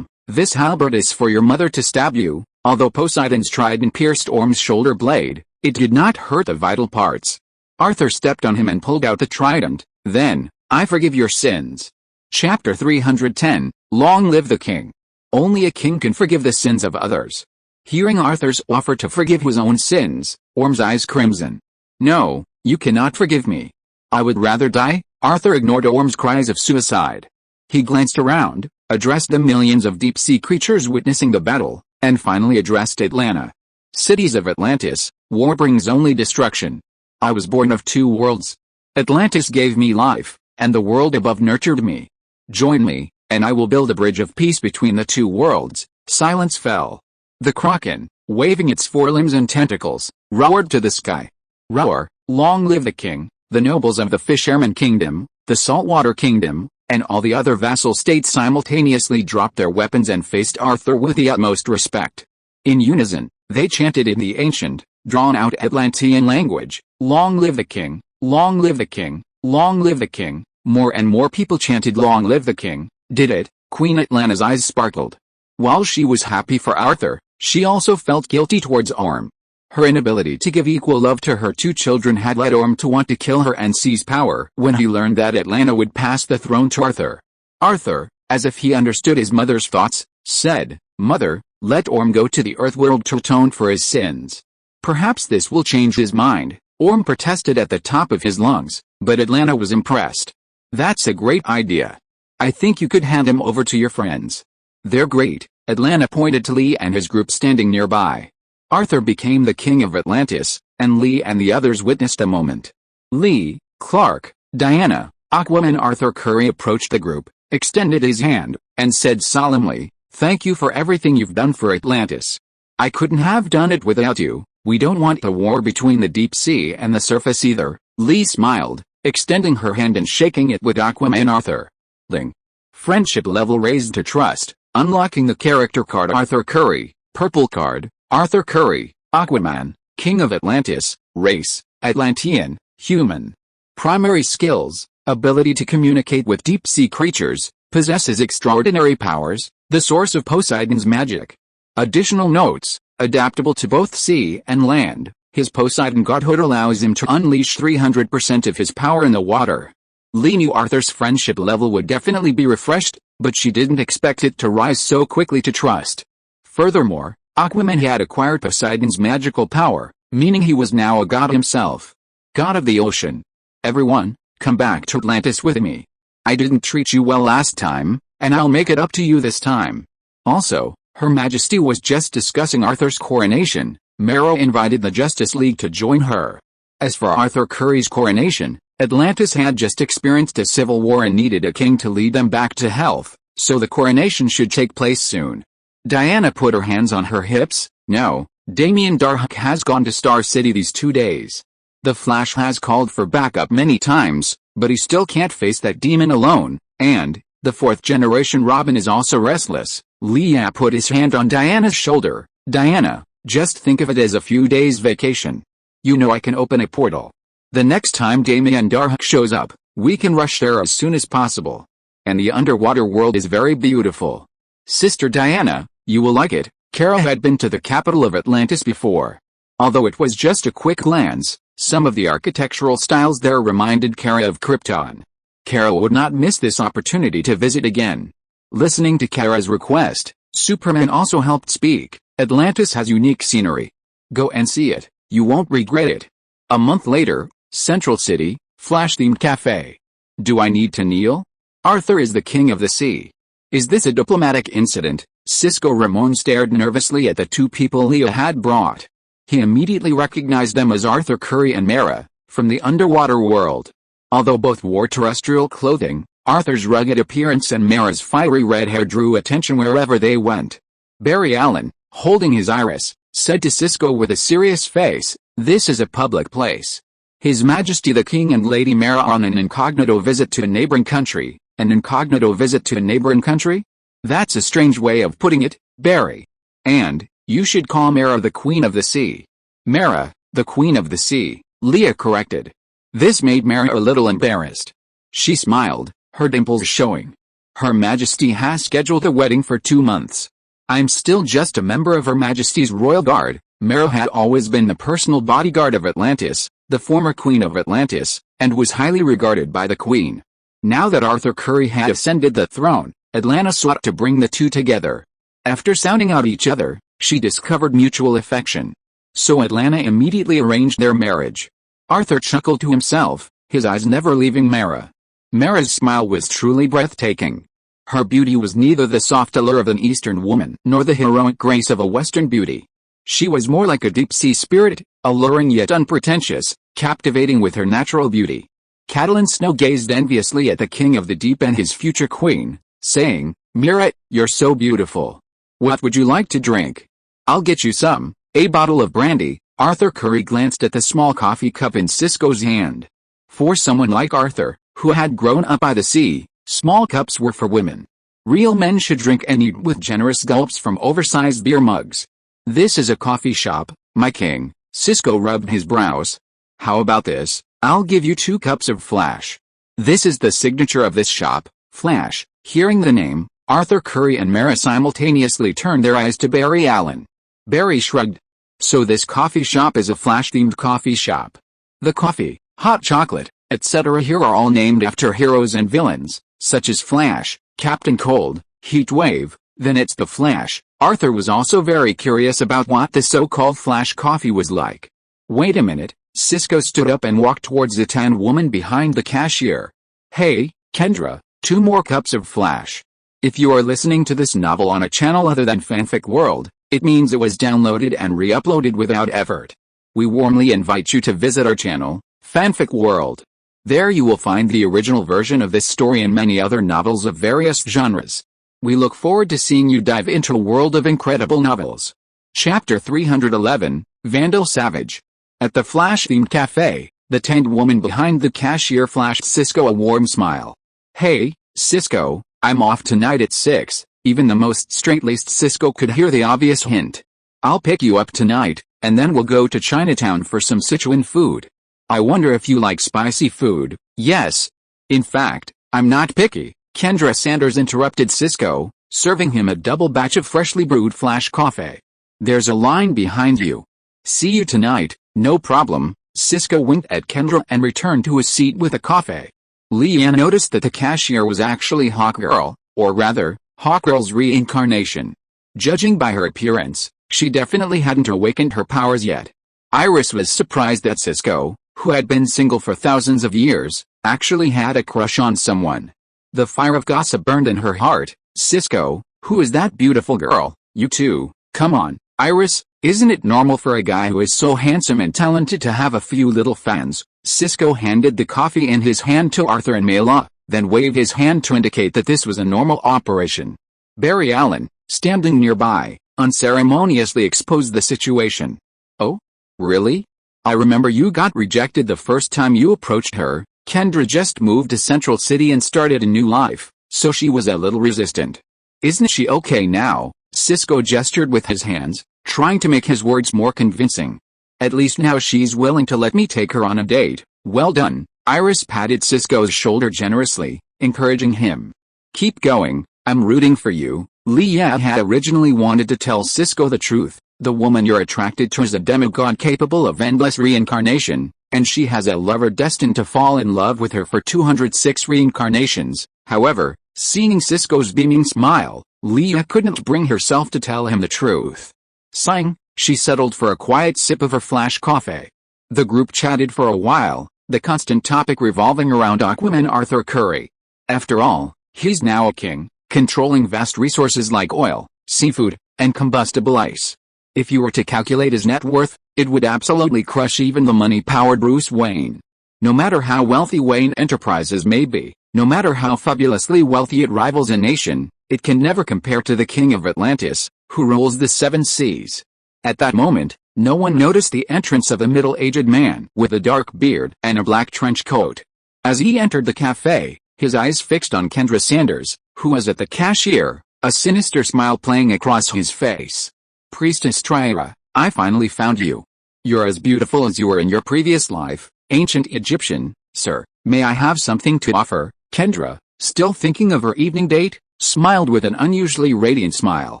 [SPEAKER 1] This halberd is for your mother to stab you. Although Poseidon's trident pierced Orm's shoulder blade, it did not hurt the vital parts. Arthur stepped on him and pulled out the trident. Then, I forgive your sins. Chapter 310, Long Live the King. Only a king can forgive the sins of others. Hearing Arthur's offer to forgive his own sins, Orm's eyes crimson. No, you cannot forgive me. I would rather die. Arthur ignored Orm's cries of suicide. He glanced around, addressed the millions of deep-sea creatures witnessing the battle, and finally addressed Atlanta. Cities of Atlantis, war brings only destruction. I was born of two worlds. Atlantis gave me life, and the world above nurtured me. Join me, and I will build a bridge of peace between the two worlds. Silence fell. The Kraken, waving its forelimbs and tentacles, roared to the sky. Roar, long live the king, the nobles of the Fisherman Kingdom, the Saltwater Kingdom, and all the other vassal states simultaneously dropped their weapons and faced Arthur with the utmost respect. In unison, they chanted in the ancient, drawn-out Atlantean language, "Long live the king, long live the king, long live the king." More and more people chanted "Long live the king." Did it? Queen Atlanna's eyes sparkled. While she was happy for Arthur, she also felt guilty towards Orm. Her inability to give equal love to her two children had led Orm to want to kill her and seize power when he learned that Atlanna would pass the throne to Arthur. Arthur, as if he understood his mother's thoughts, said, "Mother, let Orm go to the Earthworld to atone for his sins. Perhaps this will change his mind." Orm protested at the top of his lungs, but Atlanna was impressed. "That's a great idea. I think you could hand him over to your friends. They're great." Atlanna pointed to Lee and his group standing nearby. Arthur became the king of Atlantis, and Lee and the others witnessed a moment. Lee, Clark, Diana, Aquaman. Arthur Curry approached the group, extended his hand, and said solemnly, "Thank you for everything you've done for Atlantis. I couldn't have done it without you. We don't want the war between the deep sea and the surface either." Lee smiled, extending her hand and shaking it with Aquaman and Arthur. Ling. Friendship level raised to trust, unlocking the character card Arthur Curry, purple card, Arthur Curry, Aquaman, King of Atlantis, race, Atlantean, human. Primary skills, ability to communicate with deep-sea creatures, possesses extraordinary powers, the source of Poseidon's magic. Additional notes, adaptable to both sea and land, his Poseidon godhood allows him to unleash 300% of his power in the water. Lee knew Arthur's friendship level would definitely be refreshed, but she didn't expect it to rise so quickly to trust. Furthermore, Aquaman had acquired Poseidon's magical power, meaning he was now a god himself. God of the ocean. Everyone, come back to Atlantis with me. I didn't treat you well last time, and I'll make it up to you this time. Also, Her Majesty was just discussing Arthur's coronation. Mera invited the Justice League to join her. As for Arthur Curry's coronation, Atlantis had just experienced a civil war and needed a king to lead them back to health, so the coronation should take place soon. Diana put her hands on her hips. "No, Damien Darhk has gone to Star City these 2 days. The Flash has called for backup many times, but he still can't face that demon alone, and the fourth-generation Robin is also restless." Leah put his hand on Diana's shoulder. "Diana, just think of it as a few days vacation. You know I can open a portal. The next time Damien Darhk shows up, we can rush there as soon as possible. And the underwater world is very beautiful. Sister Diana, you will like it." Kara had been to the capital of Atlantis before. Although it was just a quick glance, some of the architectural styles there reminded Kara of Krypton. Kara would not miss this opportunity to visit again. Listening to Kara's request, Superman also helped speak. "Atlantis has unique scenery. Go and see it, you won't regret it." A month later, Central City, Flash-themed cafe. "Do I need to kneel? Arthur is the king of the sea. Is this a diplomatic incident?" Cisco Ramon stared nervously at the two people Leah had brought. He immediately recognized them as Arthur Curry and Mera, from the underwater world. Although both wore terrestrial clothing, Arthur's rugged appearance and Mera's fiery red hair drew attention wherever they went. Barry Allen, holding his iris, said to Cisco with a serious face, "This is a public place. His Majesty the King and Lady Mera on an incognito visit to a neighboring country." "An incognito visit to a neighboring country? That's a strange way of putting it, Barry. And, you should call Mera the Queen of the Sea." "Mera, the Queen of the Sea," Leah corrected. This made Mera a little embarrassed. She smiled, her dimples showing. "Her Majesty has scheduled a wedding for 2 months. I'm still just a member of Her Majesty's Royal Guard." Mera had always been the personal bodyguard of Atlantis, the former Queen of Atlantis, and was highly regarded by the Queen. Now that Arthur Curry had ascended the throne, Atlanna sought to bring the two together. After sounding out each other, she discovered mutual affection. So Atlanna immediately arranged their marriage. Arthur chuckled to himself, his eyes never leaving Mera. Mera's smile was truly breathtaking. Her beauty was neither the soft allure of an Eastern woman nor the heroic grace of a Western beauty. She was more like a deep-sea spirit, alluring yet unpretentious, captivating with her natural beauty. Catelyn Snow gazed enviously at the King of the Deep and his future queen, saying, "Mera, you're so beautiful. What would you like to drink?" I'll get you some. A bottle of brandy. Arthur Curry glanced at the small coffee cup in Cisco's hand. For someone like Arthur, who had grown up by the sea, small cups were for women. Real men should drink and eat with generous gulps from oversized beer mugs. This is a coffee shop, my king. Cisco rubbed his brows. How about this? I'll give you 2 cups of Flash. This is the signature of this shop, Flash. Hearing the name, Arthur Curry and Mara simultaneously turned their eyes to Barry Allen. Barry shrugged. So this coffee shop is a Flash-themed coffee shop. The coffee, hot chocolate, etc. here are all named after heroes and villains, such as Flash, Captain Cold, Heatwave. Then it's the Flash. Arthur was also very curious about what the so-called Flash coffee was like. Wait a minute. Cisco stood up and walked towards the tan woman behind the cashier. Hey, Kendra, 2 more cups of Flash. If you are listening to this novel on a channel other than Fanfic World, it means it was downloaded and re-uploaded without effort. We warmly invite you to visit our channel, Fanfic World. There you will find the original version of this story and many other novels of various genres. We look forward to seeing you dive into a world of incredible novels. Chapter 311, Vandal Savage. At the Flash-themed cafe, the tanned woman behind the cashier flashed Cisco a warm smile. Hey, Cisco, I'm off tonight at 6. Even the most straight-laced Cisco could hear the obvious hint. I'll pick you up tonight, and then we'll go to Chinatown for some Sichuan food. I wonder if you like spicy food. Yes. In fact, I'm not picky. Kendra Sanders interrupted Cisco, serving him a double batch of freshly brewed Flash coffee. There's a line behind you. See you tonight. No problem. Cisco winked at Kendra and returned to his seat with a coffee. Leanne noticed that the cashier was actually Hawkgirl, or rather, Hawkgirl's reincarnation. Judging by her appearance, she definitely hadn't awakened her powers yet. Iris was surprised that Cisco, who had been single for thousands of years, actually had a crush on someone. The fire of gossip burned in her heart. Cisco, who is that beautiful girl? You too, come on, Iris, isn't it normal for a guy who is so handsome and talented to have a few little fans? Cisco handed the coffee in his hand to Arthur and Mayla, then waved his hand to indicate that this was a normal operation. Barry Allen, standing nearby, unceremoniously exposed the situation. Oh? Really? I remember you got rejected the first time you approached her. Kendra just moved to Central City and started a new life, so she was a little resistant. Isn't she okay now? Cisco gestured with his hands, trying to make his words more convincing. At least now she's willing to let me take her on a date. Well done. Iris patted Cisco's shoulder generously, encouraging him. Keep going, I'm rooting for you. Leah had originally wanted to tell Cisco the truth. The woman you're attracted to is a demigod capable of endless reincarnation, and she has a lover destined to fall in love with her for 206 reincarnations. However, seeing Cisco's beaming smile, Leah couldn't bring herself to tell him the truth. Sighing, she settled for a quiet sip of her Flash coffee. The group chatted for a while, the constant topic revolving around Aquaman Arthur Curry. After all, he's now a king, controlling vast resources like oil, seafood, and combustible ice. If you were to calculate his net worth, it would absolutely crush even the money-powered Bruce Wayne. No matter how wealthy Wayne Enterprises may be, no matter how fabulously wealthy it rivals a nation, it can never compare to the King of Atlantis, who rules the 7 seas. At that moment, no one noticed the entrance of a middle-aged man with a dark beard and a black trench coat. As he entered the cafe, his eyes fixed on Kendra Sanders, who was at the cashier, a sinister smile playing across his face. Priestess Triera, I finally found you. You're as beautiful as you were in your previous life, ancient Egyptian, sir. May I have something to offer? Kendra, still thinking of her evening date, smiled with an unusually radiant smile.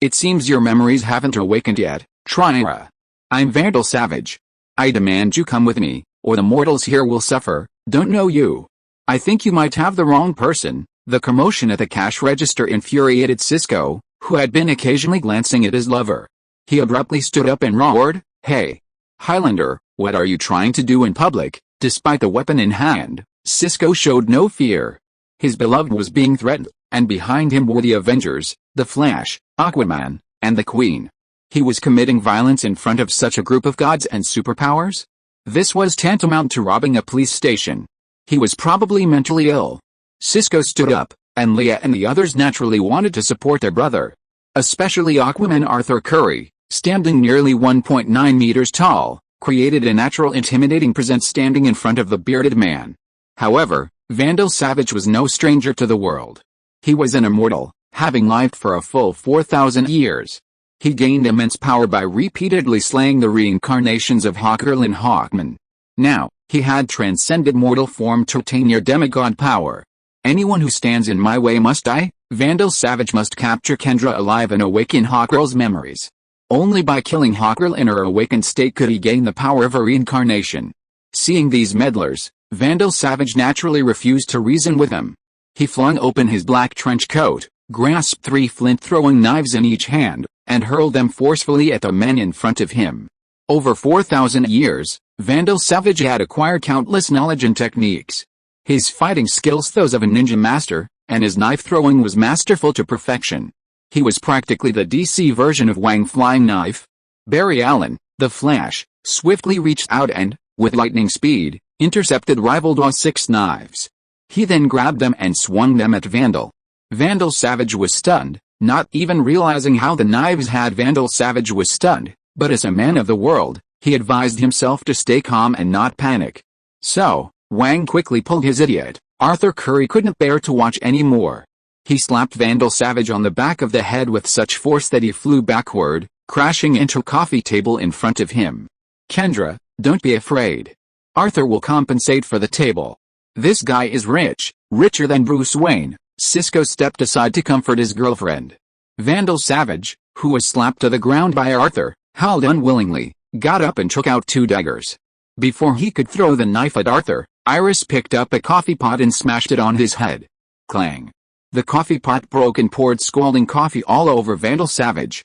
[SPEAKER 1] It seems your memories haven't awakened yet, Triera. I'm Vandal Savage. I demand you come with me, or the mortals here will suffer. Don't know you. I think you might have the wrong person. The commotion at the cash register infuriated Cisco, who had been occasionally glancing at his lover. He abruptly stood up and roared, Hey! Highlander, what are you trying to do in public? Despite the weapon in hand, Cisco showed no fear. His beloved was being threatened, and behind him were the Avengers, the Flash, Aquaman, and the Queen. He was committing violence in front of such a group of gods and superpowers? This was tantamount to robbing a police station. He was probably mentally ill. Cisco stood up, and Leah and the others naturally wanted to support their brother. Especially Aquaman Arthur Curry, standing nearly 1.9 meters tall, created a natural intimidating presence standing in front of the bearded man. However, Vandal Savage was no stranger to the world. He was an immortal, having lived for a full 4,000 years. He gained immense power by repeatedly slaying the reincarnations of Hawkgirl and Hawkman. Now, he had transcended mortal form to attain near demigod power. Anyone who stands in my way must die. Vandal Savage must capture Kendra alive and awaken Hawkgirl's memories. Only by killing Hawkgirl in her awakened state could he gain the power of her reincarnation. Seeing these meddlers, Vandal Savage naturally refused to reason with them. He flung open his black trench coat, grasped 3 flint-throwing knives in each hand, and hurled them forcefully at the men in front of him. Over 4,000 years, Vandal Savage had acquired countless knowledge and techniques. His fighting skills those of a ninja master, and his knife-throwing was masterful to perfection. He was practically the DC version of Wang Flying Knife. Barry Allen, the Flash, swiftly reached out and, with lightning speed, intercepted rival Daw's 6 knives. He then grabbed them and swung them at Vandal. Vandal Savage was stunned, not even realizing how the knives had Vandal Savage was stunned, but as a man of the world, he advised himself to stay calm and not panic. So, Wang quickly pulled his idiot. Arthur Curry couldn't bear to watch any more. He slapped Vandal Savage on the back of the head with such force that he flew backward, crashing into a coffee table in front of him. Kendra, don't be afraid. Arthur will compensate for the table. This guy is rich, richer than Bruce Wayne. Cisco stepped aside to comfort his girlfriend. Vandal Savage, who was slapped to the ground by Arthur, howled unwillingly, got up and took out 2 daggers. Before he could throw the knife at Arthur, Iris picked up a coffee pot and smashed it on his head. Clang. The coffee pot broke and poured scalding coffee all over Vandal Savage.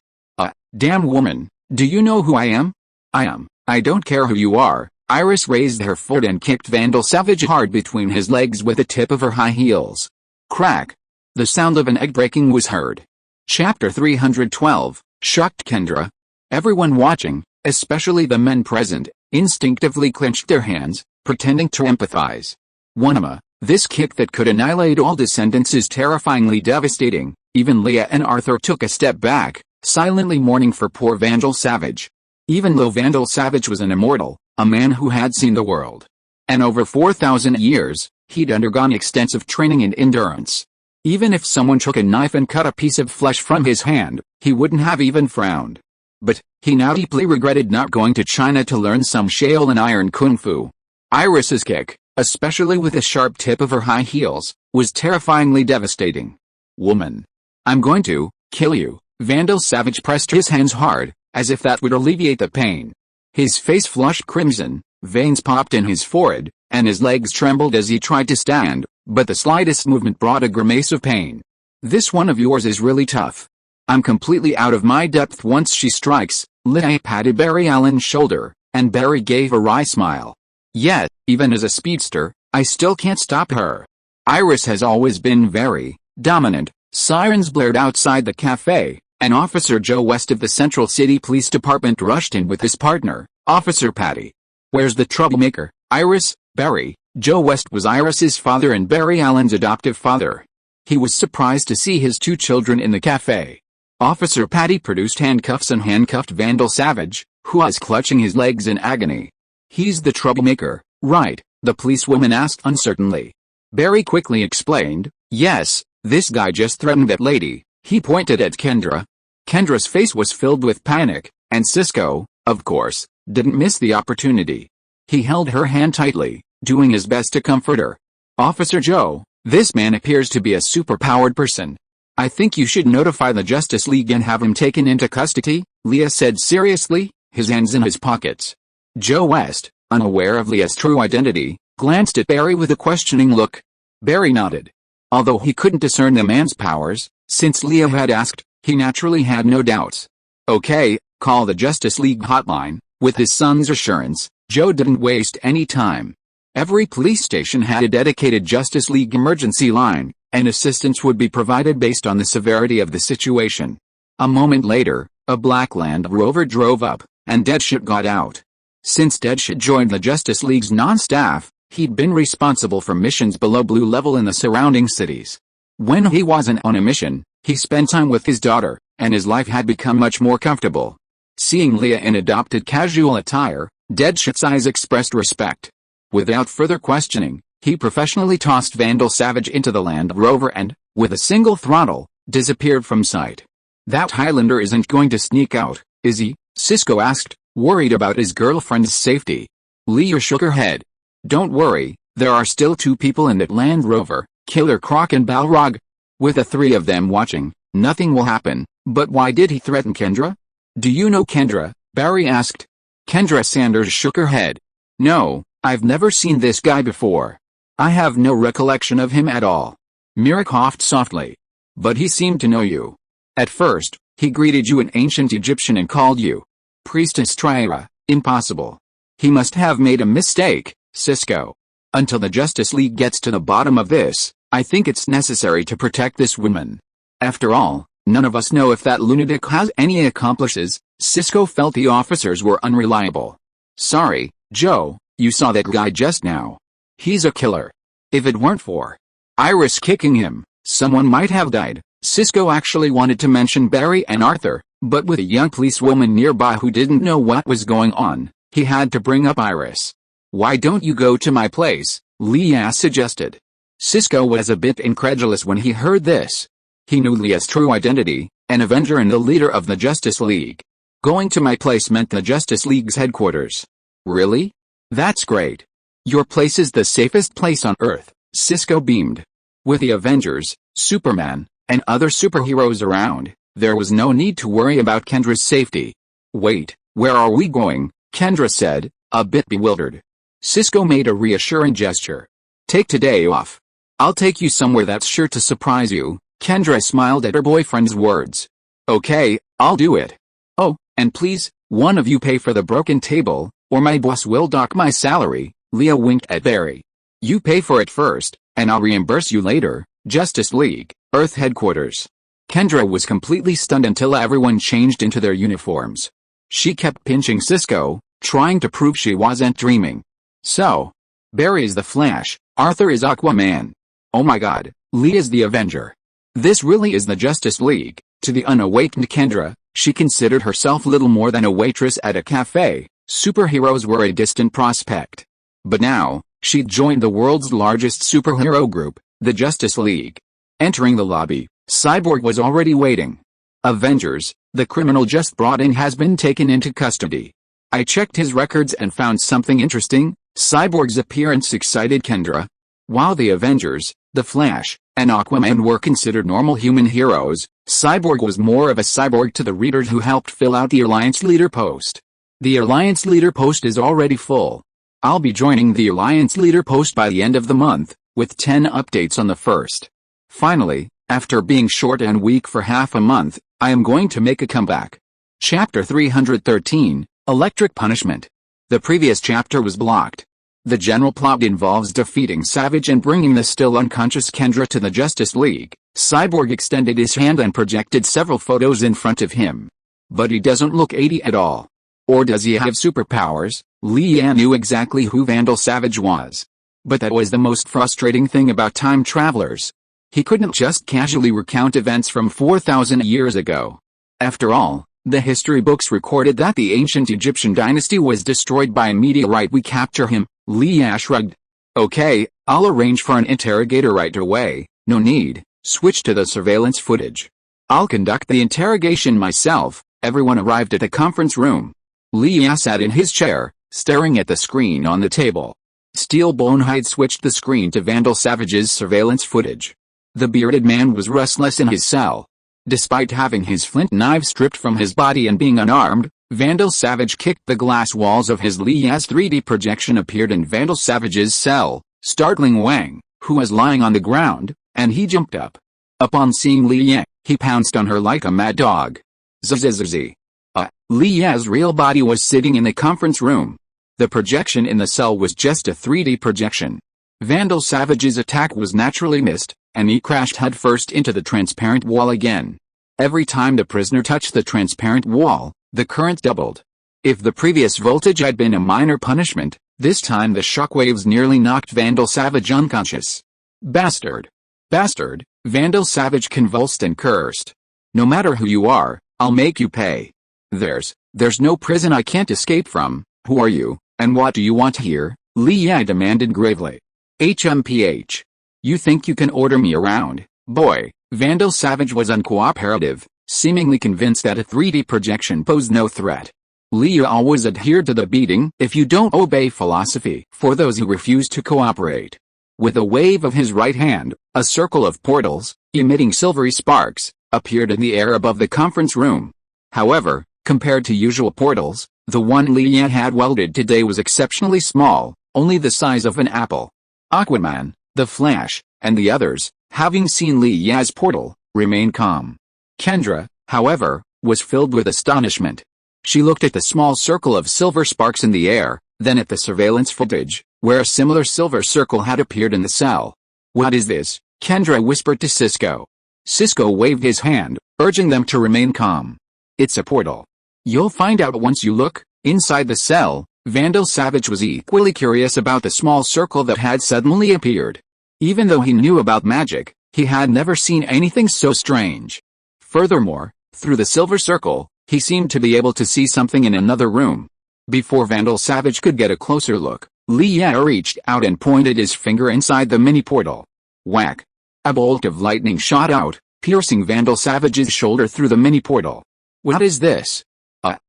[SPEAKER 1] Damn woman, do you know who I am? I don't care who you are. Iris raised her foot and kicked Vandal Savage hard between his legs with the tip of her high heels. Crack. The sound of an egg breaking was heard. Chapter 312, Shocked Kendra. Everyone watching, especially the men present, instinctively clenched their hands, pretending to empathize. This kick that could annihilate all descendants is terrifyingly devastating. Even Leah and Arthur took a step back, silently mourning for poor Vandal Savage. Even though Vandal Savage was an immortal, a man who had seen the world, and over 4,000 years, he'd undergone extensive training and endurance. Even if someone took a knife and cut a piece of flesh from his hand, he wouldn't have even frowned. But, he now deeply regretted not going to China to learn some shale and iron kung fu. Iris's kick, especially with the sharp tip of her high heels, was terrifyingly devastating. Woman. I'm going to kill you. Vandal Savage pressed his hands hard, as if that would alleviate the pain. His face flushed crimson, veins popped in his forehead, and his legs trembled as he tried to stand, but the slightest movement brought a grimace of pain. This one of yours is really tough. I'm completely out of my depth once she strikes. Leah patted Barry Allen's shoulder, and Barry gave a wry smile. Yet, even as a speedster, I still can't stop her. Iris has always been very dominant. Sirens blared outside the cafe, and Officer Joe West of the Central City Police Department rushed in with his partner, Officer Patty. Where's the troublemaker? Iris, Barry. Joe West was Iris's father and Barry Allen's adoptive father. He was surprised to see his 2 children in the cafe. Officer Patty produced handcuffs and handcuffed Vandal Savage, who was clutching his legs in agony. He's the troublemaker, right? The policewoman asked uncertainly. Barry quickly explained, yes, this guy just threatened that lady. He pointed at Kendra. Kendra's face was filled with panic, and Cisco, of course, didn't miss the opportunity. He held her hand tightly, doing his best to comfort her. Officer Joe, this man appears to be a superpowered person. I think you should notify the Justice League and have him taken into custody, Leah said seriously, his hands in his pockets. Joe West, unaware of Leah's true identity, glanced at Barry with a questioning look. Barry nodded. Although he couldn't discern the man's powers, since Leah had asked, he naturally had no doubts. Okay, call the Justice League hotline. With his son's assurance, Joe didn't waste any time. Every police station had a dedicated Justice League emergency line, and assistance would be provided based on the severity of the situation. A moment later, a black Land Rover drove up, and Deadshot got out. Since Deadshot joined the Justice League's non-staff, he'd been responsible for missions below Blue Level in the surrounding cities. When he wasn't on a mission, he spent time with his daughter, and his life had become much more comfortable. Seeing Leah in adopted casual attire, Deadshot's eyes expressed respect. Without further questioning, he professionally tossed Vandal Savage into the Land Rover and, with a single throttle, disappeared from sight. "That Highlander isn't going to sneak out, is he?" Cisco asked, worried about his girlfriend's safety. Leah shook her head. "Don't worry, there are still 2 people in that Land Rover, Killer Croc and Balrog. With the 3 of them watching, nothing will happen." "But why did he threaten Kendra?" "Do you know Kendra?" Barry asked. Kendra Sanders shook her head. "No, I've never seen this guy before. I have no recollection of him at all." Mira coughed softly. "But he seemed to know you. At first, he greeted you in ancient Egyptian and called you Priestess Triera. Impossible. He must have made a mistake, Cisco. Until the Justice League gets to the bottom of this, I think it's necessary to protect this woman. After all, none of us know if that lunatic has any accomplices." Cisco felt the officers were unreliable. "Sorry, Joe, you saw that guy just now. He's a killer. If it weren't for Iris kicking him, someone might have died." Cisco actually wanted to mention Barry and Arthur, but with a young policewoman nearby who didn't know what was going on, he had to bring up Iris. "Why don't you go to my place?" Leah suggested. Cisco was a bit incredulous when he heard this. He knew Leah's true identity, an Avenger and the leader of the Justice League. Going to my place meant the Justice League's headquarters. "Really? That's great. Your place is the safest place on Earth," Cisco beamed. With the Avengers, Superman, and other superheroes around, there was no need to worry about Kendra's safety. "Wait, where are we going?" Kendra said, a bit bewildered. Cisco made a reassuring gesture. "Take today off. I'll take you somewhere that's sure to surprise you." Kendra smiled at her boyfriend's words. "Okay, I'll do it. Oh, and please, one of you pay for the broken table, or my boss will dock my salary." Leah winked at Barry. "You pay for it first, and I'll reimburse you later." Justice League, Earth headquarters. Kendra was completely stunned until everyone changed into their uniforms. She kept pinching Cisco, trying to prove she wasn't dreaming. "So, Barry is the Flash, Arthur is Aquaman. Oh my god, Leah's the Avenger. This really is the Justice League." To the unawakened Kendra, she considered herself little more than a waitress at a cafe. Superheroes were a distant prospect. But now, she'd joined the world's largest superhero group, the Justice League. Entering the lobby, Cyborg was already waiting. "Avengers, the criminal just brought in has been taken into custody. I checked his records and found something interesting." Cyborg's appearance excited Kendra. While the Avengers, the Flash, and Aquaman were considered normal human heroes, Cyborg was more of a cyborg to the readers who helped fill out the Alliance Leader post. "The Alliance Leader post is already full. I'll be joining the Alliance Leader post by the end of the month, with 10 updates on the first. Finally, after being short and weak for half a month, I am going to make a comeback." Chapter 313, Electric Punishment. The previous chapter was blocked. The general plot involves defeating Savage and bringing the still unconscious Kendra to the Justice League. Cyborg extended his hand and projected several photos in front of him. "But he doesn't look 80 at all. Or does he have superpowers?" Leanne knew exactly who Vandal Savage was. But that was the most frustrating thing about time travelers. He couldn't just casually recount events from 4,000 years ago. After all, the history books recorded that the ancient Egyptian dynasty was destroyed by a meteorite. "We capture him," Leah shrugged. "Okay, I'll arrange for an interrogator right away. No need, switch to the surveillance footage. I'll conduct the interrogation myself." Everyone arrived at the conference room. Leah sat in his chair, staring at the screen on the table. Steel Bonehide switched the screen to Vandal Savage's surveillance footage. The bearded man was restless in his cell. Despite having his flint knife stripped from his body and being unarmed, Vandal Savage kicked the glass walls of his Leah's 3D projection appeared in Vandal Savage's cell, startling Wang, who was lying on the ground, and he jumped up. Upon seeing Leah, he pounced on her like a mad dog. Zzz. Leah's real body was sitting in the conference room. The projection in the cell was just a 3D projection. Vandal Savage's attack was naturally missed, and he crashed headfirst into the transparent wall again. Every time the prisoner touched the transparent wall, the current doubled. If the previous voltage had been a minor punishment, this time the shockwaves nearly knocked Vandal Savage unconscious. "Bastard! Bastard!" Vandal Savage convulsed and cursed. "No matter who you are, I'll make you pay. There's There's no prison I can't escape from. Who are you, and what do you want here? Li Yi demanded gravely. HMPH. You think you can order me around, boy? Vandal Savage was uncooperative, seemingly convinced that a 3D projection posed no threat. Li Yi always adhered to the beating if you don't obey philosophy for those who refuse to cooperate. With a wave of his right hand, a circle of portals, emitting silvery sparks, appeared in the air above the conference room. However, compared to usual portals, the one Li Yi had welded today was exceptionally small, only the size of an apple. Aquaman, the Flash, and the others, having seen Li Yi's portal, remained calm. Kendra, however, was filled with astonishment. She looked at the small circle of silver sparks in the air, then at the surveillance footage, where a similar silver circle had appeared in the cell. What is this? Kendra whispered to Cisco. Cisco waved his hand, urging them to remain calm. It's a portal. You'll find out once you look. Inside the cell, Vandal Savage was equally curious about the small circle that had suddenly appeared. Even though he knew about magic, he had never seen anything so strange. Furthermore, through the silver circle, he seemed to be able to see something in another room. Before Vandal Savage could get a closer look, Li Yi reached out and pointed his finger inside the mini-portal. Whack! A bolt of lightning shot out, piercing Vandal Savage's shoulder through the mini-portal. What is this?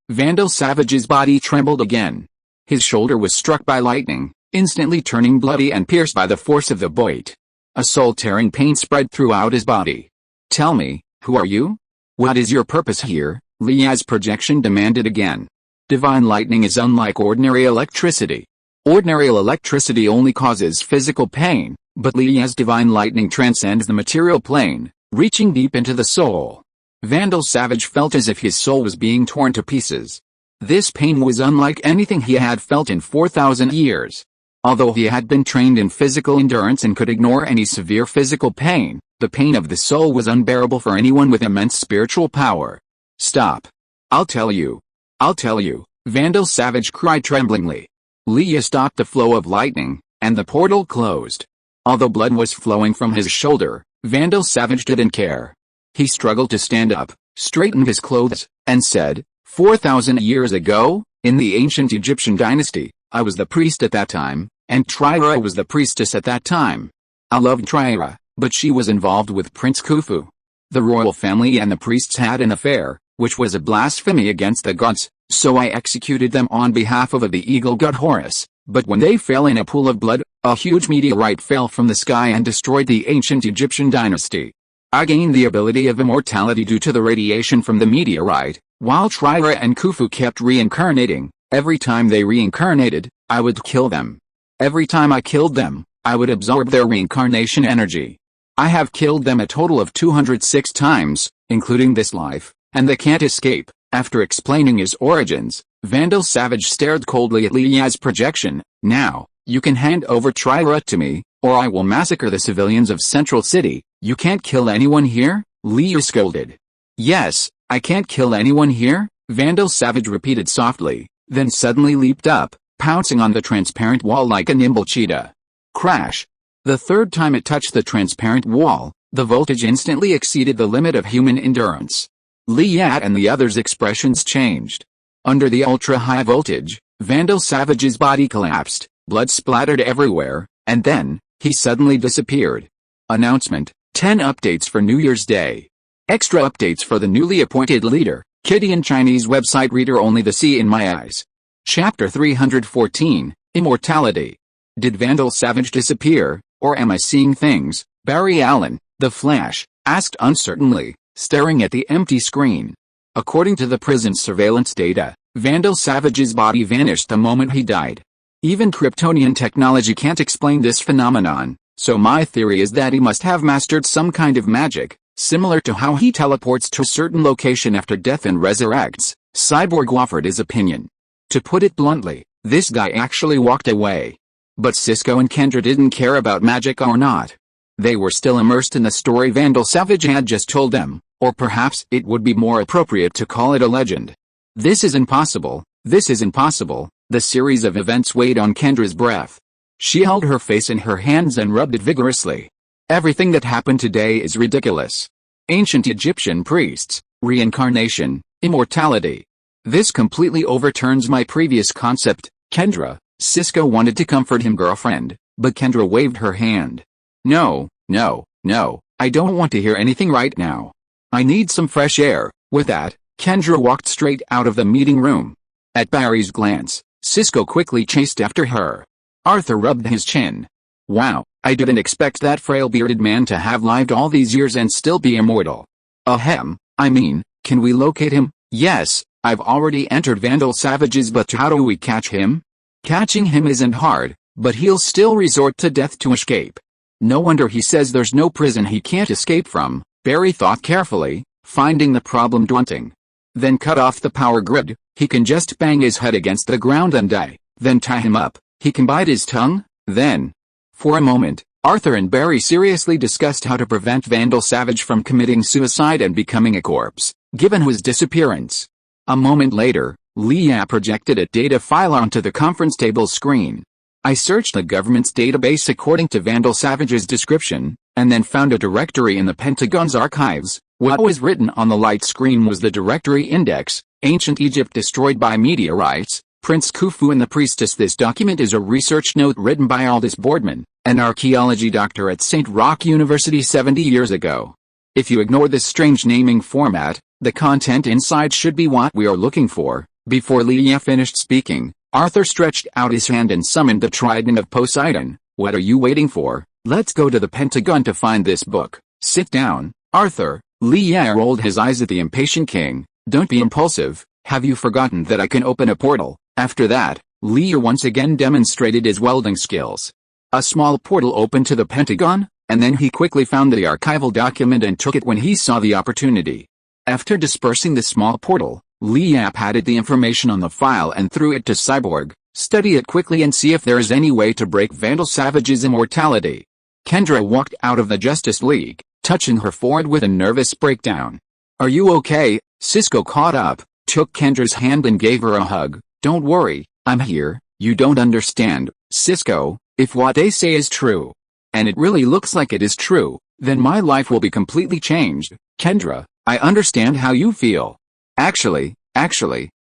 [SPEAKER 1] Vandal Savage's body trembled again. His shoulder was struck by lightning, instantly turning bloody and pierced by the force of the bolt. A soul-tearing pain spread throughout his body. Tell me, who are you? What is your purpose here? Li Yi's projection demanded again. Divine lightning is unlike ordinary electricity. Ordinary electricity only causes physical pain, but Li Yi's divine lightning transcends the material plane, reaching deep into the soul. Vandal Savage felt as if his soul was being torn to pieces. This pain was unlike anything he had felt in 4,000 years. Although he had been trained in physical endurance and could ignore any severe physical pain, the pain of the soul was unbearable for anyone with immense spiritual power. Stop. I'll tell you. I'll tell you, Vandal Savage cried tremblingly. Li Yi stopped the flow of lightning, and the portal closed. Although blood was flowing from his shoulder, Vandal Savage didn't care. He struggled to stand up, straightened his clothes, and said, 4,000 years ago, in the ancient Egyptian dynasty, I was the priest at that time, and Tryra was the priestess at that time. I loved Tryra, but she was involved with Prince Khufu. The royal family and the priests had an affair, which was a blasphemy against the gods, so I executed them on behalf of the eagle god Horus. But when they fell in a pool of blood, a huge meteorite fell from the sky and destroyed the ancient Egyptian dynasty. I gained the ability of immortality due to the radiation from the meteorite, while Tryra and Khufu kept reincarnating. Every time they reincarnated, I would kill them. Every time I killed them, I would absorb their reincarnation energy. I have killed them a total of 206 times, including this life, and they can't escape. After explaining his origins, Vandal Savage stared coldly at Li Yi's projection. Now, you can hand over Tryra to me, or I will massacre the civilians of Central City. You can't kill anyone here? Li Yi scolded. Yes, I can't kill anyone here, Vandal Savage repeated softly, then suddenly leaped up, pouncing on the transparent wall like a nimble cheetah. Crash! The third time it touched the transparent wall, the voltage instantly exceeded the limit of human endurance. Li Yi and the others' expressions changed. Under the ultra-high voltage, Vandal Savage's body collapsed, blood splattered everywhere, and then, he suddenly disappeared. Announcement: 10 updates for New Year's Day. Extra updates for the newly appointed leader, Kitty Chinese website reader only the sea in my eyes. Chapter 314, Immortality. Did Vandal Savage disappear, or am I seeing things? Barry Allen, the Flash, asked uncertainly, staring at the empty screen. According to the prison's surveillance data, Vandal Savage's body vanished the moment he died. Even Kryptonian technology can't explain this phenomenon, so my theory is that he must have mastered some kind of magic, similar to how he teleports to a certain location after death and resurrects. Cyborg offered his opinion. To put it bluntly, this guy actually walked away. But Cisco and Kendra didn't care about magic or not. They were still immersed in the story Vandal Savage had just told them, or perhaps it would be more appropriate to call it a legend. This is impossible, this is impossible. The series of events weighed on Kendra's breath. She held her face in her hands and rubbed it vigorously. Everything that happened today is ridiculous. Ancient Egyptian priests, reincarnation, immortality. This completely overturns my previous concept, Kendra. Cisco wanted to comfort him, girlfriend, but Kendra waved her hand. No, no, no, I don't want to hear anything right now. I need some fresh air. With that, Kendra walked straight out of the meeting room. At Barry's glance, Cisco quickly chased after her. Arthur rubbed his chin. Wow, I didn't expect that frail bearded man to have lived all these years and still be immortal. Ahem, I mean, can we locate him? Yes, I've already entered Vandal Savages, but how do we catch him? Catching him isn't hard, but he'll still resort to death to escape. No wonder he says there's no prison he can't escape from, Barry thought carefully, finding the problem daunting. Then cut off the power grid, he can just bang his head against the ground and die. Then tie him up, he can bite his tongue, then. For a moment, Arthur and Barry seriously discussed how to prevent Vandal Savage from committing suicide and becoming a corpse, given his disappearance. A moment later, Leah projected a data file onto the conference table screen. I searched the government's database according to Vandal Savage's description, and then found a directory in the Pentagon's archives. What was written on the light screen was the directory index, Ancient Egypt destroyed by meteorites, Prince Khufu and the Priestess. This document is a research note written by Aldous Boardman, an archaeology doctor at St. Roch University 70 years ago. If you ignore this strange naming format, the content inside should be what we are looking for. Before Leah finished speaking, Arthur stretched out his hand and summoned the Trident of Poseidon. What are you waiting for? Let's go to the Pentagon to find this book. Sit down, Arthur. Leah rolled his eyes at the impatient king. Don't be impulsive. Have you forgotten that I can open a portal? After that, Leah once again demonstrated his welding skills. A small portal opened to the Pentagon, and then he quickly found the archival document and took it when he saw the opportunity. After dispersing the small portal, Leah patted the information on the file and threw it to Cyborg. Study it quickly and see if there is any way to break Vandal Savage's immortality. Kendra walked out of the Justice League, touching her forehead with a nervous breakdown. Are you okay? Cisco caught up, took Kendra's hand and gave her a hug. Don't worry, I'm here. You don't understand, Cisco. If what they say is true, and it really looks like it is true, then my life will be completely changed. Kendra, I understand how you feel. Actually,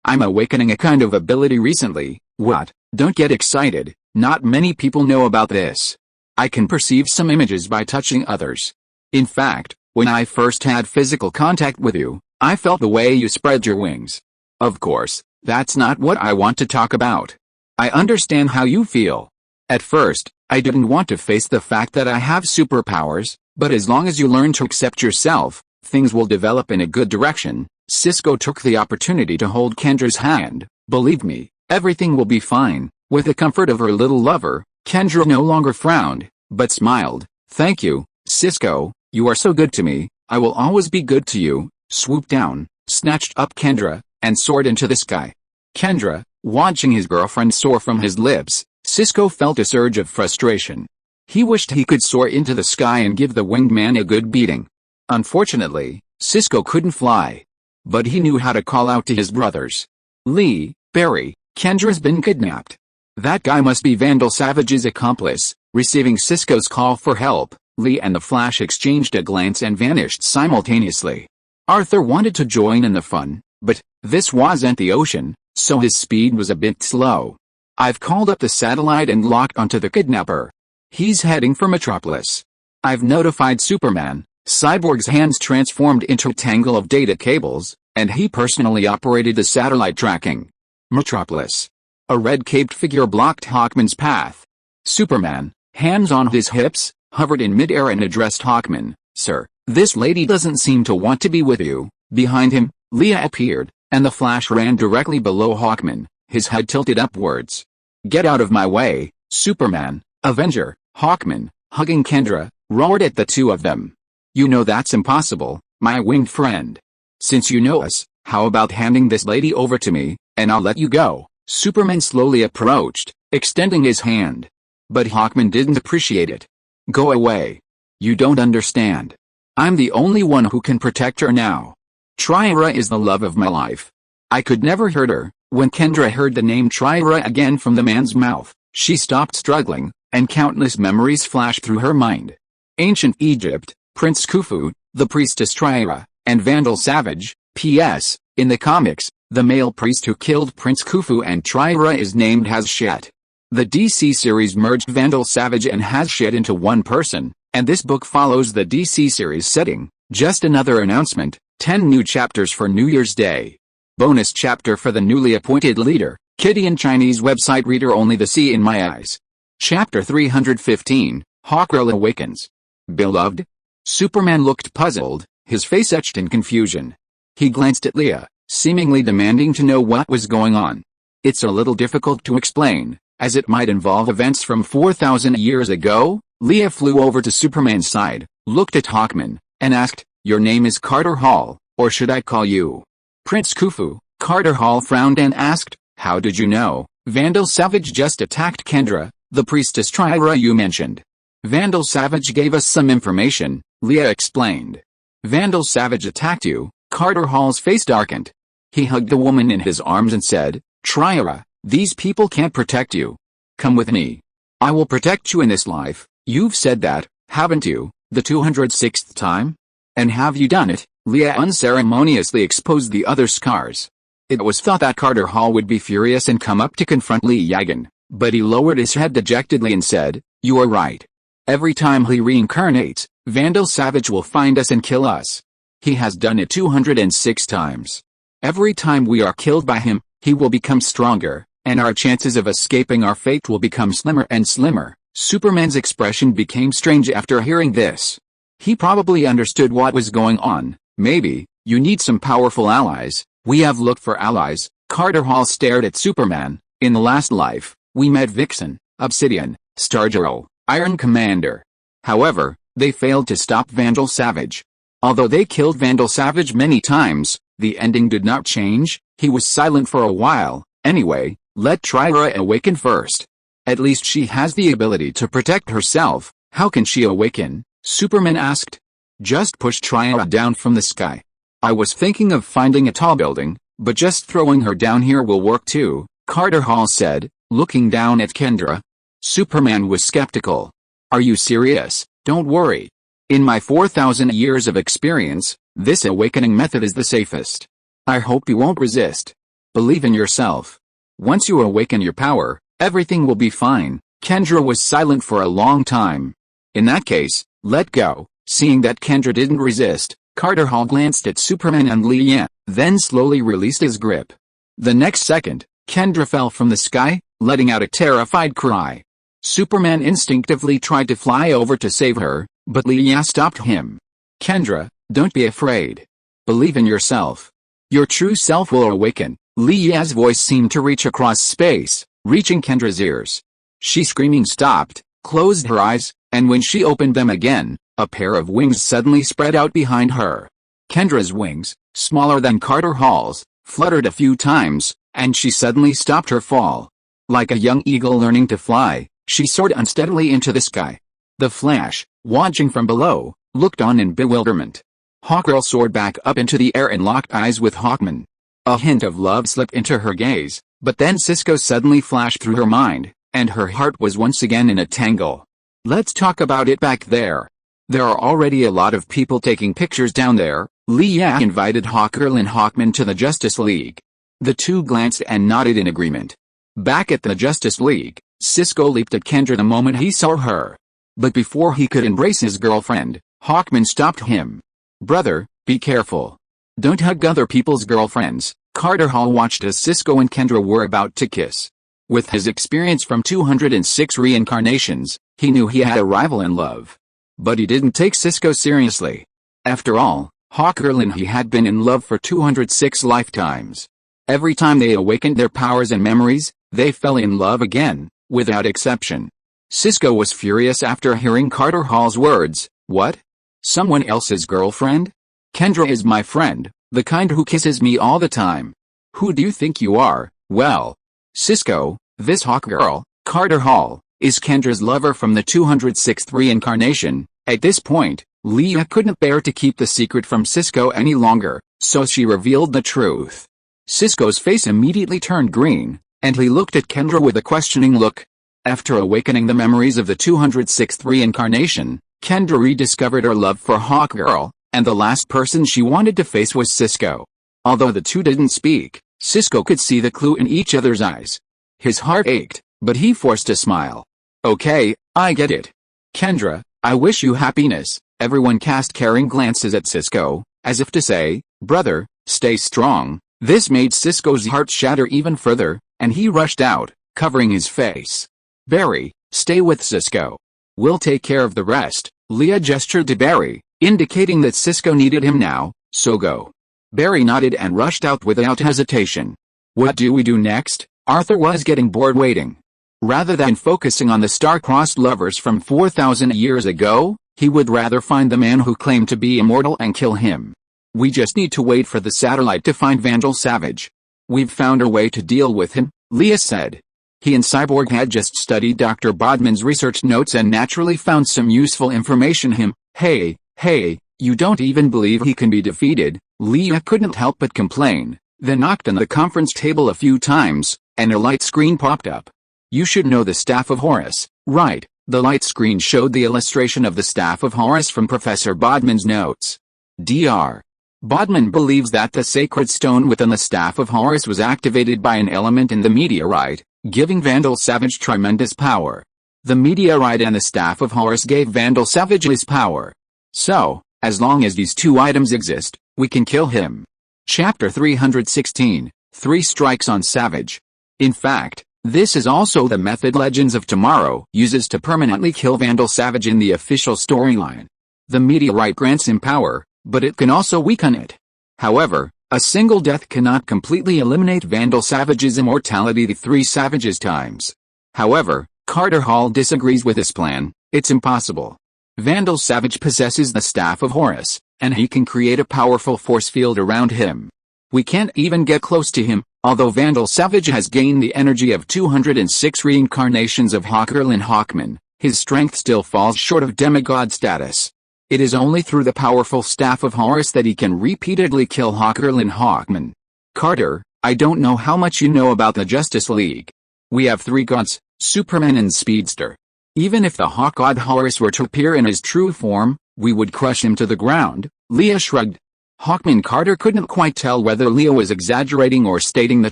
[SPEAKER 1] I'm awakening a kind of ability recently. What? Don't get excited, not many people know about this. I can perceive some images by touching others. In fact, when I first had physical contact with you, I felt the way you spread your wings. Of course, that's not what I want to talk about. I understand how you feel. At first, I didn't want to face the fact that I have superpowers, but as long as you learn to accept yourself, things will develop in a good direction. Cisco took the opportunity to hold Kendra's hand. Believe me, everything will be fine. With the comfort of her little lover, Kendra no longer frowned, but smiled. Thank you, Cisco, you are so good to me. I will always be good to you. Swooped down, snatched up Kendra, and soared into the sky. Kendra, watching his girlfriend soar from his lips, Cisco felt a surge of frustration. He wished he could soar into the sky and give the winged man a good beating. Unfortunately, Cisco couldn't fly. But he knew how to call out to his brothers. Lee, Barry, Kendra's been kidnapped. That guy must be Vandal Savage's accomplice. Receiving Cisco's call for help, Lee and the Flash exchanged a glance and vanished simultaneously. Arthur wanted to join in the fun, but this wasn't the ocean, so his speed was a bit slow. I've called up the satellite and locked onto the kidnapper. He's heading for Metropolis. I've notified Superman. Cyborg's hands transformed into a tangle of data cables, and he personally operated the satellite tracking. Metropolis. A red-caped figure blocked Hawkman's path. Superman, hands on his hips, hovered in midair and addressed Hawkman. Sir, this lady doesn't seem to want to be with you. Behind him, Leah appeared, and the Flash ran directly below Hawkman, his head tilted upwards. Get out of my way, Superman. Avenger. Hawkman, hugging Kendra, roared at the two of them. You know that's impossible, my winged friend. Since you know us, how about handing this lady over to me, and I'll let you go. Superman slowly approached, extending his hand. But Hawkman didn't appreciate it. Go away. You don't understand. I'm the only one who can protect her now. Triera is the love of my life. I could never hurt her. When Kendra heard the name Triera again from the man's mouth, she stopped struggling, and countless memories flashed through her mind. Ancient Egypt, Prince Khufu, the priestess Triera, and Vandal Savage. P.S. In the comics, The male priest who killed Prince Khufu and Tryra is named Hazshet. The DC series merged Vandal Savage and Hazshet into one person, and this book follows the DC series setting. Just another announcement, 10 new chapters for New Year's Day. Bonus chapter for the newly appointed leader, Kitty and Chinese website reader Only the Sea in My Eyes. Chapter 315, Hawkgirl Awakens. Beloved? Superman looked puzzled, his face etched in confusion. He glanced at Leah, seemingly demanding to know what was going on. It's a little difficult to explain, as it might involve events from 4,000 years ago. Leah flew over to Superman's side, looked at Hawkman, and asked, "Your name is Carter Hall, or should I call you Prince Khufu?" Carter Hall frowned and asked, "How did you know? Vandal Savage just attacked Kendra, the priestess Tryra you mentioned." "Vandal Savage gave us some information," Leah explained. "Vandal Savage attacked you?" Carter Hall's face darkened. He hugged the woman in his arms and said, "Tryra, these people can't protect you. Come with me. I will protect you in this life." "You've said that, haven't you, the 206th time? And have you done it?" Leah unceremoniously exposed the other scars. It was thought that Carter Hall would be furious and come up to confront Lee Yagan, but he lowered his head dejectedly and said, "You are right. Every time he reincarnates, Vandal Savage will find us and kill us. He has done it 206 times. Every time we are killed by him, he will become stronger, and our chances of escaping our fate will become slimmer and slimmer." Superman's expression became strange after hearing this. He probably understood what was going on. "Maybe, you need some powerful allies. We have looked for allies." Carter Hall stared at Superman. "In the last life, we met Vixen, Obsidian, Stargirl, Iron Commander. However, they failed to stop Vandal Savage. Although they killed Vandal Savage many times, the ending did not change." He was silent for a while. "Anyway, let Tryra awaken first. At least she has the ability to protect herself." "How can she awaken?" Superman asked. "Just push Tryra down from the sky. I was thinking of finding a tall building, but just throwing her down here will work too," Carter Hall said, looking down at Kendra. Superman was skeptical. "Are you serious?" "Don't worry. In my 4,000 years of experience, this awakening method is the safest. I hope you won't resist. Believe in yourself. Once you awaken your power, everything will be fine." Kendra was silent for a long time. "In that case, let go." Seeing that Kendra didn't resist, Carter Hall glanced at Superman and Lee Yan, then slowly released his grip. The next second, Kendra fell from the sky, letting out a terrified cry. Superman instinctively tried to fly over to save her, but Lee Yan stopped him. "Kendra, don't be afraid. Believe in yourself. Your true self will awaken." Lee Yan's voice seemed to reach across space, reaching Kendra's ears. She screaming stopped, closed her eyes, and when she opened them again, a pair of wings suddenly spread out behind her. Kendra's wings, smaller than Carter Hall's, fluttered a few times, and she suddenly stopped her fall. Like a young eagle learning to fly, she soared unsteadily into the sky. The Flash, watching from below, looked on in bewilderment. Hawkgirl soared back up into the air and locked eyes with Hawkman. A hint of love slipped into her gaze, but then Cisco suddenly flashed through her mind, and her heart was once again in a tangle. "Let's talk about it back there. There are already a lot of people taking pictures down there." Lee Yan invited Hawkgirl and Hawkman to the Justice League. The two glanced and nodded in agreement. Back at the Justice League, Cisco leaped at Kendra the moment he saw her. But before he could embrace his girlfriend, Hawkman stopped him. "Brother, be careful. Don't hug other people's girlfriends." Carter Hall watched as Cisco and Kendra were about to kiss. With his experience from 206 reincarnations, he knew he had a rival in love. But he didn't take Cisco seriously. After all, Hawkgirl and he had been in love for 206 lifetimes. Every time they awakened their powers and memories, they fell in love again, without exception. Cisco was furious after hearing Carter Hall's words. "What? Someone else's girlfriend? Kendra is my friend, the kind who kisses me all the time. Who do you think you are?" "Well, Cisco, this Hawkgirl, Carter Hall, is Kendra's lover from the 206th reincarnation." At this point, Leah couldn't bear to keep the secret from Cisco any longer, so she revealed the truth. Cisco's face immediately turned green, and he looked at Kendra with a questioning look. After awakening the memories of the 206th reincarnation, Kendra rediscovered her love for Hawkgirl, and the last person she wanted to face was Cisco. Although the two didn't speak, Cisco could see the clue in each other's eyes. His heart ached, but he forced a smile. Okay, I get it. Kendra, I wish you happiness. Everyone cast caring glances at Cisco, as if to say, brother, stay strong. This made Cisco's heart shatter even further, and he rushed out, covering his face. Barry, stay with Cisco. We'll take care of the rest. Leah gestured to Barry, indicating that Cisco needed him now, so go. Barry nodded and rushed out without hesitation. What do we do next? Arthur was getting bored waiting. Rather than focusing on the star-crossed lovers from 4,000 years ago, he would rather find the man who claimed to be immortal and kill him. We just need to wait for the satellite to find Vandal Savage. We've found a way to deal with him, Leah said. He and Cyborg had just studied Dr. Bodman's research notes and naturally found some useful information. Hey, you don't even believe he can be defeated, Leah couldn't help but complain, then knocked on the conference table a few times, and a light screen popped up. You should know the Staff of Horus, right? The light screen showed the illustration of the Staff of Horus from Professor Bodman's notes. Dr. Bodman believes that the sacred stone within the Staff of Horus was activated by an element in the meteorite, giving Vandal Savage tremendous power. The meteorite and the Staff of Horus gave Vandal Savage his power. So, as long as these two items exist, we can kill him. Chapter 316, 3 Strikes on Savage. In fact, this is also the method Legends of Tomorrow uses to permanently kill Vandal Savage in the official storyline. The meteorite grants him power, but it can also weaken it. However, a single death cannot completely eliminate Vandal Savage's immortality the 3 Savages times. However, Carter Hall disagrees with this plan. It's impossible. Vandal Savage possesses the Staff of Horus, and he can create a powerful force field around him. We can't even get close to him, although Vandal Savage has gained the energy of 206 reincarnations of Hawkerlin Hawkman, his strength still falls short of demigod status. It is only through the powerful Staff of Horus that he can repeatedly kill Hawkerlin Hawkman. Carter, I don't know how much you know about the Justice League. We have 3 gods, Superman and Speedster. Even if the Hawk God Horus were to appear in his true form, we would crush him to the ground, Leah shrugged. Hawkman Carter couldn't quite tell whether Leah was exaggerating or stating the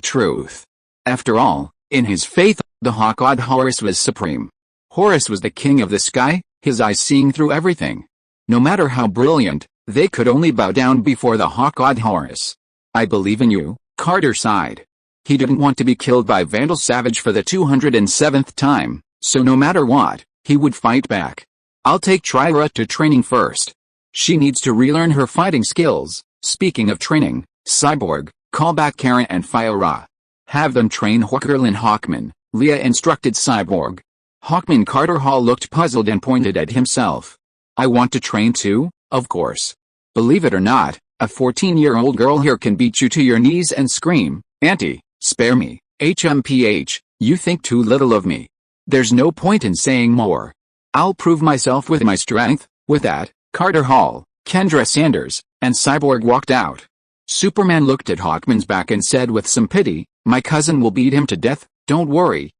[SPEAKER 1] truth. After all, in his faith, the Hawk God Horus was supreme. Horus was the king of the sky, his eyes seeing through everything. No matter how brilliant, they could only bow down before the Hawk God Horus. I believe in you, Carter sighed. He didn't want to be killed by Vandal Savage for the 207th time, so no matter what, he would fight back. I'll take Tryra to training first. She needs to relearn her fighting skills. Speaking of training, Cyborg, call back Karen and Fyra. Have them train Hawkerlin Hawkman, Leah instructed Cyborg. Hawkman Carter Hall looked puzzled and pointed at himself. I want to train too, of course. Believe it or not, a 14-year-old girl here can beat you to your knees and scream, Auntie, spare me, HMPH, you think too little of me. There's no point in saying more. I'll prove myself with my strength. With that, Carter Hall, Kendra Sanders, and Cyborg walked out. Superman looked at Hawkman's back and said with some pity, my cousin will beat him to death, don't worry.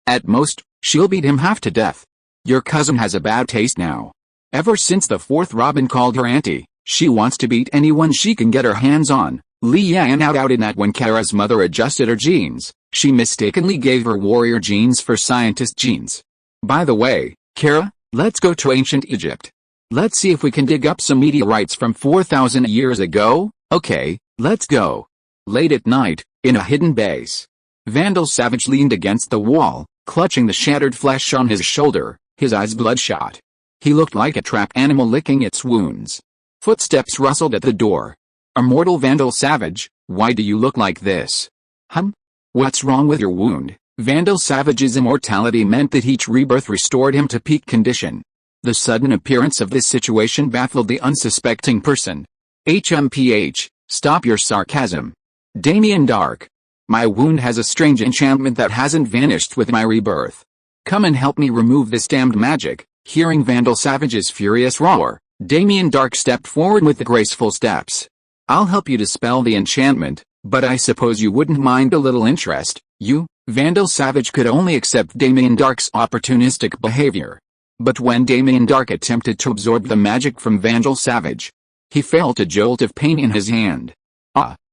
[SPEAKER 1] At most, she'll beat him half to death. Your cousin has a bad taste now. Ever since the 4th Robin called her auntie, she wants to beat anyone she can get her hands on. Leanne outed that when Kara's mother adjusted her genes, she mistakenly gave her warrior genes for scientist genes. By the way, Kara, let's go to ancient Egypt. Let's see if we can dig up some meteorites from 4,000 years ago. Okay, let's go. Late at night, in a hidden base, Vandal Savage leaned against the wall, clutching the shattered flesh on his shoulder, his eyes bloodshot. He looked like a trapped animal licking its wounds. Footsteps rustled at the door. Immortal Vandal Savage, why do you look like this? What's wrong with your wound? Vandal Savage's immortality meant that each rebirth restored him to peak condition. The sudden appearance of this situation baffled the unsuspecting person. HMPH, stop your sarcasm. Damien Dark. My wound has a strange enchantment that hasn't vanished with my rebirth. Come and help me remove this damned magic. Hearing Vandal Savage's furious roar, Damien Dark stepped forward with graceful steps. I'll help you dispel the enchantment, but I suppose you wouldn't mind a little interest, you? Vandal Savage could only accept Damien Dark's opportunistic behavior. But when Damien Dark attempted to absorb the magic from Vandal Savage, he felt a jolt of pain in his hand.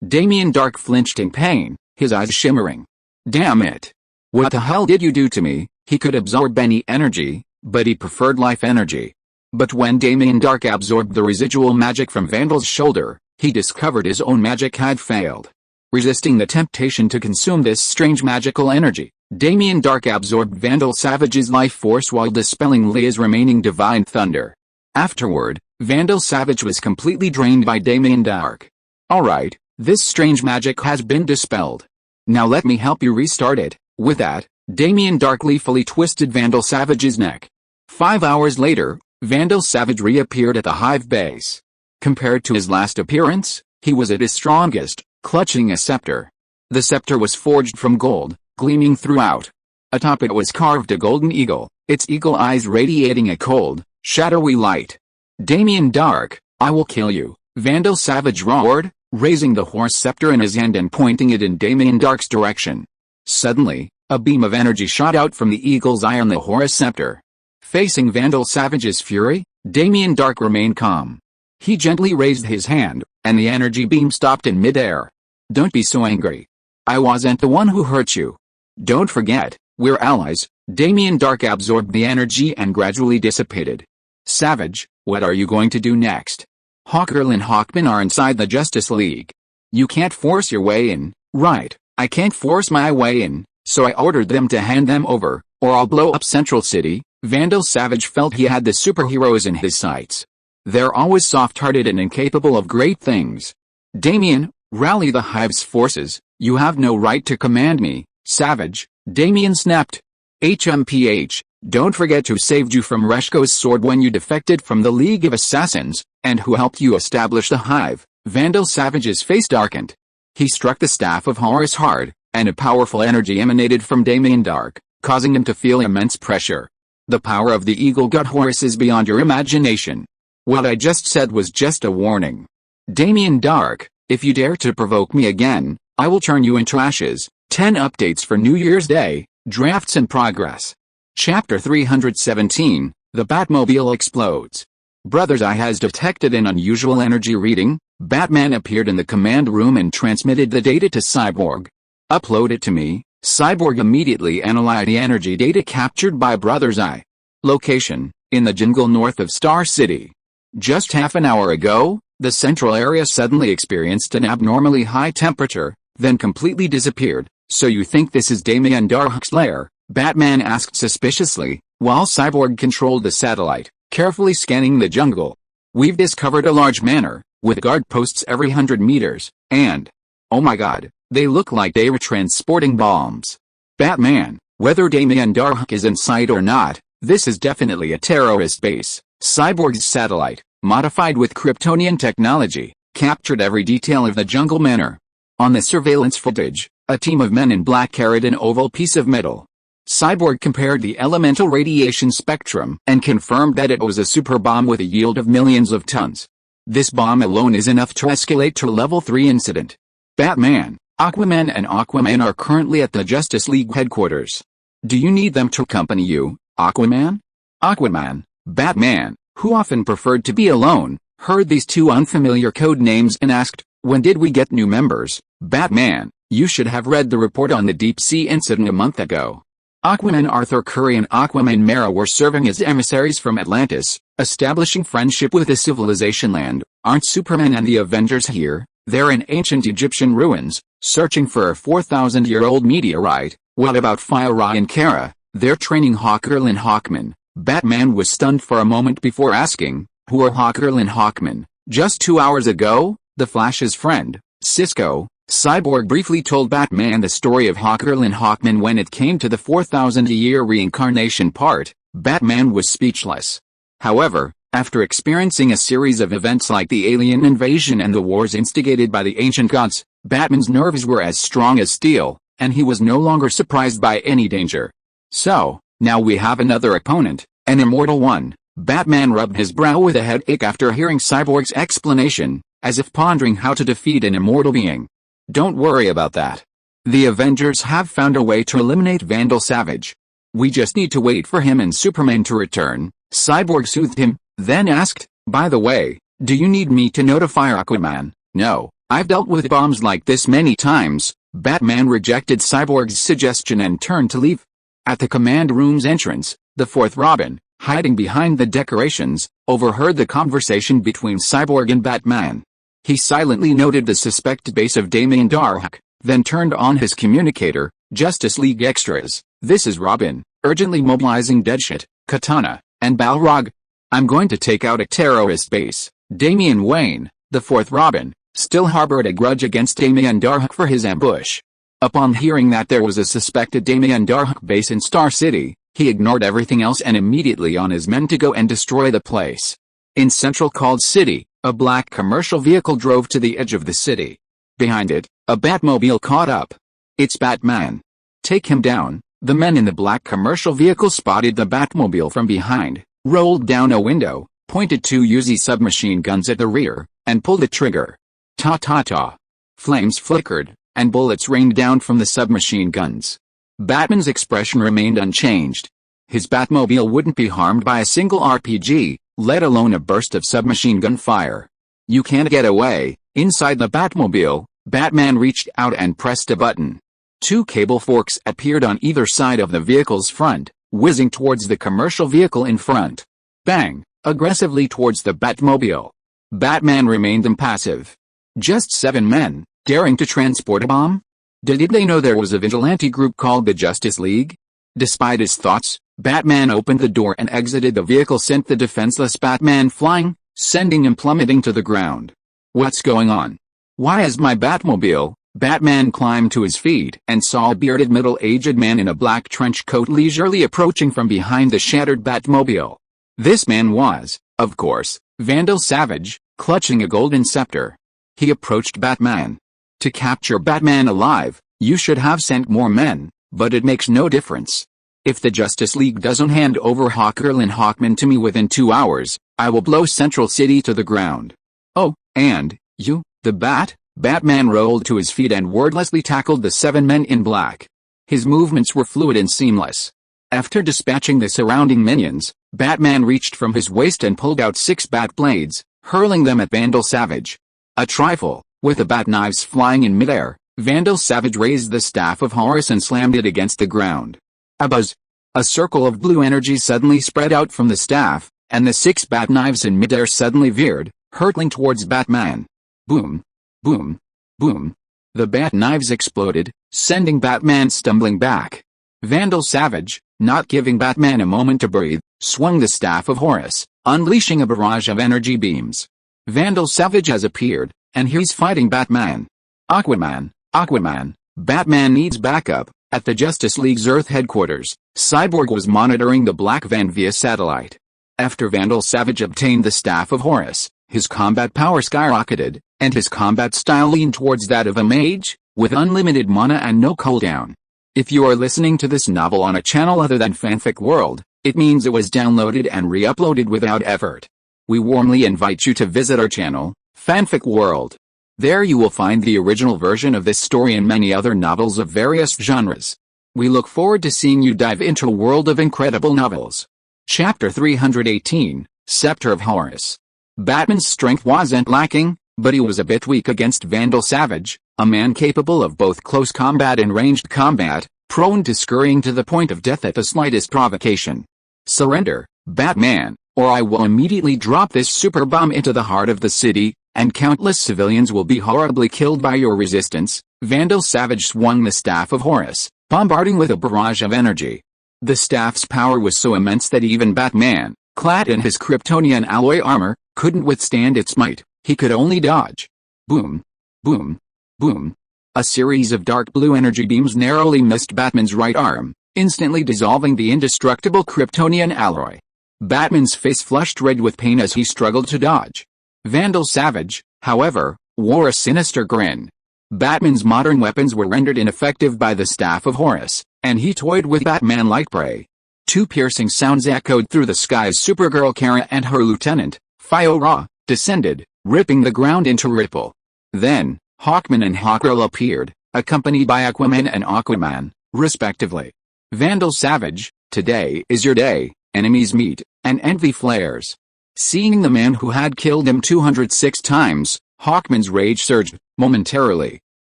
[SPEAKER 1] Damien Dark flinched in pain, his eyes shimmering. Damn it. What the hell did you do to me? He could absorb any energy, but he preferred life energy. But when Damien Dark absorbed the residual magic from Vandal's shoulder, he discovered his own magic had failed. Resisting the temptation to consume this strange magical energy, Damien Dark absorbed Vandal Savage's life force while dispelling Leah's remaining divine thunder. Afterward, Vandal Savage was completely drained by Damien Dark. Alright, this strange magic has been dispelled. Now let me help you restart it. With that, Damien Dark gleefully twisted Vandal Savage's neck. 5 hours later, Vandal Savage reappeared at the hive base. Compared to his last appearance, he was at his strongest, clutching a scepter. The scepter was forged from gold, gleaming throughout. Atop it was carved a golden eagle, its eagle eyes radiating a cold, shadowy light. Damien Dark, I will kill you, Vandal Savage roared, raising the horse scepter in his hand and pointing it in Damien Dark's direction. Suddenly, a beam of energy shot out from the eagle's eye on the horse scepter. Facing Vandal Savage's fury, Damien Dark remained calm. He gently raised his hand, and the energy beam stopped in midair. Don't be so angry. I wasn't the one who hurt you. Don't forget, we're allies. Damien Dark absorbed the energy and gradually dissipated. Savage, what are you going to do next? Hawkgirl and Hawkman are inside the Justice League. You can't force your way in, right? I can't force my way in, so I ordered them to hand them over, or I'll blow up Central City. Vandal Savage felt he had the superheroes in his sights. They're always soft-hearted and incapable of great things. Damien, rally the Hive's forces. You have no right to command me, Savage, Damien snapped. HMPH, don't forget who saved you from Reshko's sword when you defected from the League of Assassins, and who helped you establish the Hive. Vandal Savage's face darkened. He struck the staff of Horus hard, and a powerful energy emanated from Damien Dark, causing him to feel immense pressure. The power of the Eagle God Horus is beyond your imagination. What I just said was just a warning. Damien Dark, if you dare to provoke me again, I will turn you into ashes. 10 updates for New Year's Day, drafts in progress. Chapter 317, The Batmobile Explodes. Brother's Eye has detected an unusual energy reading. Batman appeared in the command room and transmitted the data to Cyborg. Upload it to me. Cyborg immediately analyzed the energy data captured by Brother's Eye. Location, in the jungle north of Star City. Just half an hour ago, the central area suddenly experienced an abnormally high temperature, then completely disappeared. So you think this is Damien Dark's lair? Batman asked suspiciously, while Cyborg controlled the satellite, carefully scanning the jungle. We've discovered a large manor, with guard posts every 100 meters, and... oh my god, they look like they were transporting bombs. Batman, whether Damien Dark is in sight or not, this is definitely a terrorist base. Cyborg's satellite, modified with Kryptonian technology, captured every detail of the jungle manor. On the surveillance footage, a team of men in black carried an oval piece of metal. Cyborg compared the elemental radiation spectrum and confirmed that it was a super bomb with a yield of millions of tons. This bomb alone is enough to escalate to level 3 incident. Batman, Aquaman and Aquaman are currently at the Justice League headquarters. Do you need them to accompany you, Aquaman? Aquaman, Batman, who often preferred to be alone, heard these two unfamiliar code names and asked, when did we get new members? Batman, you should have read the report on the Deep Sea incident a month ago. Aquaman Arthur Curry and Aquaman Mara were serving as emissaries from Atlantis, establishing friendship with the civilization land. Aren't Superman and the Avengers here? They're in ancient Egyptian ruins, searching for a 4,000-year-old meteorite. What about Fire and Kara? They're training Hawkgirl and Hawkman. Batman was stunned for a moment before asking, who are Hawkgirl and Hawkman? Just 2 hours ago, the Flash's friend, Cisco. Cyborg briefly told Batman the story of Hawkgirl and Hawkman when it came to the 4,000-year reincarnation part. Batman was speechless. However, after experiencing a series of events like the alien invasion and the wars instigated by the ancient gods, Batman's nerves were as strong as steel, and he was no longer surprised by any danger. So, now we have another opponent, an immortal one. Batman rubbed his brow with a headache after hearing Cyborg's explanation, as if pondering how to defeat an immortal being. Don't worry about that. The Avengers have found a way to eliminate Vandal Savage. We just need to wait for him and Superman to return. Cyborg soothed him, then asked, by the way, do you need me to notify Aquaman? No, I've dealt with bombs like this many times. Batman rejected Cyborg's suggestion and turned to leave. At the command room's entrance, the fourth Robin, hiding behind the decorations, overheard the conversation between Cyborg and Batman. He silently noted the suspected base of Damien Darhk, then turned on his communicator. Justice League Extras, this is Robin, urgently mobilizing Deadshot, Katana, and Balrog. I'm going to take out a terrorist base. Damian Wayne, the fourth Robin, still harbored a grudge against Damien Darhk for his ambush. Upon hearing that there was a suspected Damien Darhk base in Star City, he ignored everything else and immediately on his men to go and destroy the place. In Central Cold City, a black commercial vehicle drove to the edge of the city. Behind it, a Batmobile caught up. It's Batman. Take him down. The men in the black commercial vehicle spotted the Batmobile from behind, rolled down a window, pointed two Uzi submachine guns at the rear, and pulled the trigger. Ta-ta-ta. Flames flickered, and bullets rained down from the submachine guns. Batman's expression remained unchanged. His Batmobile wouldn't be harmed by a single RPG, let alone a burst of submachine gun fire. You can't get away. Inside the Batmobile, Batman reached out and pressed a button. Two cable forks appeared on either side of the vehicle's front, whizzing towards the commercial vehicle in front. Bang! Aggressively towards the Batmobile. Batman remained impassive. Just 7 men, daring to transport a bomb? Did they know there was a vigilante group called the Justice League? Despite his thoughts, Batman opened the door and exited the vehicle, sent the defenseless Batman flying, sending him plummeting to the ground. What's going on? Why is my Batmobile? Batman climbed to his feet and saw a bearded middle-aged man in a black trench coat leisurely approaching from behind the shattered Batmobile. This man was, of course, Vandal Savage, clutching a golden scepter. He approached Batman. To capture Batman alive, you should have sent more men, but it makes no difference. If the Justice League doesn't hand over Hawkgirl and Hawkman to me within 2 hours, I will blow Central City to the ground. Oh, and, you, the Bat? Batman rolled to his feet and wordlessly tackled the 7 men in black. His movements were fluid and seamless. After dispatching the surrounding minions, Batman reached from his waist and pulled out 6 bat blades, hurling them at Vandal Savage. A trifle, with the bat knives flying in midair, Vandal Savage raised the Staff of Horus and slammed it against the ground. A buzz. A circle of blue energy suddenly spread out from the staff, and the 6 bat knives in midair suddenly veered, hurtling towards Batman. Boom. Boom. Boom. The bat knives exploded, sending Batman stumbling back. Vandal Savage, not giving Batman a moment to breathe, swung the Staff of Horus, unleashing a barrage of energy beams. Vandal Savage has appeared, and he's fighting Batman. Aquaman, Aquaman, Batman needs backup. At the Justice League's Earth headquarters, Cyborg was monitoring the Black Van via satellite. After Vandal Savage obtained the Staff of Horus, his combat power skyrocketed, and his combat style leaned towards that of a mage, with unlimited mana and no cooldown. If you are listening to this novel on a channel other than Fanfic World, it means it was downloaded and re-uploaded without effort. We warmly invite you to visit our channel, Fanfic World. There you will find the original version of this story and many other novels of various genres. We look forward to seeing you dive into a world of incredible novels. Chapter 318, Scepter of Horus. Batman's strength wasn't lacking, but he was a bit weak against Vandal Savage, a man capable of both close combat and ranged combat, prone to scurrying to the point of death at the slightest provocation. Surrender, Batman, or I will immediately drop this super bomb into the heart of the city, and countless civilians will be horribly killed by your resistance. Vandal Savage swung the Staff of Horus, bombarding with a barrage of energy. The staff's power was so immense that even Batman, clad in his Kryptonian alloy armor, couldn't withstand its might. He could only dodge. Boom. Boom. Boom. A series of dark blue energy beams narrowly missed Batman's right arm, instantly dissolving the indestructible Kryptonian alloy. Batman's face flushed red with pain as he struggled to dodge. Vandal Savage, however, wore a sinister grin. Batman's modern weapons were rendered ineffective by the Staff of Horus, and he toyed with Batman like prey. 2 piercing sounds echoed through the sky as Supergirl Kara and her lieutenant, Fiora, descended, ripping the ground into ripple. Then, Hawkman and Hawkgirl appeared, accompanied by Aquaman and Aquaman, respectively. Vandal Savage, today is your day. Enemies meet, and envy flares. Seeing the man who had killed him 206 times, Hawkman's rage surged, momentarily.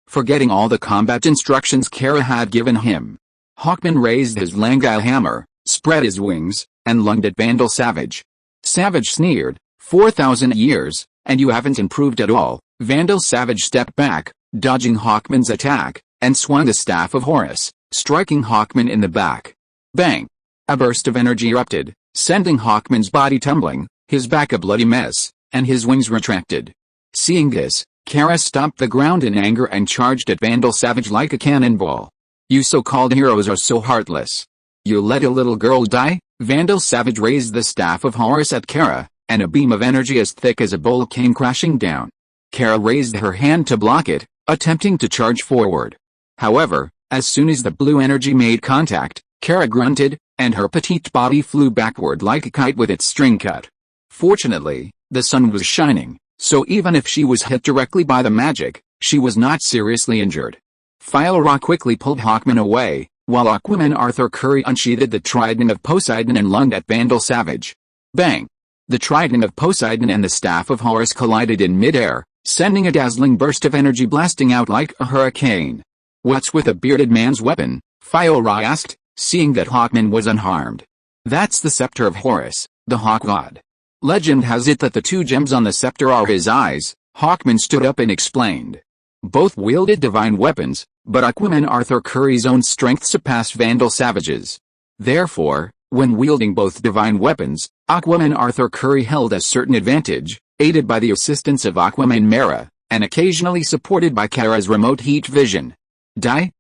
[SPEAKER 1] Forgetting all the combat instructions Kara had given him, Hawkman raised his Langai hammer, spread his wings, and lunged at Vandal Savage. Savage sneered, 4,000 years, and you haven't improved at all. Vandal Savage stepped back, dodging Hawkman's attack, and swung the Staff of Horus, striking Hawkman in the back. Bang! A burst of energy erupted, sending Hawkman's body tumbling, his back a bloody mess, and his wings retracted. Seeing this, Kara stomped the ground in anger and charged at Vandal Savage like a cannonball. You so-called heroes are so heartless. You let a little girl die? Vandal Savage raised the Staff of Horus at Kara, and a beam of energy as thick as a bowl came crashing down. Kara raised her hand to block it, attempting to charge forward. However, as soon as the blue energy made contact, Kara grunted, and her petite body flew backward like a kite with its string cut. Fortunately, the sun was shining, so even if she was hit directly by the magic, she was not seriously injured. Fire-Ra quickly pulled Hawkman away, while Aquaman Arthur Curry unsheathed the Trident of Poseidon and lunged at Vandal Savage. Bang! The Trident of Poseidon and the Staff of Horus collided in mid-air, sending a dazzling burst of energy blasting out like a hurricane. What's with a bearded man's weapon? Fire-Ra asked, seeing that Hawkman was unharmed. That's the Scepter of Horus, the Hawk God. Legend has it that the two gems on the scepter are his eyes. Hawkman stood up and explained. Both wielded divine weapons, but Aquaman Arthur Curry's own strength surpassed Vandal Savage's. Therefore, when wielding both divine weapons, Aquaman Arthur Curry held a certain advantage, aided by the assistance of Aquaman Mera, and occasionally supported by Kara's remote heat vision.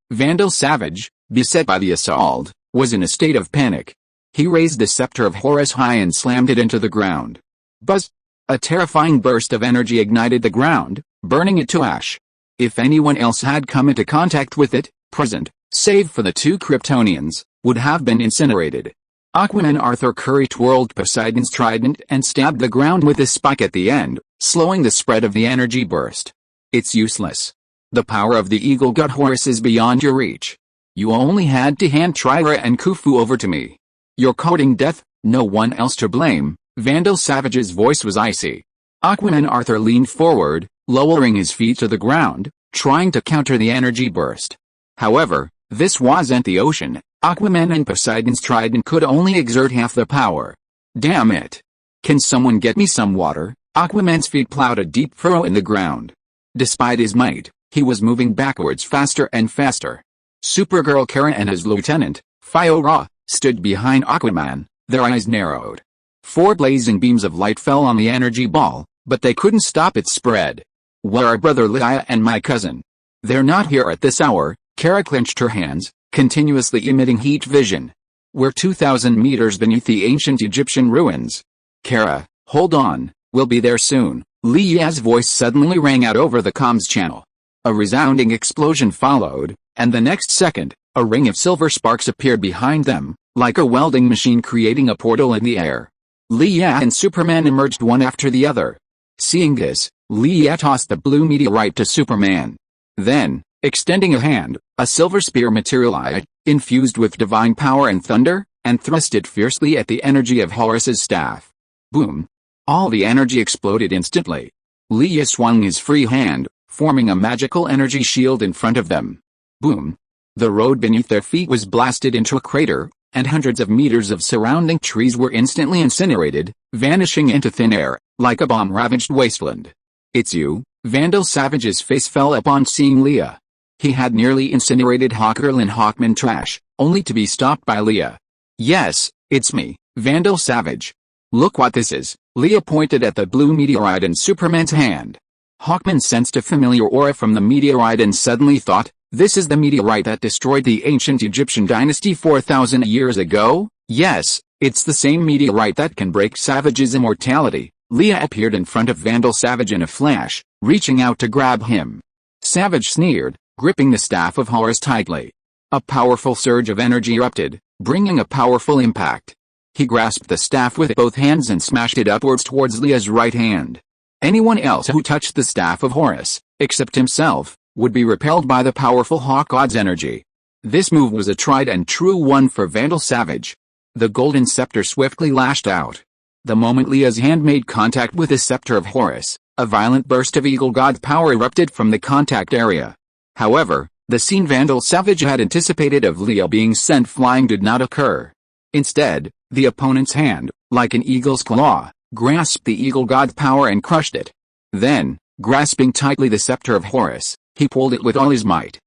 [SPEAKER 1] Vandal Savage, beset by the assault, was in a state of panic. He raised the Scepter of Horus high and slammed it into the ground. Buzz! A terrifying burst of energy ignited the ground, burning it to ash. If anyone else had come into contact with it, present, save for the two Kryptonians, would have been incinerated. Aquaman Arthur Curry twirled Poseidon's trident and stabbed the ground with a spike at the end, slowing the spread of the energy burst. It's useless. The power of the eagle god Horus is beyond your reach. You only had to hand Tryra and Khufu over to me. You're courting death, no one else to blame. Vandal Savage's voice was icy. Aquaman Arthur leaned forward, lowering his feet to the ground, trying to counter the energy burst. However, this wasn't the ocean. Aquaman and Poseidon's trident could only exert half the power. Damn it. Can someone get me some water? Aquaman's feet plowed a deep furrow in the ground. Despite his might, he was moving backwards faster and faster. Supergirl Kara and his lieutenant, Fire-Ra, stood behind Aquaman, their eyes narrowed. 4 blazing beams of light fell on the energy ball, but they couldn't stop its spread. Where are Brother Leia and my cousin? They're not here at this hour. Kara clenched her hands, continuously emitting heat vision. We're 2,000 meters beneath the ancient Egyptian ruins. Kara, hold on, we'll be there soon. Leia's voice suddenly rang out over the comms channel. A resounding explosion followed, and the next second, a ring of silver sparks appeared behind them, like a welding machine creating a portal in the air. Leia and Superman emerged one after the other. Seeing this, Leia tossed the blue meteorite to Superman. Then, extending a hand, a silver spear materialized, infused with divine power and thunder, and thrust it fiercely at the energy of Horus's staff. Boom! All the energy exploded instantly. Leia swung his free hand, forming a magical energy shield in front of them. Boom! The road beneath their feet was blasted into a crater, and hundreds of meters of surrounding trees were instantly incinerated, vanishing into thin air, like a bomb-ravaged wasteland. It's you? Vandal Savage's face fell upon seeing Leia. He had nearly incinerated Hawkgirl in Hawkman trash, only to be stopped by Leia. Yes, it's me, Vandal Savage. Look what this is. Leia pointed at the blue meteorite in Superman's hand. Hawkman sensed a familiar aura from the meteorite and suddenly thought, this is the meteorite that destroyed the ancient Egyptian dynasty 4,000 years ago? Yes, it's the same meteorite that can break Savage's immortality. Leia appeared in front of Vandal Savage in a flash, reaching out to grab him. Savage sneered, gripping the Staff of Horus tightly. A powerful surge of energy erupted, bringing a powerful impact. He grasped the staff with both hands and smashed it upwards towards Leia's right hand. Anyone else who touched the Staff of Horus, except himself, would be repelled by the powerful Hawk God's energy. This move was a tried and true one for Vandal Savage. The golden scepter swiftly lashed out. The moment Leia's hand made contact with the Scepter of Horus, A violent burst of Eagle God power erupted from the contact area. However, the scene Vandal Savage had anticipated of Leah being sent flying did not occur. Instead, the opponent's hand, like an eagle's claw, grasped the Eagle God power and crushed it. Then, grasping tightly the scepter of Horus, he pulled it with all his might.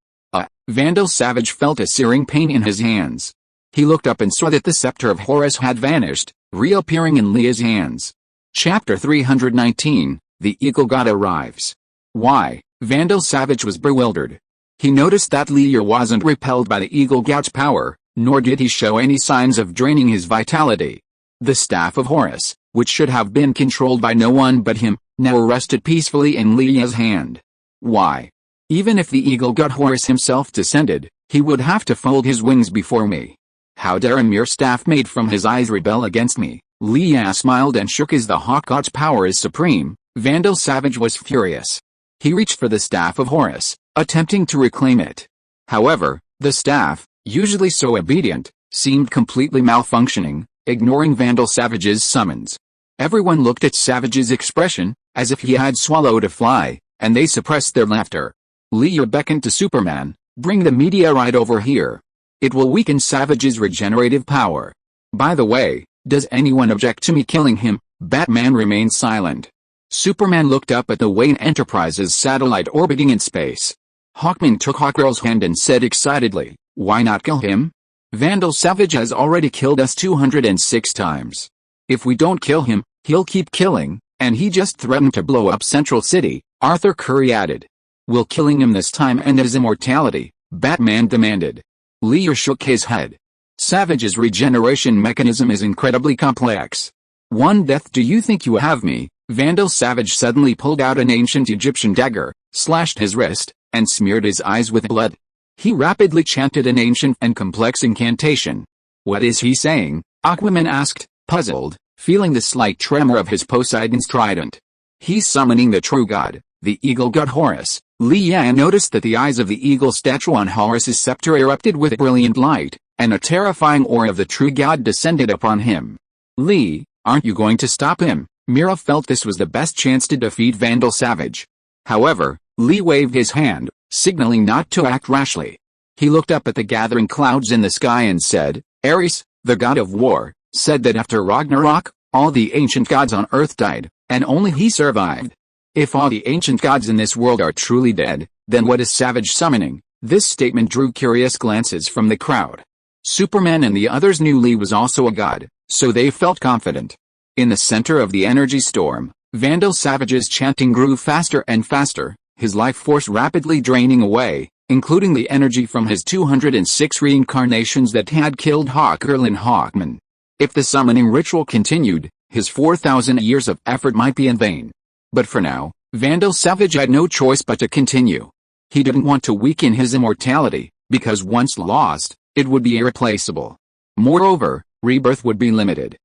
[SPEAKER 1] Vandal Savage felt a searing pain in his hands. He looked up and saw that the scepter of Horus had vanished, reappearing in Leah's hands. Chapter 319, The Eagle God Arrives. Why? Vandal Savage was bewildered. He noticed that Leah wasn't repelled by the Eagle God's power, nor did he show any signs of draining his vitality. The staff of Horus, which should have been controlled by no one but him, now rested peacefully in Leah's hand. Why? Even if the Eagle God Horus himself descended, he would have to fold his wings before me. How dare a mere staff made from his eyes rebel against me? Leah smiled and shook as the Hawk God's power is supreme. Vandal Savage was furious. He reached for the staff of Horus, attempting to reclaim it. However, the staff, usually so obedient, seemed completely malfunctioning, ignoring Vandal Savage's summons. Everyone looked at Savage's expression, as if he had swallowed a fly, and they suppressed their laughter. Leah beckoned to Superman, "Bring the meteorite over here. It will weaken Savage's regenerative power. By the way, does anyone object to me killing him?" Batman remained silent. Superman looked up at the Wayne Enterprises satellite orbiting in space. Hawkman took Hawkgirl's hand and said excitedly, "Why not kill him? Vandal Savage has already killed us 206 times. If we don't kill him, he'll keep killing, and he just threatened to blow up Central City," Arthur Curry added. "Will killing him this time end his immortality?" Batman demanded. Leah shook his head. "Savage's regeneration mechanism is incredibly complex. One death. Do you think you have me?" Vandal Savage suddenly pulled out an ancient Egyptian dagger, slashed his wrist, and smeared his eyes with blood. He rapidly chanted an ancient and complex incantation. "What is he saying?" Aquaman asked, puzzled, feeling the slight tremor of his Poseidon's trident. "He's summoning the true god, the Eagle God Horus." Leah noticed that the eyes of the eagle statue on Horus's scepter erupted with brilliant light, and a terrifying aura of the true god descended upon him. "Lee, aren't you going to stop him?" Mira felt this was the best chance to defeat Vandal Savage. However, Lee waved his hand, signaling not to act rashly. He looked up at the gathering clouds in the sky and said, "Ares, the god of war, said that after Ragnarok, all the ancient gods on Earth died, and only he survived. If all the ancient gods in this world are truly dead, then what is Savage summoning?" This statement drew curious glances from the crowd. Superman and the others knew Lee was also a god, so they felt confident. In the center of the energy storm, Vandal Savage's chanting grew faster and faster, his life force rapidly draining away, including the energy from his 206 reincarnations that had killed Hawkgirl and Hawkman. If the summoning ritual continued, his 4,000 years of effort might be in vain. But for now, Vandal Savage had no choice but to continue. He didn't want to weaken his immortality, because once lost, it would be irreplaceable. Moreover, rebirth would be limited.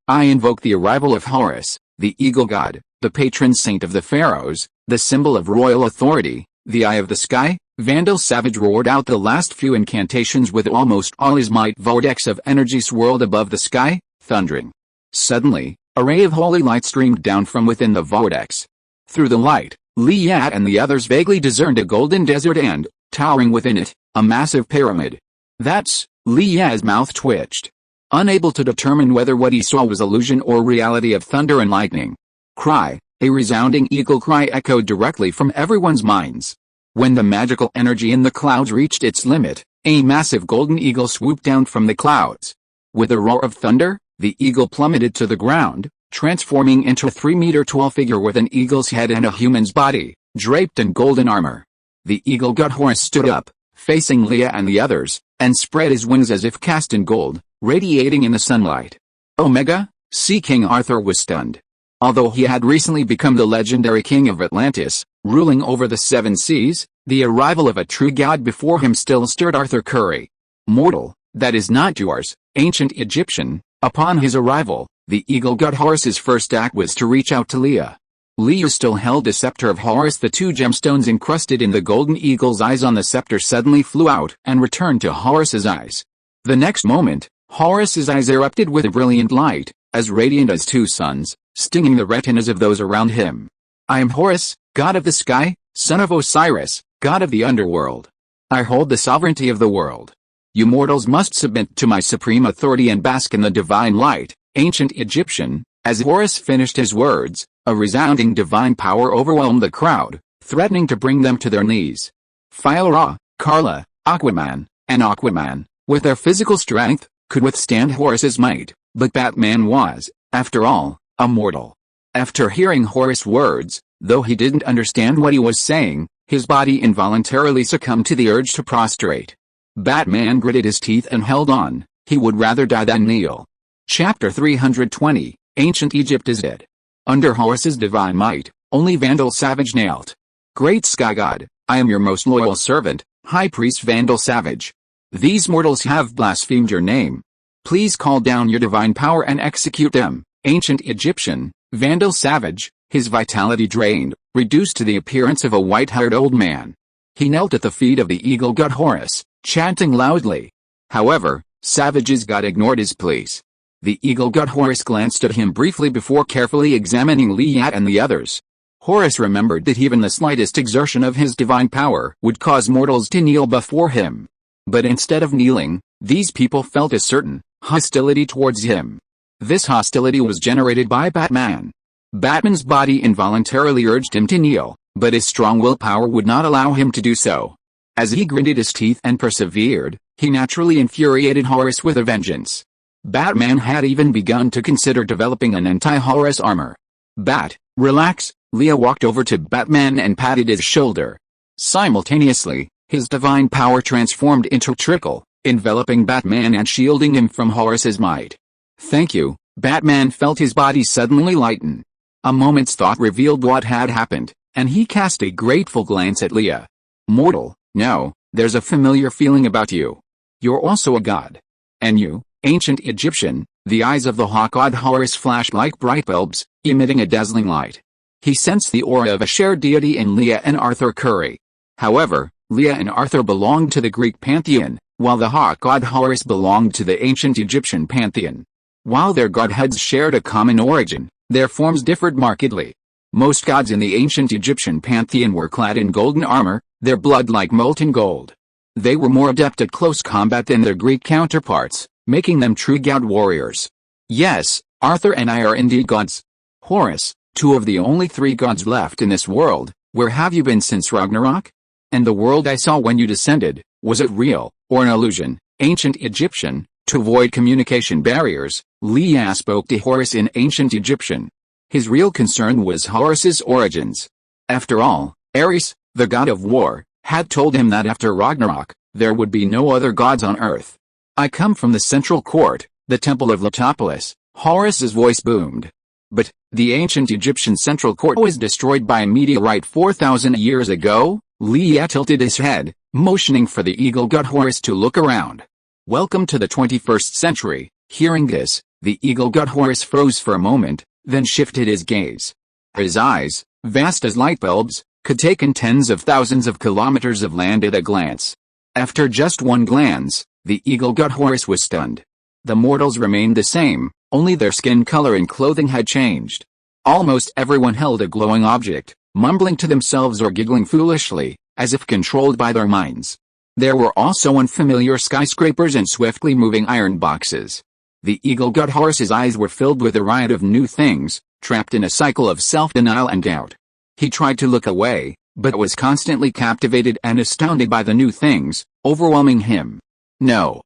[SPEAKER 1] I invoke the arrival of Horus, the Eagle God, the patron saint of the pharaohs, the symbol of royal authority, the eye of the sky." Vandal Savage roared out the last few incantations with almost all his might. Vortex of energy swirled above the sky, thundering. Suddenly, a ray of holy light streamed down from within the vortex. Through the light, Leah and the others vaguely discerned a golden desert and, towering within it, a massive pyramid. "That's..." Leah's mouth twitched. Unable to determine whether what he saw was illusion or reality of thunder and lightning. Cry, a resounding eagle cry echoed directly from everyone's minds. When the magical energy in the clouds reached its limit, a massive golden eagle swooped down from the clouds. With a roar of thunder, the eagle plummeted to the ground, transforming into a 3-meter-tall figure with an eagle's head and a human's body, draped in golden armor. The Eagle God Horus stood up, facing Leah and the others, and spread his wings as if cast in gold, radiating in the sunlight. Omega, Sea King Arthur was stunned. Although he had recently become the legendary king of Atlantis, ruling over the 7 seas, the arrival of a true god before him still stirred Arthur Curry. "Mortal, that is not yours, ancient Egyptian." Upon his arrival, the Eagle God Horus's first act was to reach out to Leah. Leah still held the scepter of Horus. The 2 gemstones encrusted in the golden eagle's eyes on the scepter suddenly flew out and returned to Horus's eyes. The next moment, Horus's eyes erupted with a brilliant light, as radiant as 2 suns, stinging the retinas of those around him. I am Horus, god of the sky, son of Osiris, god of the underworld. I hold the sovereignty of the world. You mortals must submit to my supreme authority and bask in the divine light, ancient Egyptian." As Horus finished his words, a resounding divine power overwhelmed the crowd, threatening to bring them to their knees. Fire, Carla, Aquaman, and Aquaman, with their physical strength, could withstand Horus's might, but Batman was, after all, a mortal. After hearing Horus' words, though he didn't understand what he was saying, his body involuntarily succumbed to the urge to prostrate. Batman gritted his teeth and held on. He would rather die than kneel. Chapter 320, Ancient Egypt is dead. Under Horus's divine might, only Vandal Savage knelt. Great Sky God, I am your most loyal servant, High Priest Vandal Savage. These mortals have blasphemed your name. Please call down your divine power and execute them. Ancient Egyptian, Vandal Savage, his vitality drained, reduced to the appearance of a white-haired old man. He knelt at the feet of the eagle god Horus, chanting loudly. However, Savage's god ignored his pleas. The eagle god Horus glanced at him briefly before carefully examining Liat and the others. Horus remembered that even the slightest exertion of his divine power would cause mortals to kneel before him. But instead of kneeling, these people felt a certain hostility towards him. This hostility was generated by Batman. Batman's body involuntarily urged him to kneel, but his strong willpower would not allow him to do so. As he gritted his teeth and persevered, he naturally infuriated Horus with a vengeance. Batman had even begun to consider developing an anti-Horus armor. Relax. Leah walked over to Batman and patted his shoulder. Simultaneously, his divine power transformed into trickle, enveloping Batman and shielding him from Horus's might. Thank you. Batman felt his body suddenly lighten. A moment's thought revealed what had happened, and he cast a grateful glance at Leah. Mortal, no, there's a familiar feeling about you. You're also a god. And you, ancient Egyptian, the eyes of the hawk god Horus flashed like bright bulbs, emitting a dazzling light. He sensed the aura of a shared deity in Leah and Arthur Curry. However, Leah and Arthur belonged to the Greek pantheon, while the hawk god Horus belonged to the ancient Egyptian pantheon. While their godhoods shared a common origin, their forms differed markedly. Most gods in the ancient Egyptian pantheon were clad in golden armor, their blood like molten gold. They were more adept at close combat than their Greek counterparts, making them true god warriors. Yes, Arthur and I are indeed gods. Horus, two of the only three gods left in this world, where have you been since Ragnarok? And the world I saw when you descended, was it real, or an illusion? Ancient Egyptian, to avoid communication barriers, Leah spoke to Horus in ancient Egyptian. His real concern was Horus's origins. After all, Ares, the god of war, had told him that after Ragnarok, there would be no other gods on earth. I come from the central court, the temple of Letopolis, Horus's voice boomed. But, the ancient Egyptian central court was destroyed by a meteorite 4,000 years ago? Leah tilted his head, motioning for the eagle god Horus to look around. Welcome to the 21st century. Hearing this, the eagle god Horus froze for a moment, then shifted his gaze. His eyes, vast as light bulbs, could take in tens of thousands of kilometers of land at a glance. After just one glance, the eagle god Horus was stunned. The mortals remained the same, only their skin color and clothing had changed. Almost everyone held a glowing object, mumbling to themselves or giggling foolishly, as if controlled by their minds. There were also unfamiliar skyscrapers and swiftly moving iron boxes. The eagle god Horus's eyes were filled with a riot of new things, trapped in a cycle of self-denial and doubt. He tried to look away, but was constantly captivated and astounded by the new things, overwhelming him. No.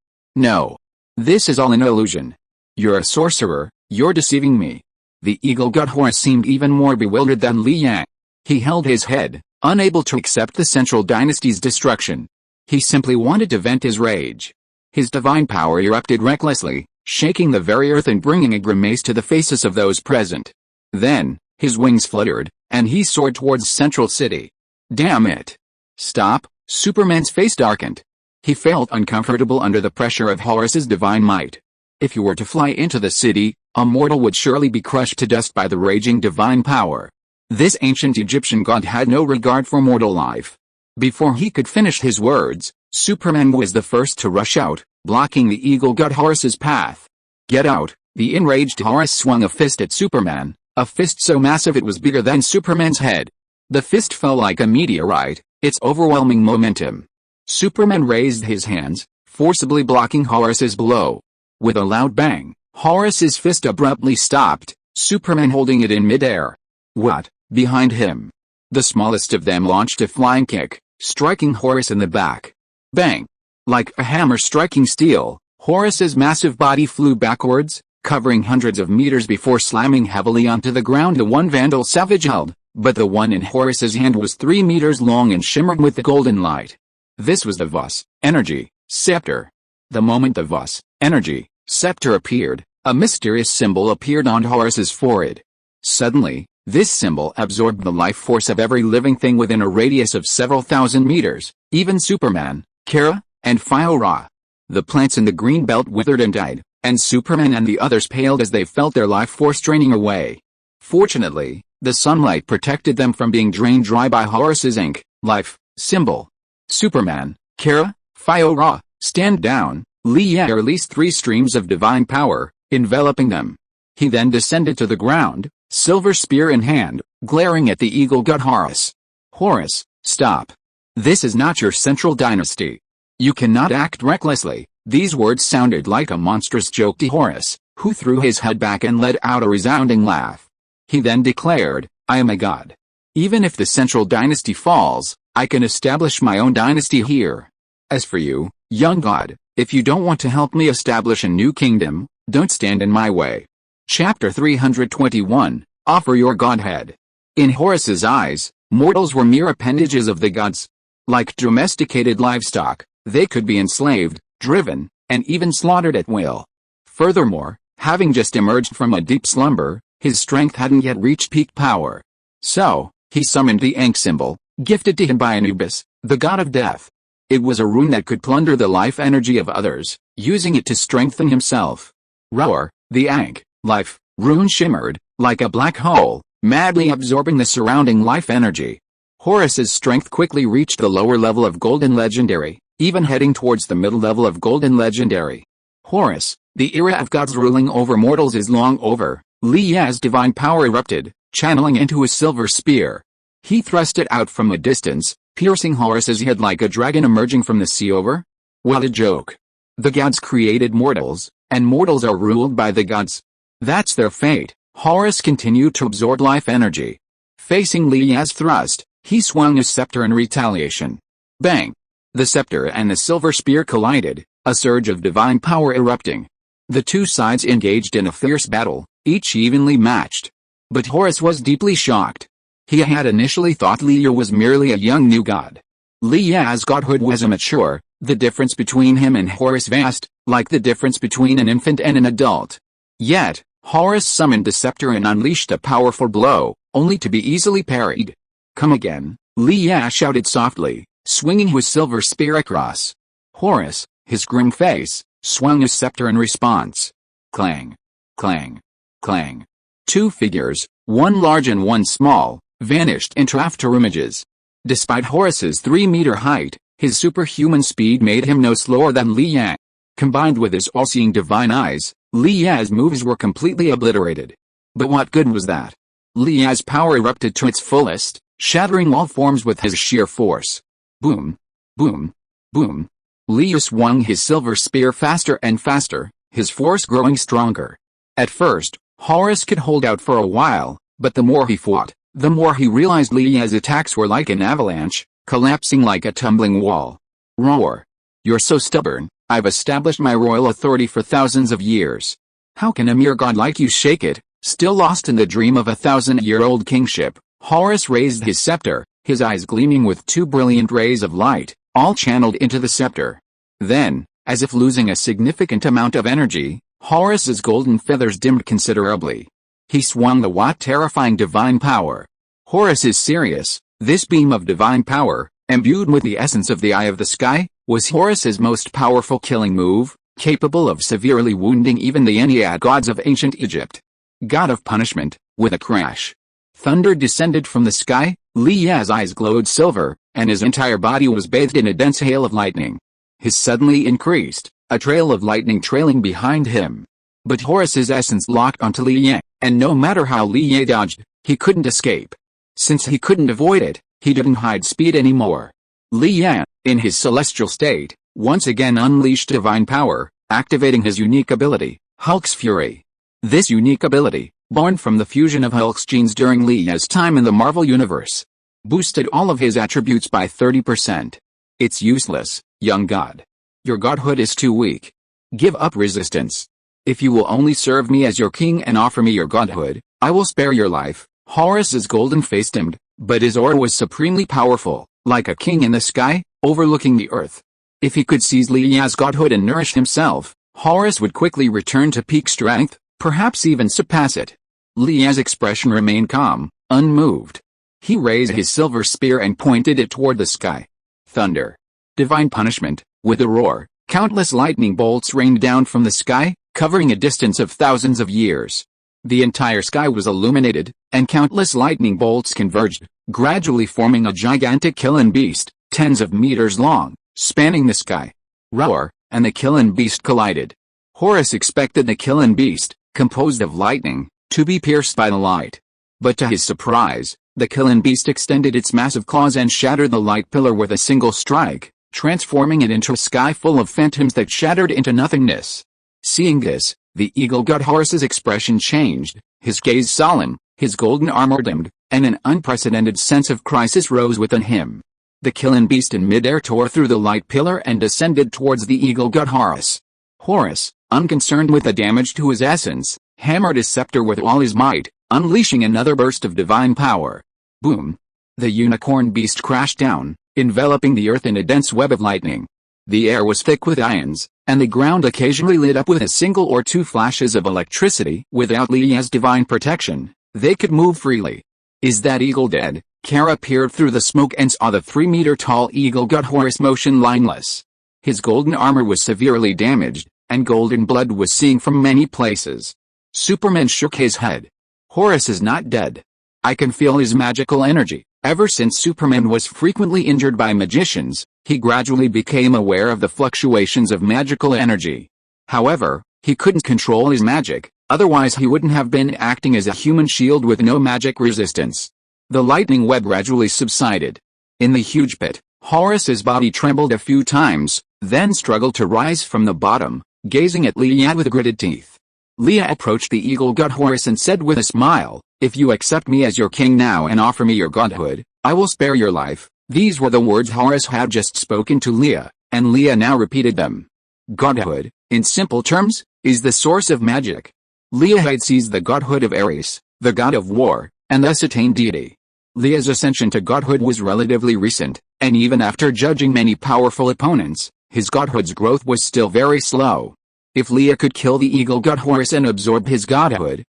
[SPEAKER 1] This is all an illusion. You're a sorcerer, you're deceiving me. The eagle god Horus seemed even more bewildered than Leah. He held his head, unable to accept the Central Dynasty's destruction. He simply wanted to vent his rage. His divine power erupted recklessly, shaking the very earth and bringing a grimace to the faces of those present. Then, his wings fluttered, and he soared towards Central City. Damn it! Stop! Superman's face darkened. He felt uncomfortable under the pressure of Horus's divine might. If you were to fly into the city, a mortal would surely be crushed to dust by the raging divine power. This ancient Egyptian god had no regard for mortal life. Before he could finish his words, Superman was the first to rush out, blocking the eagle god Horus's path. Get out! The enraged Horus swung a fist at Superman, A fist so massive it was bigger than Superman's head. The fist fell like a meteorite, its overwhelming momentum. Superman raised his hands, forcibly blocking Horus's blow. With a loud bang, Horus's fist abruptly stopped, Superman holding it in midair. What? Behind him. The smallest of them launched a flying kick, striking Horus in the back. Bang! Like a hammer striking steel, Horus's massive body flew backwards, covering hundreds of meters before slamming heavily onto the ground. The one Vandal Savage held, but the one in Horus's hand was 3 meters long and shimmered with the golden light. This was the Vos, energy, scepter. The moment the Vos, energy, scepter appeared, a mysterious symbol appeared on Horus's forehead. Suddenly, this symbol absorbed the life force of every living thing within a radius of several thousand meters, even Superman, Kara, and Fyora. The plants in the green belt withered and died, and Superman and the others paled as they felt their life force draining away. Fortunately, the sunlight protected them from being drained dry by Horus's ink, life, symbol. Superman, Kara, Fyora, stand down. Lee released 3 streams of divine power, enveloping them. He then descended to the ground, silver spear in hand, glaring at the eagle god Horus. Horus, stop. This is not your central dynasty. You cannot act recklessly. These words sounded like a monstrous joke to Horus, who threw his head back and let out a resounding laugh. He then declared, I am a god. Even if the central dynasty falls, I can establish my own dynasty here. As for you, young god, if you don't want to help me establish a new kingdom, don't stand in my way. Chapter 321, Offer Your Godhead. In Horus's eyes, mortals were mere appendages of the gods. Like domesticated livestock, they could be enslaved, driven, and even slaughtered at will. Furthermore, having just emerged from a deep slumber, his strength hadn't yet reached peak power. So, he summoned the Ankh symbol, gifted to him by Anubis, the god of death. It was a rune that could plunder the life energy of others, using it to strengthen himself. Roar, the Ankh, life, rune shimmered, like a black hole, madly absorbing the surrounding life energy. Horus's strength quickly reached the lower level of Golden Legendary, even heading towards the middle level of Golden Legendary. Horus, the era of gods ruling over mortals is long over. Lea's divine power erupted, channeling into his silver spear. He thrust it out from a distance, piercing Horus's head like a dragon emerging from the sea over. What a joke. The gods created mortals, and mortals are ruled by the gods. That's their fate. Horus continued to absorb life energy. Facing Lea's thrust, he swung his scepter in retaliation. Bang! The scepter and the silver spear collided, a surge of divine power erupting. The two sides engaged in a fierce battle, each evenly matched. But Horus was deeply shocked. He had initially thought Lea was merely a young new god. Lea's godhood was immature, the difference between him and Horus vast, like the difference between an infant and an adult. Yet, Horus summoned the scepter and unleashed a powerful blow, only to be easily parried. Come again, Lea shouted softly, swinging his silver spear across. Horus, his grim face, swung his scepter in response. Clang, clang, clang. 2 figures, one large and one small, vanished into after images. Despite Horus's 3-meter height, his superhuman speed made him no slower than Lea. Combined with his all-seeing divine eyes, Lea's moves were completely obliterated. But what good was that? Lea's power erupted to its fullest, shattering all forms with his sheer force. Boom, boom, boom. Lea swung his silver spear faster and faster, his force growing stronger. At first, Horus could hold out for a while, but the more he fought, the more he realized Lea's attacks were like an avalanche, collapsing like a tumbling wall. Roar. You're so stubborn, I've established my royal authority for thousands of years. How can a mere god like you shake it? Still lost in the dream of a 1,000-year-old kingship, Horus raised his scepter, his eyes gleaming with 2 brilliant rays of light, all channeled into the scepter. Then, as if losing a significant amount of energy, Horus's golden feathers dimmed considerably. He swung the terrifying divine power. Horus is serious. This beam of divine power, imbued with the essence of the eye of the sky, was Horus's most powerful killing move, capable of severely wounding even the Ennead gods of ancient Egypt. God of punishment, with a crash. Thunder descended from the sky, Lea's eyes glowed silver, and his entire body was bathed in a dense hail of lightning. His suddenly increased, a trail of lightning trailing behind him. But Horus's essence locked onto Lea, And no matter how Leah dodged, he couldn't escape. Since he couldn't avoid it, he didn't hide speed anymore. Leah, in his celestial state, once again unleashed divine power, activating his unique ability, Hulk's Fury. This unique ability, born from the fusion of Hulk's genes during Leah's time in the Marvel Universe, boosted all of his attributes by 30%. It's useless, young god. Your godhood is too weak. Give up resistance. If you will only serve me as your king and offer me your godhood, I will spare your life. Horus's golden face dimmed, but his aura was supremely powerful, like a king in the sky, overlooking the earth. If he could seize Leah's godhood and nourish himself, Horus would quickly return to peak strength, perhaps even surpass it. Leah's expression remained calm, unmoved. He raised his silver spear and pointed it toward the sky. Thunder. Divine punishment. With a roar, countless lightning bolts rained down from the sky, covering a distance of thousands of years. The entire sky was illuminated, and countless lightning bolts converged, gradually forming a gigantic killing beast, tens of meters long, spanning the sky. Roar, and the killing beast collided. Horus expected the killing beast, composed of lightning, to be pierced by the light. But to his surprise, the killing beast extended its massive claws and shattered the light pillar with a single strike, transforming it into a sky full of phantoms that shattered into nothingness. Seeing this, the eagle god Horus's expression changed, his gaze solemn, his golden armor dimmed, and an unprecedented sense of crisis rose within him. The killing beast in midair tore through the light pillar and descended towards the eagle god Horus. Horus, unconcerned with the damage to his essence, hammered his scepter with all his might, unleashing another burst of divine power. Boom! The unicorn beast crashed down, enveloping the earth in a dense web of lightning. The air was thick with ions, and the ground occasionally lit up with a single or two flashes of electricity. Without Leah's divine protection, they could move freely. Is that eagle dead? Kara peered through the smoke and saw the 3-meter-tall eagle god Horus motionless. His golden armor was severely damaged, and golden blood was seeping from many places. Superman shook his head. Horus is not dead. I can feel his magical energy. Ever since Superman was frequently injured by magicians, he gradually became aware of the fluctuations of magical energy. However, he couldn't control his magic, otherwise he wouldn't have been acting as a human shield with no magic resistance. The lightning web gradually subsided. In the huge pit, Horus's body trembled a few times, then struggled to rise from the bottom, gazing at Leah with gritted teeth. Leah approached the eagle god Horus and said with a smile, "If you accept me as your king now and offer me your godhood, I will spare your life." These were the words Horus had just spoken to Leah, and Leah now repeated them. Godhood, in simple terms, is the source of magic. Leah had seized the godhood of Ares, the god of war, and thus attained deity. Leah's ascension to godhood was relatively recent, and even after judging many powerful opponents, his godhood's growth was still very slow. If Leah could kill the eagle god Horus and absorb his godhood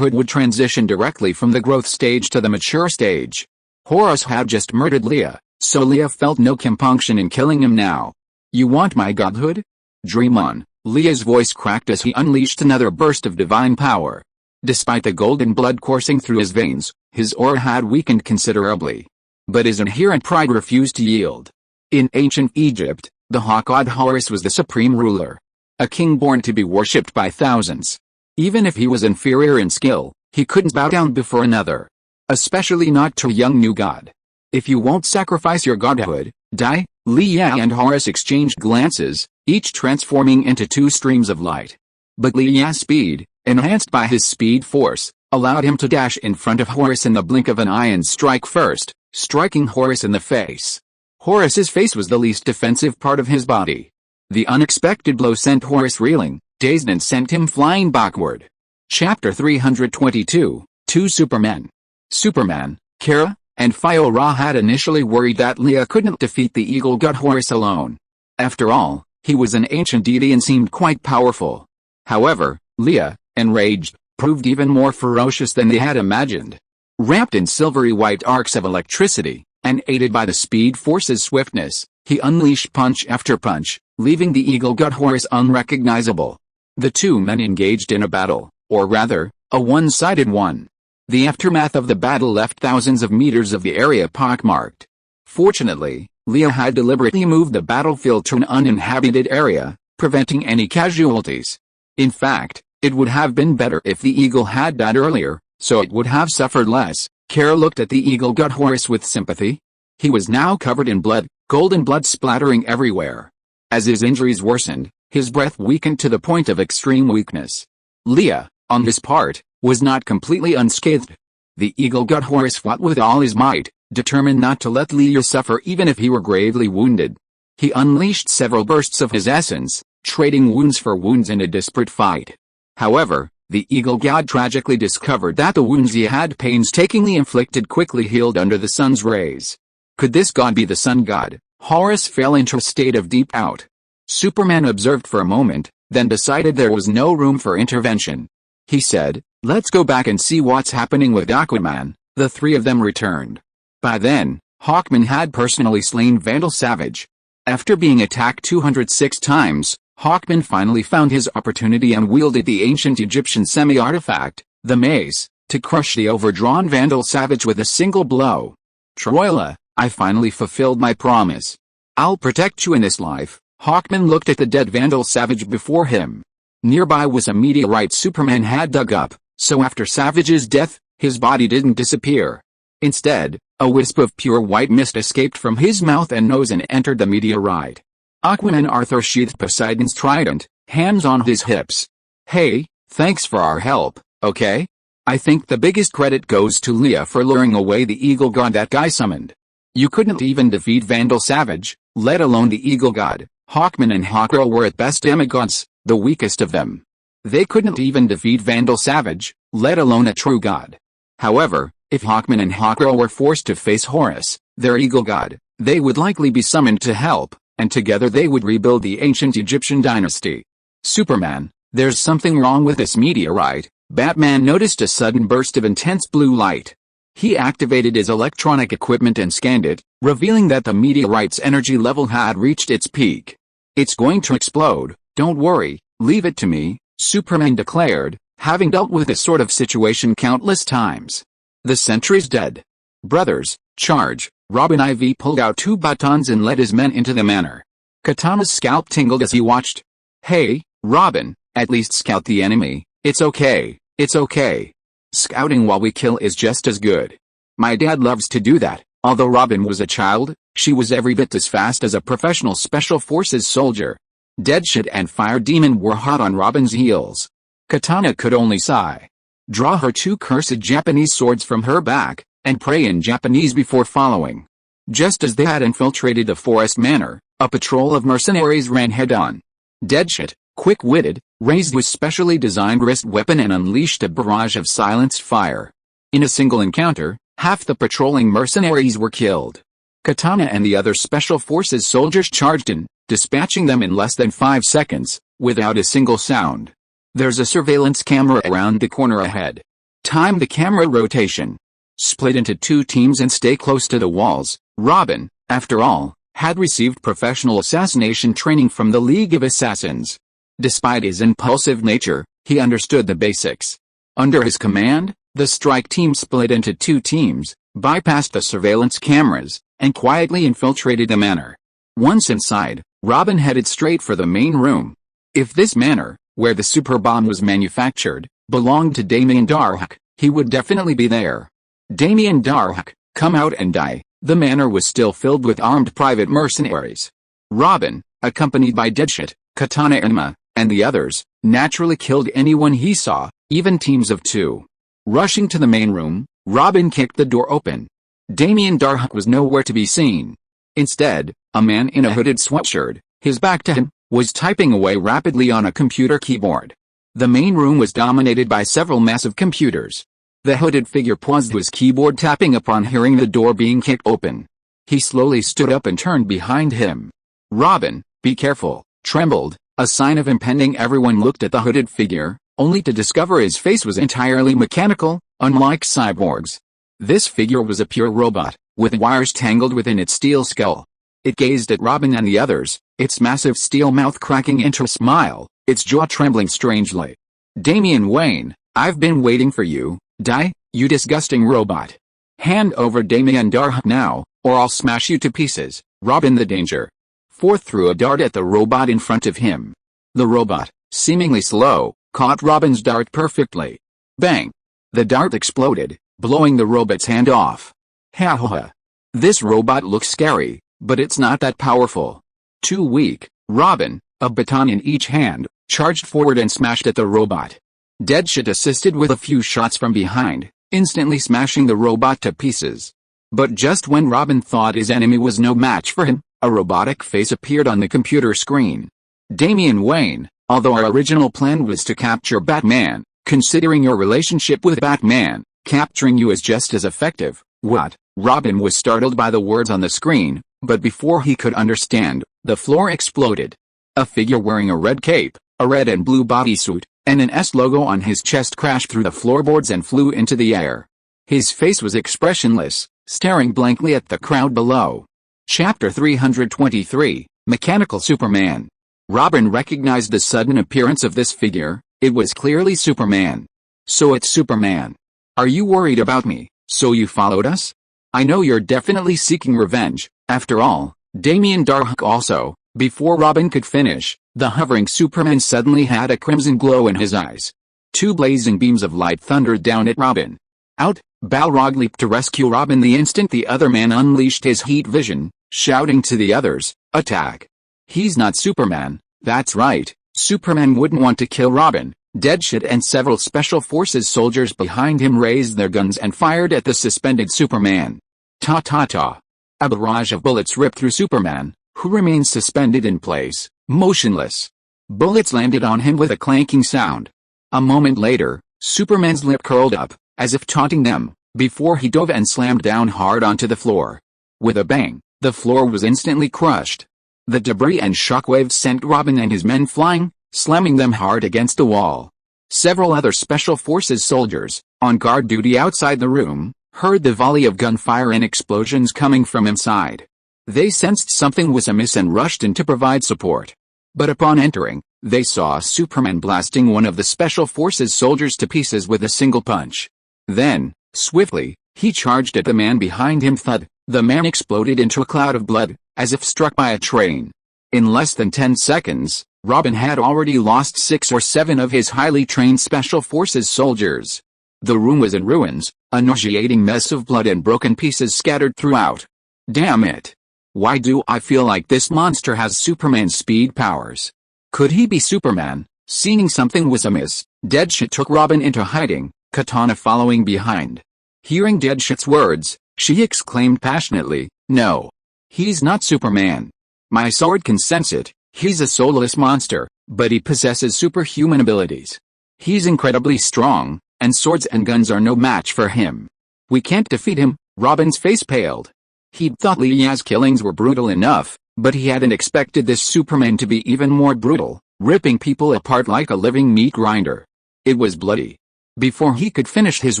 [SPEAKER 1] would transition directly from the growth stage to the mature stage. Horus had just murdered Leah, so Leah felt no compunction in killing him now. You want my godhood? Dream on. Leah's voice cracked as he unleashed another burst of divine power. Despite the golden blood coursing through his veins, his aura had weakened considerably. But his inherent pride refused to yield. In ancient Egypt, the hawk god Horus was the supreme ruler. A king born to be worshipped by thousands. Even if he was inferior in skill, he couldn't bow down before another. Especially not to a young new god. If you won't sacrifice your godhood, die. Leah and Horus exchanged glances, each transforming into two streams of light. But Leah's speed, enhanced by his speed force, allowed him to dash in front of Horus in the blink of an eye and strike first, striking Horus in the face. Horus's face was the least defensive part of his body. The unexpected blow sent Horus reeling, dazed and sent him flying backward. Chapter 322, Two Supermen. Superman, Kara, and Fio-Ra had initially worried that Leah couldn't defeat the eagle god Horus alone. After all, he was an ancient deity and seemed quite powerful. However, Leah, enraged, proved even more ferocious than they had imagined. Wrapped in silvery white arcs of electricity, and aided by the speed force's swiftness, he unleashed punch after punch, leaving the eagle god Horus unrecognizable. The two men engaged in a battle, or rather, a one-sided one. The aftermath of the battle left thousands of meters of the area pockmarked. Fortunately, Leah had deliberately moved the battlefield to an uninhabited area, preventing any casualties. In fact, It would have been better if the eagle had died earlier, so it would have suffered less. Kara looked at the eagle god Horus with sympathy. He was now covered in blood, golden blood splattering everywhere. As his injuries worsened, his breath weakened to the point of extreme weakness. Leah, on his part, was not completely unscathed. The eagle god Horus fought with all his might, determined not to let Leah suffer even if he were gravely wounded. He unleashed several bursts of his essence, trading wounds for wounds in a desperate fight. However, the eagle god tragically discovered that the wounds he had painstakingly inflicted quickly healed under the sun's rays. Could this god be the sun god? Horus fell into a state of deep doubt. Superman observed for a moment, then decided there was no room for intervention. He said, "Let's go back and see what's happening with Aquaman." The three of them returned. By then, Hawkman had personally slain Vandal Savage. After being attacked 206 times, Hawkman finally found his opportunity and wielded the ancient Egyptian semi-artifact, the mace, to crush the overdrawn Vandal Savage with a single blow. "Troila, I finally fulfilled my promise. I'll protect you in this life." Hawkman looked at the dead Vandal Savage before him. Nearby was a meteorite Superman had dug up, so after Savage's death, his body didn't disappear. Instead, a wisp of pure white mist escaped from his mouth and nose and entered the meteorite. Aquaman Arthur sheathed Poseidon's trident, hands on his hips. "Hey, thanks for our help, okay? I think the biggest credit goes to Leah for luring away the eagle god that guy summoned. You couldn't even defeat Vandal Savage, let alone the eagle god." Hawkman and Hawkgirl were at best demigods, the weakest of them. They couldn't even defeat Vandal Savage, let alone a true god. However, if Hawkman and Hawkgirl were forced to face Horus, their eagle god, they would likely be summoned to help, and together they would rebuild the ancient Egyptian dynasty. "Superman, there's something wrong with this meteorite." Batman noticed a sudden burst of intense blue light. He activated his electronic equipment and scanned it, revealing that the meteorite's energy level had reached its peak. "It's going to explode, don't worry, leave it to me," Superman declared, having dealt with this sort of situation countless times. "The sentry's dead. Brothers, charge." Robin IV pulled out two batons and led his men into the manor. Katana's scalp tingled as he watched. "Hey, Robin, at least scout the enemy. It's okay, it's okay. Scouting while we kill is just as good. My dad loves to do that." Although Robin was a child, she was every bit as fast as a professional special forces soldier. Deadshot and Fire Demon were hot on Robin's heels. Katana could only sigh. Draw her two cursed Japanese swords from her back, and pray in Japanese before following. Just as they had infiltrated the forest manor, a patrol of mercenaries ran head-on. Deadshot, quick-witted, raised his specially designed wrist weapon and unleashed a barrage of silenced fire. In a single encounter, half the patrolling mercenaries were killed. Katana and the other special forces soldiers charged in, dispatching them in less than 5 seconds, without a single sound. "There's a surveillance camera around the corner ahead. Time the camera rotation. Split into 2 teams and stay close to the walls." Robin, after all, had received professional assassination training from the League of Assassins. Despite his impulsive nature, he understood the basics. Under his command, the strike team split into 2 teams, bypassed the surveillance cameras, and quietly infiltrated the manor. Once inside, Robin headed straight for the main room. If this manor, where the super bomb was manufactured, belonged to Damien Darhk, he would definitely be there. "Damien Darhk, come out and die." The manor was still filled with armed private mercenaries. Robin, accompanied by Deadshot, Katana and the others, naturally killed anyone he saw, even teams of 2. Rushing to the main room, Robin kicked the door open. Damien Darhk was nowhere to be seen. Instead, a man in a hooded sweatshirt, his back to him, was typing away rapidly on a computer keyboard. The main room was dominated by several massive computers. The hooded figure paused his keyboard tapping upon hearing the door being kicked open. He slowly stood up and turned behind him. "Robin, be careful," trembled, a sign of impending. Everyone looked at the hooded figure, only to discover his face was entirely mechanical, unlike cyborgs. This figure was a pure robot, with wires tangled within its steel skull. It gazed at Robin and the others, its massive steel mouth cracking into a smile, its jaw trembling strangely. "Damian Wayne, I've been waiting for you. Die, you disgusting robot. Hand over Damien Darhk now, or I'll smash you to pieces." Robin the Danger Forth threw a dart at the robot in front of him. The robot, seemingly slow, caught Robin's dart perfectly. Bang! The dart exploded, blowing the robot's hand off. Ha ha ha. This robot looks scary, but it's not that powerful. Too weak. Robin, a baton in each hand, charged forward and smashed at the robot. Deadshot assisted with a few shots from behind, instantly smashing the robot to pieces. But just when Robin thought his enemy was no match for him, a robotic face appeared on the computer screen. Damian Wayne, although our original plan was to capture Batman, considering your relationship with Batman, capturing you is just as effective. What? Robin was startled by the words on the screen, but before he could understand, the floor exploded. A figure wearing a red cape, a red and blue bodysuit, and an S logo on his chest crashed through the floorboards and flew into the air. His face was expressionless, staring blankly at the crowd below. Chapter 323, Mechanical Superman. Robin recognized the sudden appearance of this figure. It was clearly Superman. So it's Superman. Are you worried about me, so you followed us? I know you're definitely seeking revenge. After all, Damian Darhk also. Before Robin could finish, the hovering Superman suddenly had a crimson glow in his eyes. Two blazing beams of light thundered down at Robin. Out! Balrog leaped to rescue Robin the instant the other man unleashed his heat vision, shouting to the others, "Attack!" He's not Superman. That's right, Superman wouldn't want to kill Robin. Deadshot and several Special Forces soldiers behind him raised their guns and fired at the suspended Superman. Ta-ta-ta. A barrage of bullets ripped through Superman, who remained suspended in place, motionless. Bullets landed on him with a clanking sound. A moment later, Superman's lip curled up, as if taunting them, before he dove and slammed down hard onto the floor. With a bang, the floor was instantly crushed. The debris and shockwaves sent Robin and his men flying, slamming them hard against the wall. Several other Special Forces soldiers, on guard duty outside the room, heard the volley of gunfire and explosions coming from inside. They sensed something was amiss and rushed in to provide support. But upon entering, they saw Superman blasting one of the Special Forces soldiers to pieces with a single punch. Then, swiftly, he charged at the man behind him. Thud! The man exploded into a cloud of blood, as if struck by a train. In less than 10 seconds, Robin had already lost 6 or 7 of his highly trained Special Forces soldiers. The room was in ruins, a nauseating mess of blood and broken pieces scattered throughout. Damn it! Why do I feel like this monster has Superman's speed powers? Could he be Superman? Seeing something was amiss, Deadshot took Robin into hiding, Katana following behind. Hearing Deadshot's words, she exclaimed passionately, "No! He's not Superman. My sword can sense it. He's a soulless monster, but he possesses superhuman abilities. He's incredibly strong, and swords and guns are no match for him. We can't defeat him." Robin's face paled. He'd thought Leah's killings were brutal enough, but he hadn't expected this Superman to be even more brutal, ripping people apart like a living meat grinder. It was bloody. Before he could finish his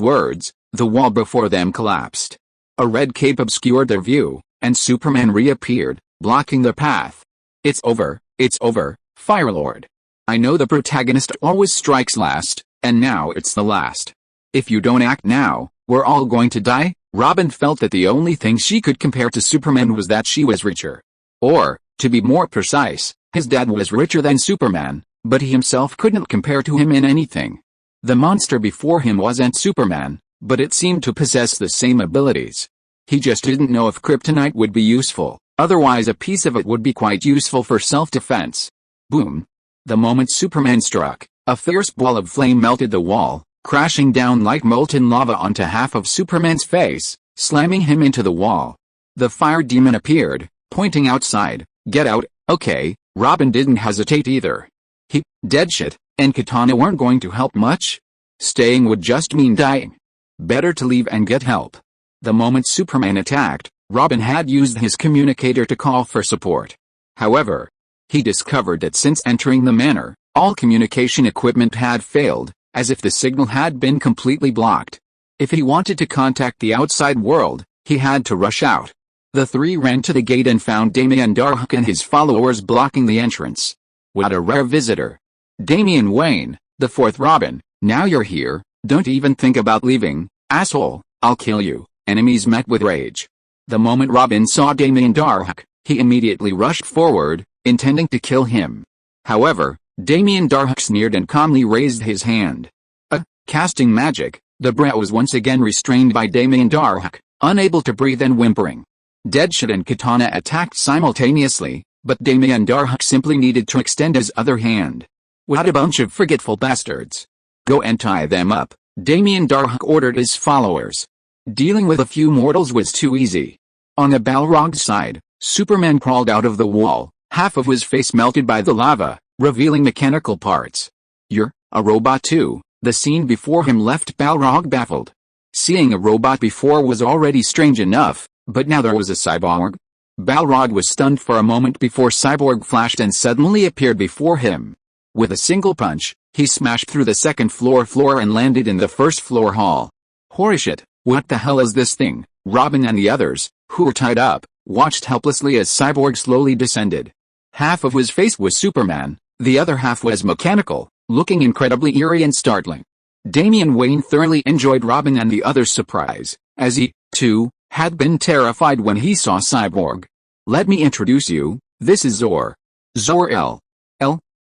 [SPEAKER 1] words, the wall before them collapsed. A red cape obscured their view, and Superman reappeared, blocking the path. It's over, Firelord. I know the protagonist always strikes last, and now it's the last. If you don't act now, we're all going to die." Robin felt that the only thing she could compare to Superman was that she was richer. Or, to be more precise, his dad was richer than Superman, but he himself couldn't compare to him in anything. The monster before him wasn't Superman, but it seemed to possess the same abilities. He just didn't know if kryptonite would be useful, otherwise a piece of it would be quite useful for self-defense. Boom! The moment Superman struck, a fierce ball of flame melted the wall, crashing down like molten lava onto half of Superman's face, slamming him into the wall. The fire demon appeared, pointing outside. "Get out." Okay, Robin didn't hesitate either. He, Deadshot, and Katana weren't going to help much. Staying would just mean dying. Better to leave and get help. The moment Superman attacked, Robin had used his communicator to call for support. However, he discovered that since entering the manor, all communication equipment had failed, as if the signal had been completely blocked. If he wanted to contact the outside world, he had to rush out. The three ran to the gate and found Damian Darhk and his followers blocking the entrance. What a rare visitor. Damian Wayne, the fourth Robin, now you're here, don't even think about leaving, asshole, I'll kill you. Enemies met with rage. The moment Robin saw Damian Darhk, he immediately rushed forward, intending to kill him. However, Damien Darhk sneered and calmly raised his hand. Casting magic, the brat was once again restrained by Damien Darhk, unable to breathe and whimpering. Deadshot and Katana attacked simultaneously, but Damien Darhk simply needed to extend his other hand. What a bunch of forgetful bastards. Go and tie them up, Damien Darhk ordered his followers. Dealing with a few mortals was too easy. On the Balrog's side, Superman crawled out of the wall, half of his face melted by the lava, revealing mechanical parts. You're a robot too, the scene before him left Balrog baffled. Seeing a robot before was already strange enough, but now there was a cyborg. Balrog was stunned for a moment before Cyborg flashed and suddenly appeared before him. With a single punch, he smashed through the second floor and landed in the first floor hall. Holy shit, what the hell is this thing? Robin and the others, who were tied up, watched helplessly as Cyborg slowly descended. Half of his face was Superman, the other half was mechanical, looking incredibly eerie and startling. Damian Wayne thoroughly enjoyed Robin and the others' surprise, as he, too, had been terrified when he saw Cyborg. Let me introduce you, this is Zor. Zor-El.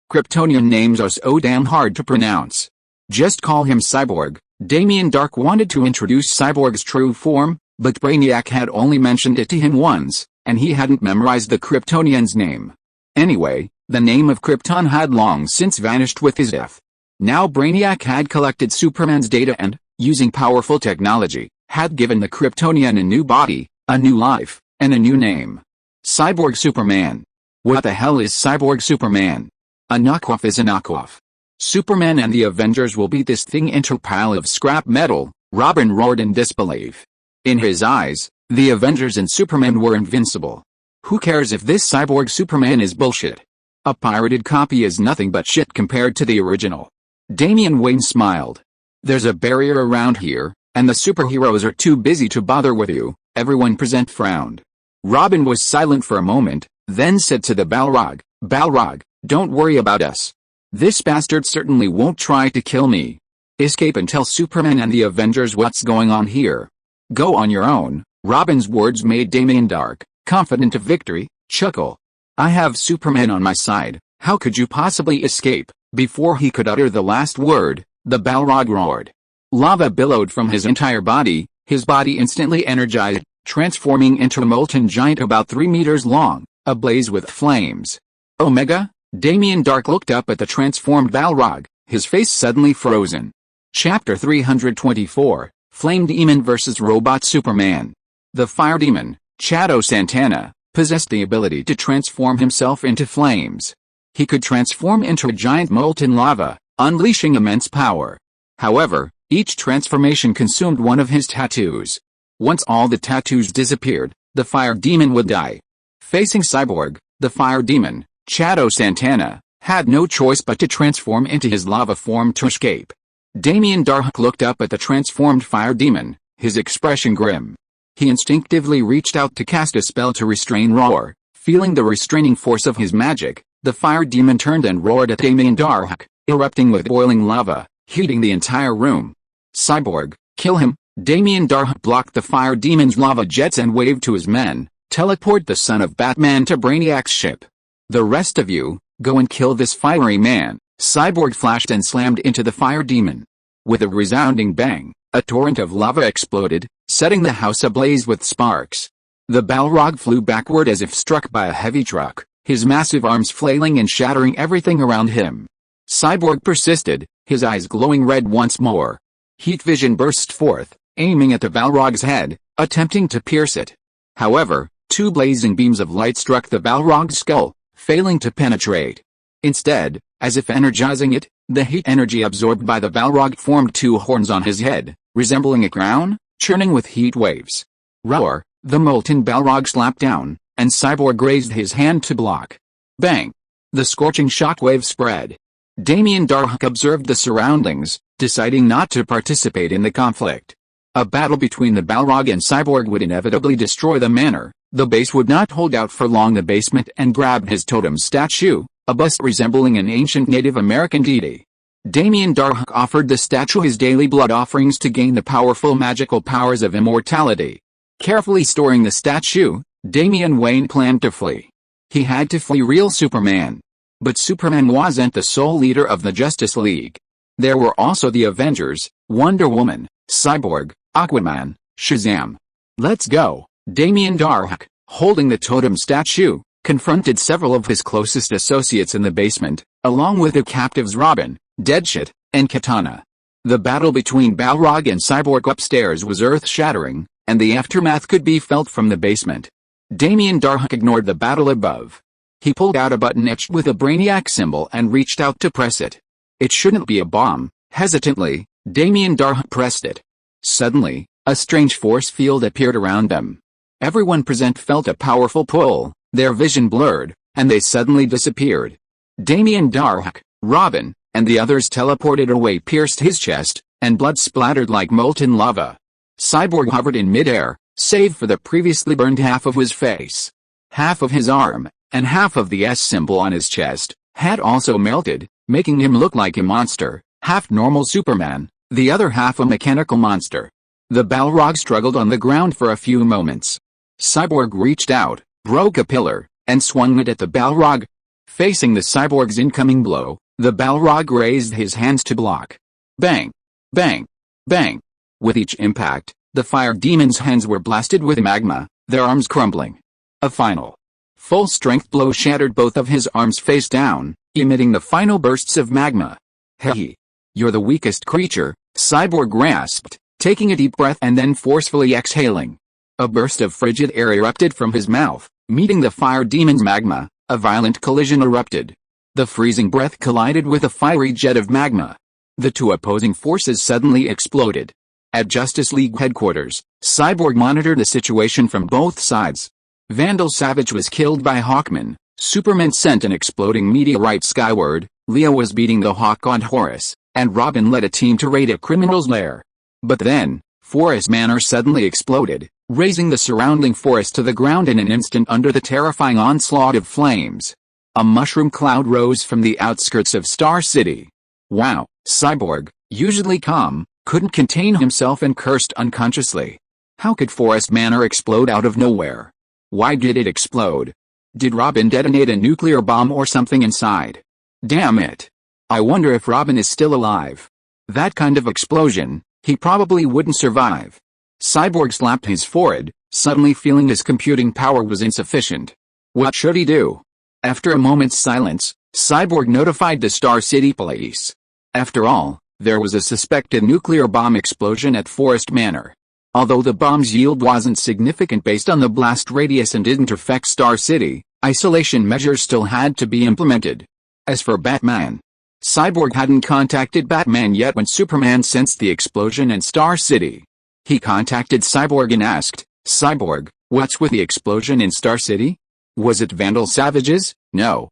[SPEAKER 1] Kryptonian names are so damn hard to pronounce. Just call him Cyborg. Damien Darhk wanted to introduce Cyborg's true form, but Brainiac had only mentioned it to him once, and he hadn't memorized the Kryptonian's name. Anyway, the name of Krypton had long since vanished with his death. Now Brainiac had collected Superman's data and, using powerful technology, had given the Kryptonian a new body, a new life, and a new name. Cyborg Superman. What the hell is Cyborg Superman? A knockoff is a knockoff. Superman and the Avengers will beat this thing into a pile of scrap metal, Robin roared in disbelief. In his eyes, the Avengers and Superman were invincible. Who cares if this Cyborg Superman is bullshit? A pirated copy is nothing but shit compared to the original. Damian Wayne smiled. There's a barrier around here, and the superheroes are too busy to bother with you, everyone present frowned. Robin was silent for a moment, then said to the Balrog, Balrog, don't worry about us. This bastard certainly won't try to kill me. Escape and tell Superman and the Avengers what's going on here. Go on your own. Robin's words made Damien Darhk, confident of victory, chuckle. I have Superman on my side, how could you possibly escape? Before he could utter the last word, the Balrog roared. Lava billowed from his entire body, his body instantly energized, transforming into a molten giant about 3 meters long, ablaze with flames. Omega? Damien Darhk looked up at the transformed Balrog, his face suddenly frozen. Chapter 324, Flame Demon vs. Robot Superman. The Fire Demon, Chato Santana, possessed the ability to transform himself into flames. He could transform into a giant molten lava, unleashing immense power. However, each transformation consumed one of his tattoos. Once all the tattoos disappeared, the Fire Demon would die. Facing Cyborg, the Fire Demon, Chato Santana, had no choice but to transform into his lava form to escape. Damien Darhk looked up at the transformed Fire Demon, his expression grim. He instinctively reached out to cast a spell to restrain Roar. Feeling the restraining force of his magic, the Fire Demon turned and roared at Damien Darhk, erupting with boiling lava, heating the entire room. Cyborg, kill him! Damien Darhk blocked the Fire Demon's lava jets and waved to his men, teleport the son of Batman to Brainiac's ship. The rest of you, go and kill this fiery man. Cyborg flashed and slammed into the Fire Demon. With a resounding bang, a torrent of lava exploded, setting the house ablaze with sparks. The Balrog flew backward as if struck by a heavy truck, his massive arms flailing and shattering everything around him. Cyborg persisted, his eyes glowing red once more. Heat vision burst forth, aiming at the Balrog's head, attempting to pierce it. However, 2 blazing beams of light struck the Balrog's skull, failing to penetrate. Instead, as if energizing it, the heat energy absorbed by the Balrog formed 2 horns on his head, resembling a crown, churning with heat waves. Roar! The molten Balrog slapped down, and Cyborg raised his hand to block. Bang! The scorching shockwave spread. Damien Darhk observed the surroundings, deciding not to participate in the conflict. A battle between the Balrog and Cyborg would inevitably destroy the manor. The base would not hold out for long. The basement and grabbed his totem statue, a bust resembling an ancient Native American deity. Damien Darhk offered the statue his daily blood offerings to gain the powerful magical powers of immortality. Carefully storing the statue, Damian Wayne planned to flee. He had to flee real Superman. But Superman wasn't the sole leader of the Justice League. There were also the Avengers, Wonder Woman, Cyborg, Aquaman, Shazam. Let's go. Damien Darhk, holding the totem statue, confronted several of his closest associates in the basement, along with the captives Robin, Deadshot, and Katana. The battle between Balrog and Cyborg upstairs was earth-shattering, and the aftermath could be felt from the basement. Damien Darhk ignored the battle above. He pulled out a button etched with a Brainiac symbol and reached out to press it. It shouldn't be a bomb. Hesitantly, Damien Darhk pressed it. Suddenly, a strange force field appeared around them. Everyone present felt a powerful pull, their vision blurred, and they suddenly disappeared. Damien Darhk, Robin, and the others teleported away, pierced his chest, and blood splattered like molten lava. Cyborg hovered in midair, save for the previously burned half of his face. Half of his arm, and half of the S symbol on his chest, had also melted, making him look like a monster, half normal Superman, the other half a mechanical monster. The Balrog struggled on the ground for a few moments. Cyborg reached out, broke a pillar, and swung it at the Balrog. Facing the Cyborg's incoming blow, the Balrog raised his hands to block. Bang! Bang! Bang! With each impact, the fire demon's hands were blasted with magma, their arms crumbling. A final, full-strength blow shattered both of his arms face down, emitting the final bursts of magma. Hey! You're the weakest creature, Cyborg rasped, taking a deep breath and then forcefully exhaling. A burst of frigid air erupted from his mouth, meeting the fire demon's magma. A violent collision erupted. The freezing breath collided with a fiery jet of magma. The two opposing forces suddenly exploded. At Justice League headquarters, Cyborg monitored the situation from both sides. Vandal Savage was killed by Hawkman, Superman sent an exploding meteorite skyward, Leo was beating the Hawk on Horus, and Robin led a team to raid a criminal's lair. But then, Forest Manor suddenly exploded, raising the surrounding forest to the ground in an instant under the terrifying onslaught of flames. A mushroom cloud rose from the outskirts of Star City. Wow, Cyborg, usually calm, couldn't contain himself and cursed unconsciously. How could Forest Manor explode out of nowhere? Why did it explode? Did Robin detonate a nuclear bomb or something inside? Damn it. I wonder if Robin is still alive. That kind of explosion, he probably wouldn't survive. Cyborg slapped his forehead, suddenly feeling his computing power was insufficient. What should he do? After a moment's silence, Cyborg notified the Star City police. After all, there was a suspected nuclear bomb explosion at Forest Manor. Although the bomb's yield wasn't significant based on the blast radius and didn't affect Star City, isolation measures still had to be implemented. As for Batman, Cyborg hadn't contacted Batman yet when Superman sensed the explosion in Star City. He contacted Cyborg and asked, Cyborg, what's with the explosion in Star City? Was it Vandal Savages? No,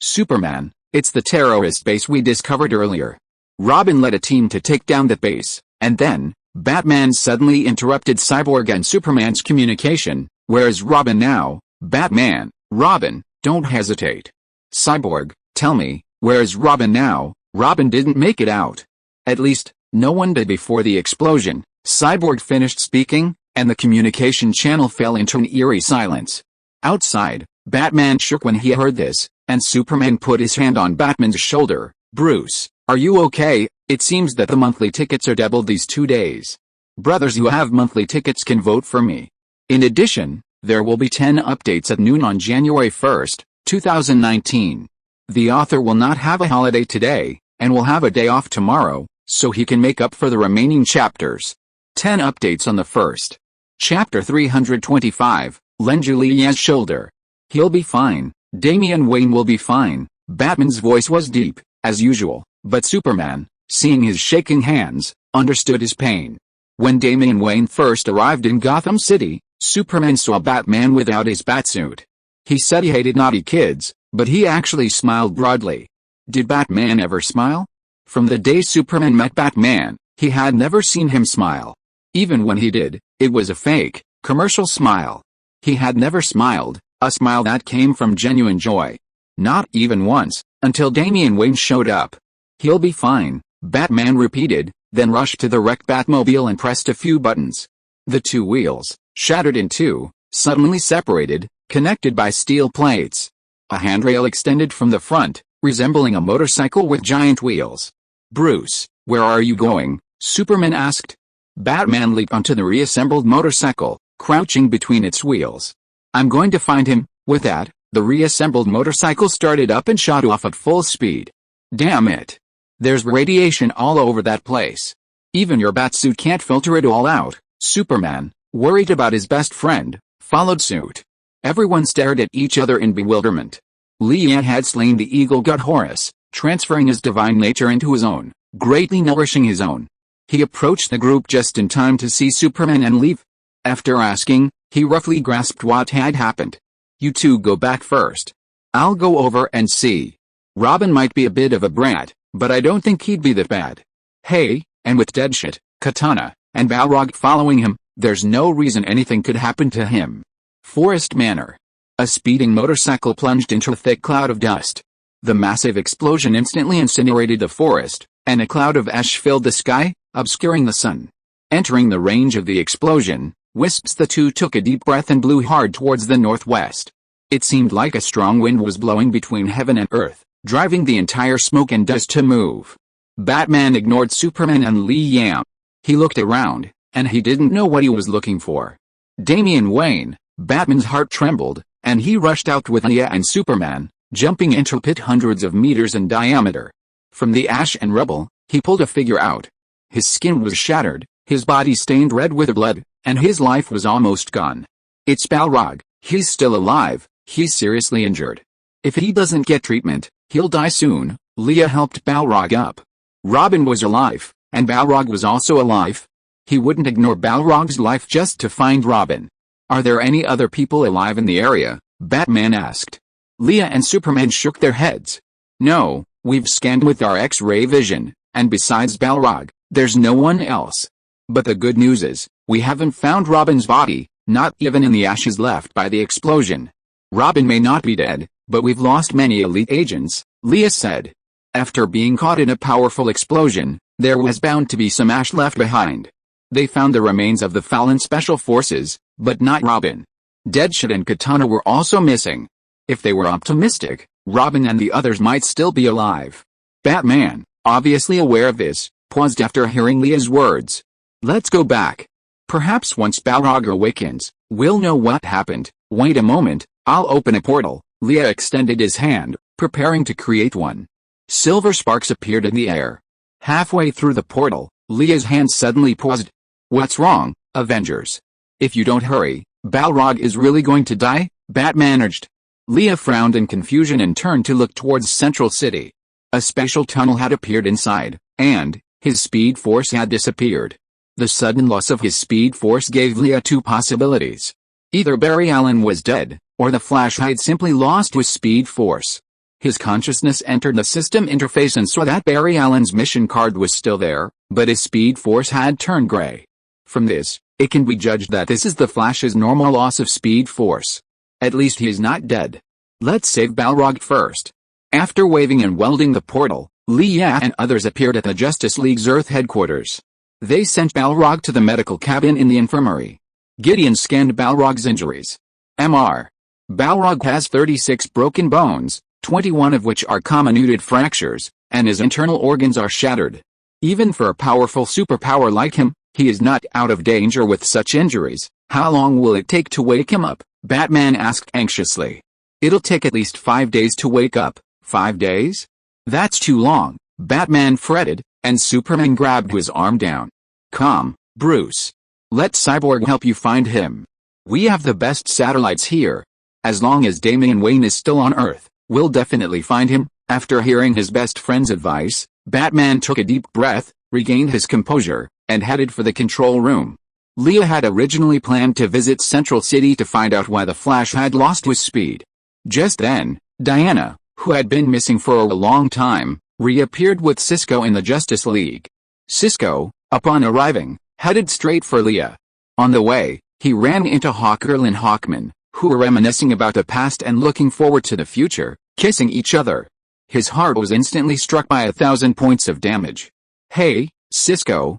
[SPEAKER 1] Superman, it's the terrorist base we discovered earlier. Robin led a team to take down that base, and then, Batman suddenly interrupted Cyborg and Superman's communication. Where's Robin now? Batman, Robin, don't hesitate. Cyborg, tell me, where's Robin now? Robin didn't make it out. At least, no one did before the explosion. Cyborg finished speaking, and the communication channel fell into an eerie silence. Outside, Batman shook when he heard this, and Superman put his hand on Batman's shoulder. Bruce, are you okay? It seems that the monthly tickets are doubled these 2 days. Brothers who have monthly tickets can vote for me. In addition, there will be 10 updates at noon on January 1st, 2019. The author will not have a holiday today, and will have a day off tomorrow, so he can make up for the remaining chapters. 10 updates on the first. Chapter 325, lend Julia's shoulder. He'll be fine. Damian Wayne will be fine. Batman's voice was deep, as usual, but Superman, seeing his shaking hands, understood his pain. When Damian Wayne first arrived in Gotham City, Superman saw Batman without his batsuit. He said he hated naughty kids, but he actually smiled broadly. Did Batman ever smile? From the day Superman met Batman, he had never seen him smile. Even when he did, it was a fake, commercial smile. He had never smiled, a smile that came from genuine joy. Not even once, until Damian Wayne showed up. He'll be fine, Batman repeated, then rushed to the wrecked Batmobile and pressed a few buttons. The two wheels, shattered in two, suddenly separated, connected by steel plates. A handrail extended from the front, resembling a motorcycle with giant wheels. "Bruce, where are you going?" Superman asked. Batman leaped onto the reassembled motorcycle, crouching between its wheels. "I'm going to find him." With that, the reassembled motorcycle started up and shot off at full speed. "Damn it. There's radiation all over that place. Even your batsuit can't filter it all out." Superman, worried about his best friend, followed suit. Everyone stared at each other in bewilderment. Leah had slain the eagle god Horus, transferring his divine nature into his own, greatly nourishing his own. He approached the group just in time to see Superman and leave. After asking, he roughly grasped what had happened. "You two go back first. I'll go over and see. Robin might be a bit of a brat, but I don't think he'd be that bad." "Hey," and with Deadshot, Katana, and Balrog following him, there's no reason anything could happen to him. Forest Manor. A speeding motorcycle plunged into a thick cloud of dust. The massive explosion instantly incinerated the forest, and a cloud of ash filled the sky, obscuring the sun. Entering the range of the explosion, Wisps the two took a deep breath and blew hard towards the northwest. It seemed like a strong wind was blowing between heaven and earth, driving the entire smoke and dust to move. Batman ignored Superman and Li Yam. He looked around, and he didn't know what he was looking for. Damian Wayne, Batman's heart trembled, and he rushed out with Leah and Superman, jumping into a pit hundreds of meters in diameter. From the ash and rubble, he pulled a figure out. His skin was shattered, his body stained red with blood, and his life was almost gone. "It's Balrog. He's still alive. He's seriously injured. If he doesn't get treatment, he'll die soon." Leah helped Balrog up. Robin was alive, and Balrog was also alive. He wouldn't ignore Balrog's life just to find Robin. "Are there any other people alive in the area?" Batman asked. Leah and Superman shook their heads. "No, we've scanned with our X-ray vision, and besides Balrog, there's no one else. But the good news is, we haven't found Robin's body, not even in the ashes left by the explosion. Robin may not be dead, but we've lost many elite agents," Leah said. "After being caught in a powerful explosion, there was bound to be some ash left behind. They found the remains of the fallen special forces, but not Robin. Deadshot and Katana were also missing. If they were optimistic, Robin and the others might still be alive." Batman, obviously aware of this, paused after hearing Leah's words. "Let's go back. Perhaps once Balrog awakens, we'll know what happened." "Wait a moment, I'll open a portal." Leah extended his hand, preparing to create one. Silver sparks appeared in the air. Halfway through the portal, Leah's hand suddenly paused. "What's wrong, Avengers? If you don't hurry, Balrog is really going to die?" Batman urged. Leah frowned in confusion and turned to look towards Central City. A special tunnel had appeared inside, and his speed force had disappeared. The sudden loss of his speed force gave Leah two possibilities. Either Barry Allen was dead, or the Flash had simply lost his speed force. His consciousness entered the system interface and saw that Barry Allen's mission card was still there, but his speed force had turned gray. From this, it can be judged that this is the Flash's normal loss of speed force. At least he is not dead. "Let's save Balrog first." After waving and welding the portal, Leah and others appeared at the Justice League's Earth headquarters. They sent Balrog to the medical cabin in the infirmary. Gideon scanned Balrog's injuries. Mr. Balrog has 36 broken bones, 21 of which are comminuted fractures, and his internal organs are shattered. Even for a powerful superpower like him, he is not out of danger with such injuries. "How long will it take to wake him up?" Batman asked anxiously. "It'll take at least 5 days to wake up." 5 days? That's too long, Batman fretted, and Superman grabbed his arm down. "Calm, Bruce. Let Cyborg help you find him. We have the best satellites here. As long as Damian Wayne is still on Earth, we'll definitely find him." After hearing his best friend's advice, Batman took a deep breath, regained his composure, and headed for the control room. Leah had originally planned to visit Central City to find out why the Flash had lost his speed. Just then, Diana, who had been missing for a long time, reappeared with Cisco in the Justice League. Cisco, upon arriving, headed straight for Leah. On the way, he ran into Hawkgirl and Hawkman, who were reminiscing about the past and looking forward to the future, kissing each other. His heart was instantly struck by 1,000 points of damage. "Hey, Cisco,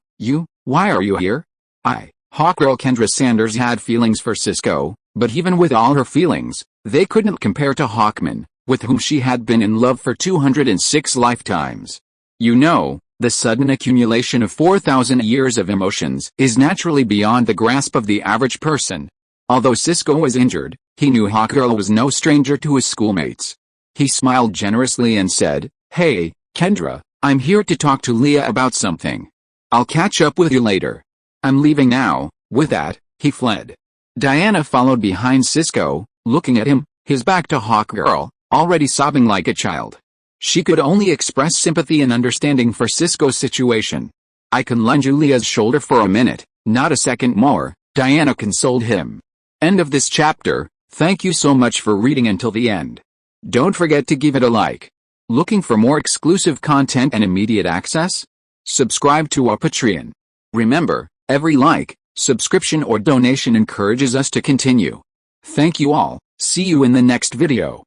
[SPEAKER 1] why are you here?" Hawkgirl Kendra Sanders had feelings for Cisco, but even with all her feelings, they couldn't compare to Hawkman, with whom she had been in love for 206 lifetimes. You know, the sudden accumulation of 4,000 years of emotions is naturally beyond the grasp of the average person. Although Cisco was injured, he knew Hawkgirl was no stranger to his schoolmates. He smiled generously and said, "Hey, Kendra, I'm here to talk to Leah about something. I'll catch up with you later. I'm leaving now." With that, he fled. Diana followed behind Cisco, looking at him, his back to Hawkgirl, already sobbing like a child. She could only express sympathy and understanding for Cisco's situation. "I can lend you Leah's shoulder for a minute, not a second more," Diana consoled him. End of this chapter. Thank you so much for reading until the end. Don't forget to give it a like. Looking for more exclusive content and immediate access? Subscribe to our Patreon. Remember, every like, subscription or donation encourages us to continue. Thank you all. See you in the next video.